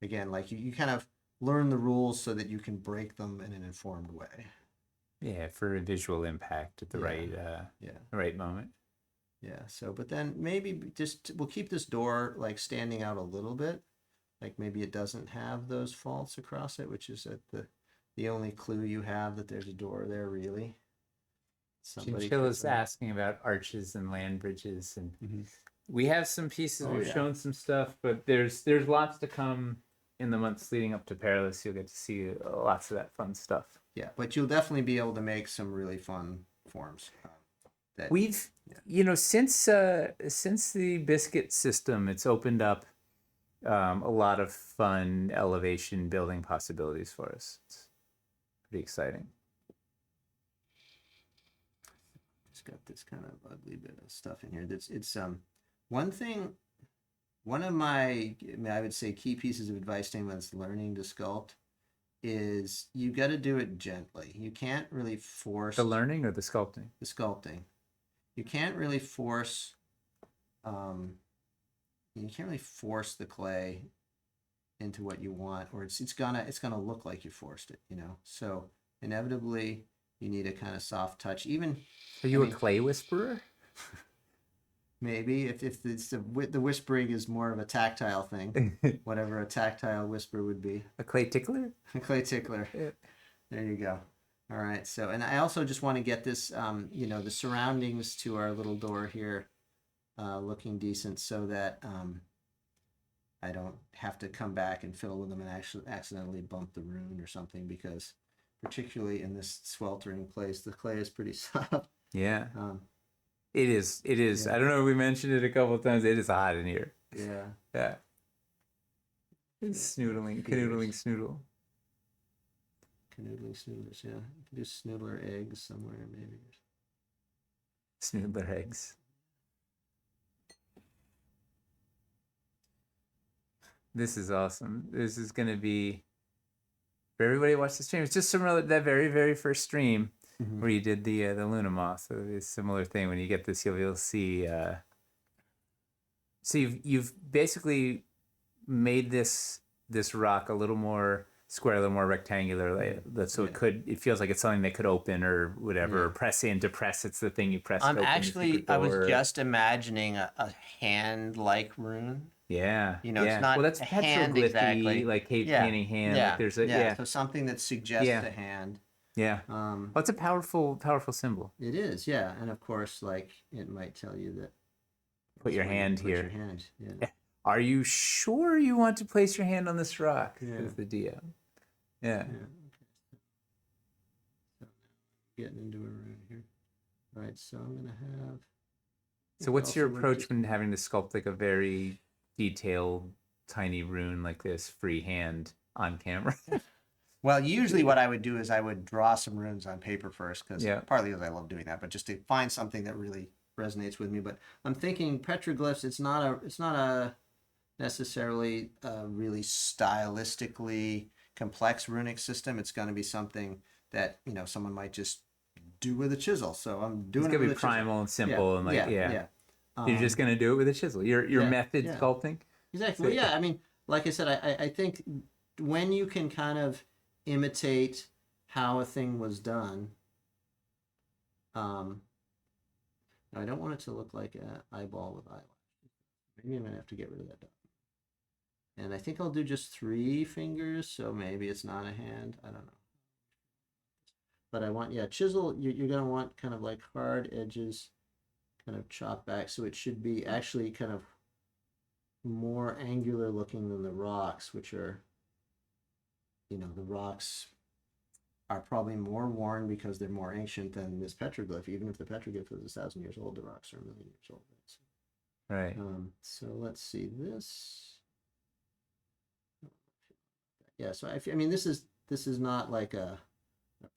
Again, like you kind of learn the rules so that you can break them in an informed way. Yeah, for a visual impact at the right moment. Yeah. So, but then maybe we'll keep this door like standing out a little bit. Like maybe it doesn't have those faults across it, which is the only clue you have that there's a door there, really. Chinchilla's asking about arches and land bridges, and we have some pieces. We've shown some stuff, but there's lots to come in the months leading up to Perilous. You'll get to see lots of that fun stuff. Yeah, but you'll definitely be able to make some really fun forms. We've, since the biscuit system, it's opened up a lot of fun elevation building possibilities for us. It's pretty exciting. Just got this kind of ugly bit of stuff in here. It's one of my, I would say, key pieces of advice to anyone that's learning to sculpt is you got to do it gently. You can't really force the learning or the sculpting. The sculpting. You can't really force. You can't really force the clay into what you want, or it's gonna look like you forced it. So inevitably you need a kind of soft touch. Even are you a clay whisperer? Maybe if the whispering is more of a tactile thing, whatever a tactile whisper would be. A clay tickler? A clay tickler. Yeah. There you go. All right. So, and I also just want to get this, the surroundings to our little door here looking decent so that I don't have to come back and fiddle with them and actually accidentally bump the rune or something, because particularly in this sweltering place, the clay is pretty soft. Yeah. It is. Yeah. I don't know if we mentioned it a couple of times. It is hot in here. Yeah. Yeah. It's canoodling snoodle. Canoodling snoodlers, yeah. You can do snoodler eggs somewhere, maybe. Snoodler eggs. This is awesome. This is going to be for everybody who watched the stream, it's just similar to that very, very first stream Mhm. where you did the Luna Moth. So it's a similar thing. When you get this, you'll see. So you've basically made this rock a little more square, a little more rectangular, so it feels like it's something that could open or whatever, or press in. To press, it's the thing you press. I'm to open the actually, secret I was door. just imagining a hand-like rune. Yeah, You know, it's not well, that's a hand petroglyphy, exactly. like cave Yeah, painting hand. yeah, Like there's a yeah. So something that suggests Yeah. a hand. yeah. Um, Well, it's a powerful symbol. it is, yeah, and of course, like it might tell you that. Put your that's where you hand put here. Your hand, yeah. Are you sure you want to place your hand on this rock? Yeah. Is the DM. Yeah. Yeah. Okay. So getting into a rune here. All right, so I'm gonna have. So what's your also we're approach just- when having to sculpt like a very detailed, tiny rune like this freehand on camera? Well, usually what I would do is I would draw some runes on paper first, because Yeah. partly because I love doing that, but just to find something that really resonates with me. But I'm thinking petroglyphs. It's not a necessarily a really stylistically complex runic system. It's going to be something that someone might just do with a chisel. So I'm doing It's it gonna with be a chisel. primal and simple and like yeah. You're just gonna do it with a chisel. Your yeah, method yeah. sculpting. Exactly. Well, yeah. I mean, like I said, I think when you can kind of imitate how a thing was done. I don't want it to look like an eyeball with eyelashes. Maybe I'm gonna have to get rid of that dot. And I think I'll do just 3 fingers, so maybe it's not a hand. I don't know. But I want, chisel. You're gonna want kind of like hard edges, kind of chopped back, so it should be actually kind of more angular looking than the rocks, which are, the rocks are probably more worn because they're more ancient than this petroglyph. Even if the petroglyph is 1,000 years old, the rocks are 1,000,000 years old. Right. So let's see this. Yeah. So I mean, this is not like a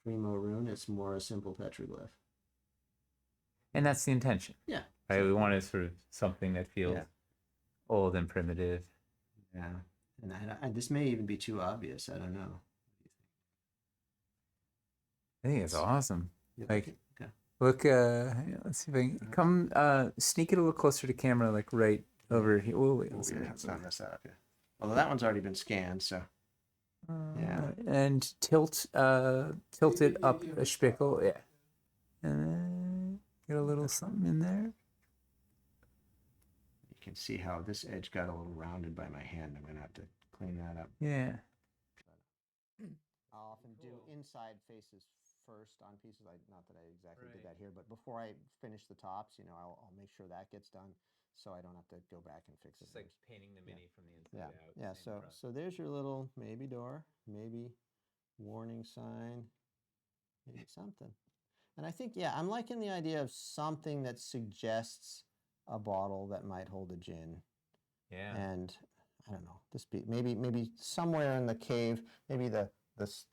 primo rune. It's more a simple petroglyph. And that's the intention. Yeah. Right. We wanted sort of something that feels old and primitive. Yeah. And this may even be too obvious. I don't know. I think it's awesome. Like, okay. Look, let's see if I can come sneak it a little closer to camera, like right over here. Oh, wait, Let's not mess that up yet. Although that one's already been scanned, so. Yeah. And tilt it up a spickle, yeah. And then get a little something in there. You can see how this edge got a little rounded by my hand. I'm gonna have to clean that up. Yeah. I'll often do inside faces first on pieces. Not that I exactly did that here, but before I finish the tops, I'll make sure that gets done, so I don't have to go back and fix it. Just like painting the mini from the inside out. Yeah. So there's your little maybe door, maybe warning sign, maybe something. And I think I'm liking the idea of something that suggests a bottle that might hold a gin. Yeah. And I don't know, maybe somewhere in the cave, maybe the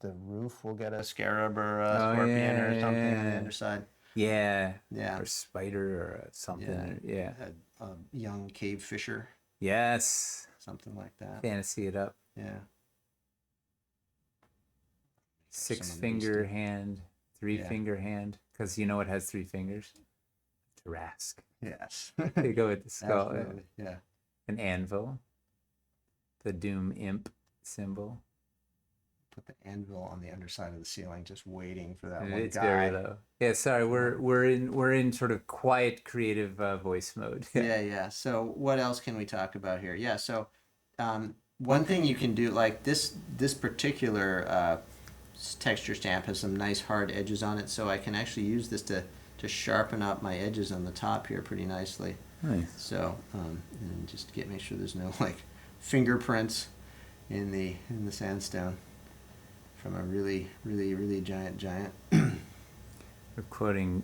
roof will get a scarab or a scorpion or something on the underside. Yeah. Yeah. Or a spider or something. Yeah. A young cave fisher. Yes. Something like that. Fantasy it up. Yeah. 6-finger hand, 3-finger hand, because it has 3 fingers. Tarrasque. Yes. They go with the skull. Absolutely. Yeah. An anvil. The doom imp symbol. Put the anvil on the underside of the ceiling, just waiting for that one It's guy. very low. Yeah, sorry, we're in sort of quiet, creative voice mode. Yeah. So what else can we talk about here? Yeah. So one thing you can do, like this particular texture stamp has some nice hard edges on it, so I can actually use this to sharpen up my edges on the top here pretty nicely. Nice. So and just make sure there's no like fingerprints in the sandstone from a really giant. We're quoting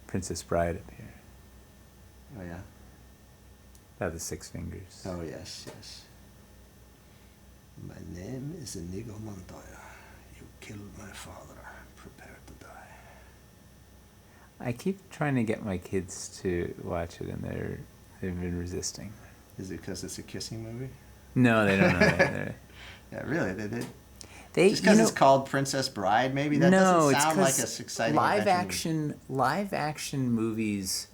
Princess Bride up here. Oh yeah. About the 6 fingers. Oh yes. My name is Inigo Montoya. You killed my father. Prepare to die. I keep trying to get my kids to watch it, and they've been resisting. Is it because it's a kissing movie? No, they don't know that. Yeah, really, they did. Just because it's called Princess Bride, maybe that doesn't sound like a exciting live action movies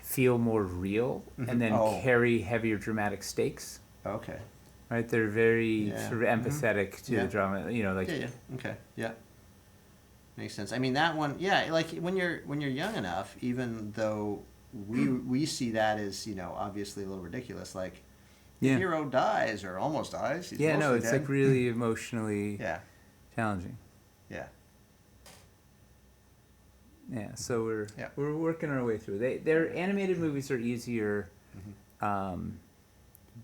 feel more real and then carry heavier dramatic stakes. Okay. Right, they're very sort of empathetic to the drama. You know, like okay, makes sense. I mean, that one, like when you're young enough, even though we see that as obviously a little ridiculous, like the hero dies or almost dies. He's it's dead. like really emotionally challenging. Yeah. Yeah, so we're working our way through. Their animated movies are easier.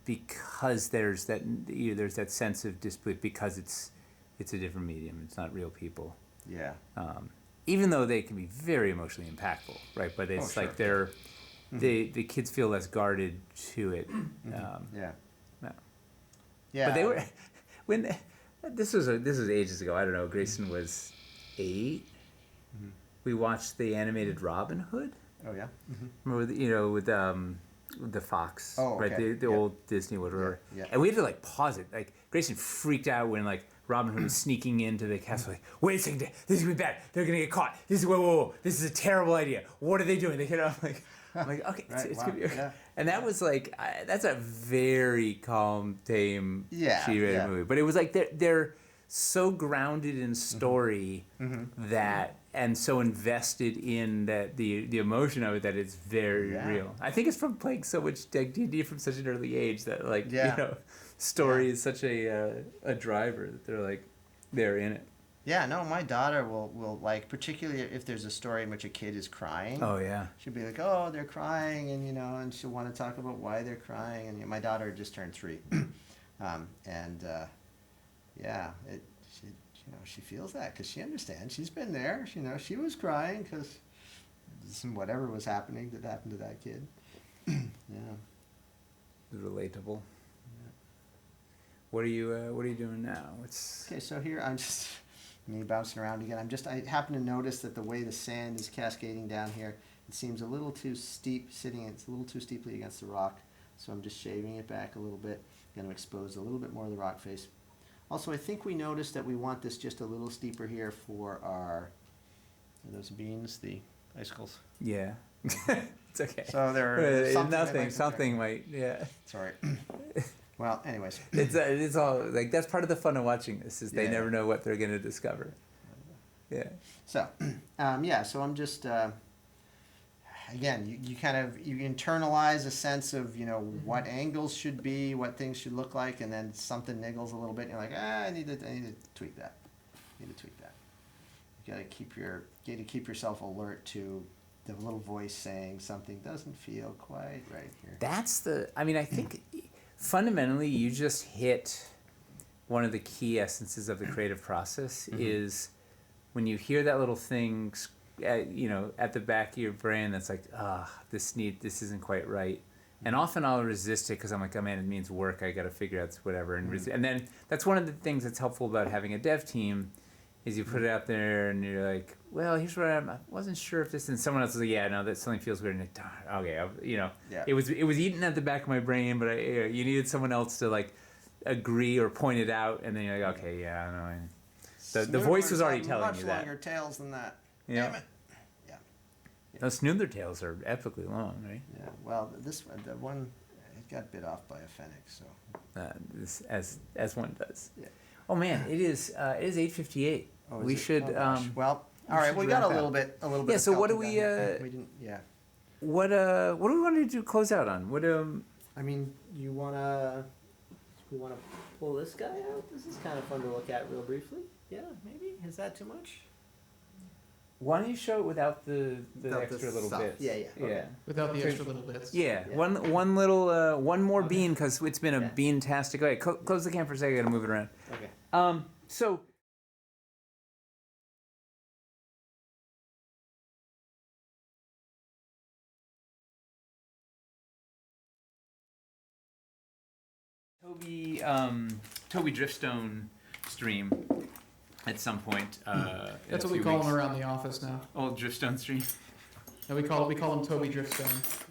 Because there's that sense of disbelief because it's a different medium. It's not real people. Yeah. Even though they can be very emotionally impactful, right? But it's like they're the kids feel less guarded to it. Yeah. But they were when this was ages ago. I don't know. Grayson was 8. We watched the animated Robin Hood. Oh yeah. Remember with the Fox, right? The old Disney whatever. Yeah. And we had to like pause it. Like Grayson freaked out when like Robin Hood was sneaking into the castle. Like, wait a second, this is gonna be bad. They're gonna get caught. Whoa. This is a terrible idea. What are they doing? I'm like, okay, it's gonna be okay. Yeah. And that was like, that's a very calm, tame, G-rated movie. But it was like they're so grounded in story that. And so invested in that the emotion of it that it's very real. I think it's from playing so much D&D from such an early age that story is such a driver that they're in it. Yeah, no, my daughter will like, particularly if there's a story in which a kid is crying. Oh yeah. She'll be like, oh, they're crying, and and she'll want to talk about why they're crying. And my daughter just turned 3, she feels that because she understands. She's been there. She was crying because whatever was happening that happened to that kid. Relatable. Yeah. What are you doing now? Okay, so here I'm just me bouncing around again. I happen to notice that the way the sand is cascading down here, it seems a little too steep. It's a little too steeply against the rock. So I'm just shaving it back a little bit. Going to expose a little bit more of the rock face. Also, I think we noticed that we want this just a little steeper here for are those beans, the icicles? Yeah. It's okay. So there are something might, Sorry. Well, anyways. It's all, like, that's part of the fun of watching this, is they never know what they're going to discover. Yeah. So, so I'm just, again, you kind of, you internalize a sense of, what angles should be, what things should look like, and then something niggles a little bit, and you're like, I need to tweak that. You gotta keep yourself alert to the little voice saying something doesn't feel quite right here. I think fundamentally you just hit one of the key essences of the creative process is when you hear that little thing at the back of your brain that's like, this isn't quite right. And often I'll resist it because I'm like, oh man, it means work. I got to figure out whatever. And then that's one of the things that's helpful about having a dev team is you put it out there and you're like, well, here's what I wasn't sure if this, and someone else is like, that something feels weird. And like, okay, it was eaten at the back of my brain, but you needed someone else to like agree or point it out. And then you're like, okay, the voice was already telling you that. Much longer tails than that. Yeah. Damn it. Those Snoother tails are epically long, right? Yeah. Well, the one, it got bit off by a fennec, so. As one does. Yeah. Oh man, it is 8:58. We should. Well, all right. We got a little bit. Yeah. So what do we? We didn't. Yeah. What do we want to do? Close out on what? I mean, we wanna pull this guy out. This is kind of fun to look at real briefly. Yeah. Maybe. Is that too much? Why don't you show it without the extra little bits? Yeah. Okay. Yeah. Without the extra little bits. Yeah. One little one more bean because it's been a bean-tastic. Okay, close the cam for a second. I gotta move it around. Okay. So. Toby Driftstone stream at some point. That's what we call him around the office now. Old Driftstone stream. No, we call him Toby Driftstone.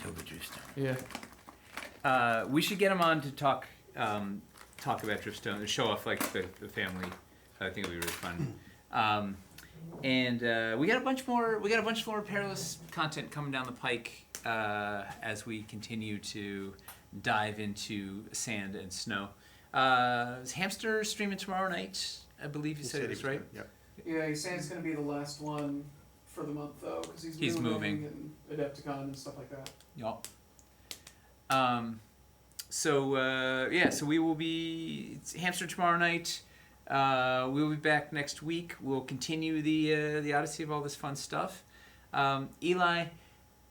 Toby Driftstone. Yeah. We should get him on to talk talk about Driftstone and show off like the family. I think it'll be really fun. And we got a bunch more. We got a bunch more Perilous content coming down the pike as we continue to dive into sand and snow. Is Hamster streaming tomorrow night? I believe you said it was right. Yep. Yeah, he's saying it's going to be the last one for the month, though, because he's moving and Adepticon and stuff like that. Yup. So we will be Hamster tomorrow night. We'll be back next week. We'll continue the Odyssey of all this fun stuff. Eli,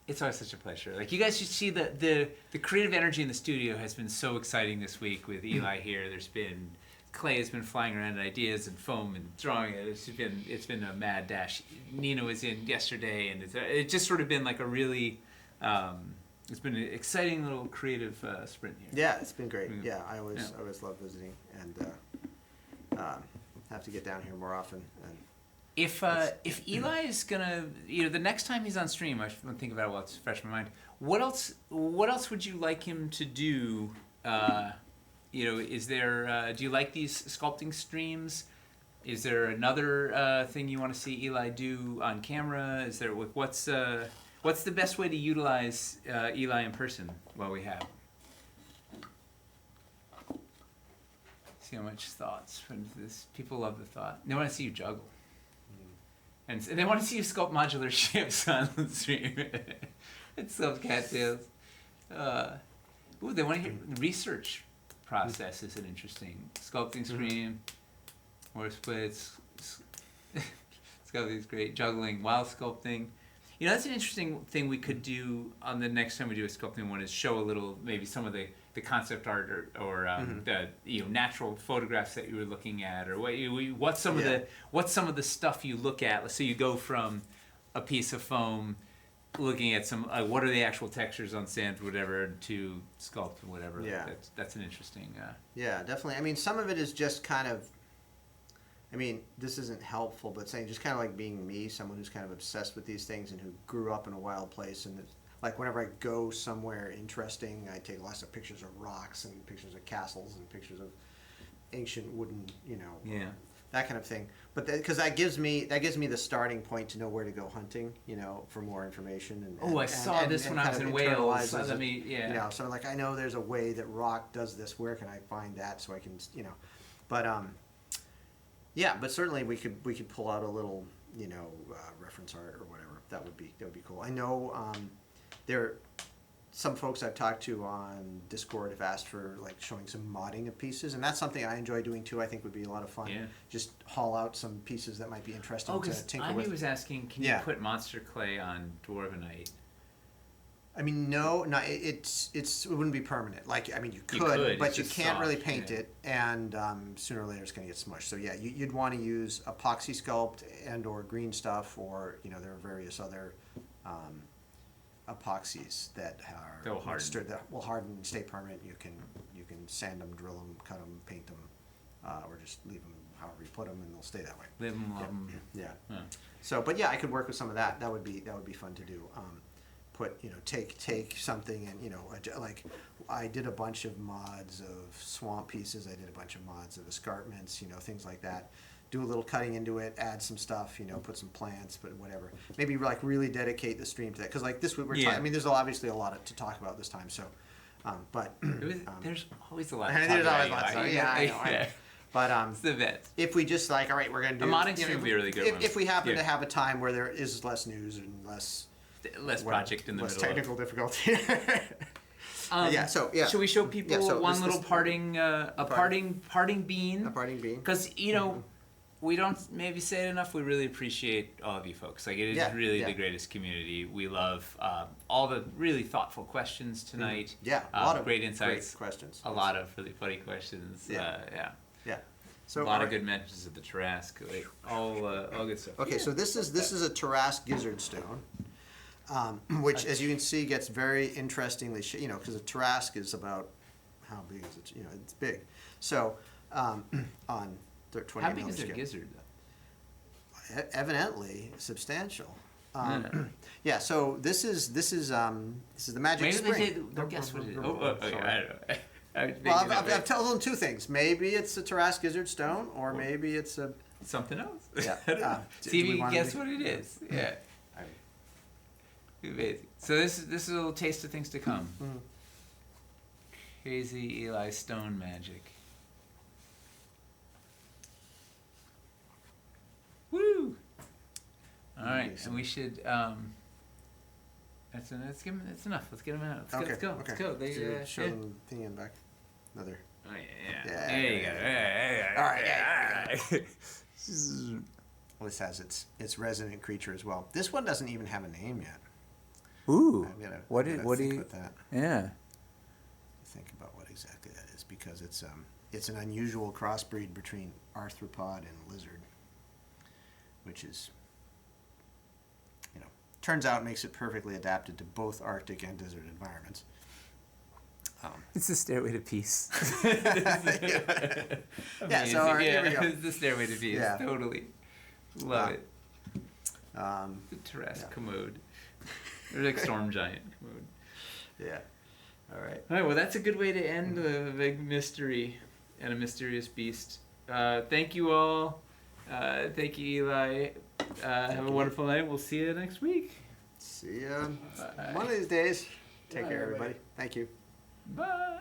it's always such a pleasure. Like, you guys should see the creative energy in the studio has been so exciting this week with Eli here. There's been Clay has been flying around ideas and foam and drawing it. It's been a mad dash. Nina was in yesterday, and it's just sort of been like a really it's been an exciting little creative sprint here. Yeah, it's been great. Yeah, I always love visiting, and have to get down here more often. And if Eli is gonna, the next time he's on stream, I should think about it while it's fresh in my mind. What else would you like him to do? Is there? Do you like these sculpting streams? Is there another thing you want to see Eli do on camera? Is there what's the best way to utilize Eli in person while we have? See how much thoughts from this. People love the thought. They want to see you juggle, and they want to see you sculpt modular ships on the stream. It's some cattails. They want to hear research. Process is an interesting sculpting stream, or splits. Sculpting is great. Juggling while sculpting. That's an interesting thing we could do on the next time we do a sculpting one, is show a little, maybe some of the concept art or the natural photographs that you were looking at, or what's some of the stuff you look at. Let's say you go from a piece of foam, looking at some what are the actual textures on sand or whatever, to sculpt or whatever. Yeah, that's an interesting. Yeah, definitely. I mean, some of it is just kind of. I mean, this isn't helpful, but saying just kind of like being me, someone who's kind of obsessed with these things and who grew up in a wild place, and like whenever I go somewhere interesting, I take lots of pictures of rocks and pictures of castles and pictures of ancient wooden, that kind of thing. But because that gives me the starting point to know where to go hunting, for more information. I saw this when I was in Wales. So so like I know there's a way that rock does this. Where can I find that so I can, but yeah, but certainly we could pull out a little, reference art or whatever. That would be cool. I know there. Some folks I've talked to on Discord have asked for like showing some modding of pieces, and that's something I enjoy doing too. I think would be a lot of fun. Yeah. Just haul out some pieces that might be interesting to tinker with. Ivy was asking, can you put monster clay on Dwarvenite? I mean, no, it wouldn't be permanent. Like, I mean, you could but you can't really paint it, and sooner or later it's going to get smushed. So yeah, you'd want to use epoxy sculpt and or green stuff, or there are various other epoxies that will harden and stay permanent. You can sand them, drill them, cut them, paint them, or just leave them however you put them, and they'll stay that way. Live them, love them. Yeah. So, but yeah, I could work with some of that. That would be fun to do. Take something and like I did a bunch of mods of swamp pieces. I did a bunch of mods of escarpments. Things like that. Do a little cutting into it, add some stuff, put some plants, but whatever. Maybe like really dedicate the stream to that, because like this week we're talking. I mean, there's obviously a lot to talk about this time. So, but there's always a lot. There's always a lot. I know. But it's the best. If we just like, all right, we're gonna do a modding stream would be a really good one. If we happen to have a time where there is less news and less project in the middle. Less technical difficulty. Should we show people parting bean? A parting bean. Because we don't maybe say it enough. We really appreciate all of you folks. Like, it is really the greatest community. We love all the really thoughtful questions tonight. Yeah, a lot of great insights. Great questions. A lot of really funny questions. Yeah. So a lot of good mentions of the Tarrasque. Like, all good stuff. Okay, so this is a Tarrasque gizzard stone. Which, as you can see, gets very interestingly, because a Tarrasque is about, how big is it? It's big. So, on 20 how big is a gizzard, though? Evidently substantial. So this is the magic spring. Maybe they'll guess what it is. I don't know. Well, I've told them two things. Maybe it's a Tarrasque gizzard stone, or maybe it's a something else. Yeah. I don't know. See if you can guess what it is. Yeah. Amazing. So this is a little taste of things to come. Crazy Eli stone magic. Woo! All right, and we should. That's enough. Let's get them out. Let's go. Let's go. They show them the thing in back. Another. Oh yeah. Yeah, There you go. All right. Yeah. Well, this has its resident creature as well. This one doesn't even have a name yet. Ooh. What do you? About that. Yeah. Think about what exactly that is, because it's an unusual crossbreed between arthropod and lizard, which is, turns out makes it perfectly adapted to both Arctic and desert environments. It's the stairway to peace. Yeah, so here we go. It's the stairway to peace. Yeah. Totally. Love it. The Tarrasque commode. Or like storm giant commode. Yeah. All right. All right, well, that's a good way to end a big mystery and a mysterious beast. Thank you all. Thank you, Eli. Have a wonderful night. We'll see you next week. See ya one of these days. Take care, everybody. Thank you. Bye.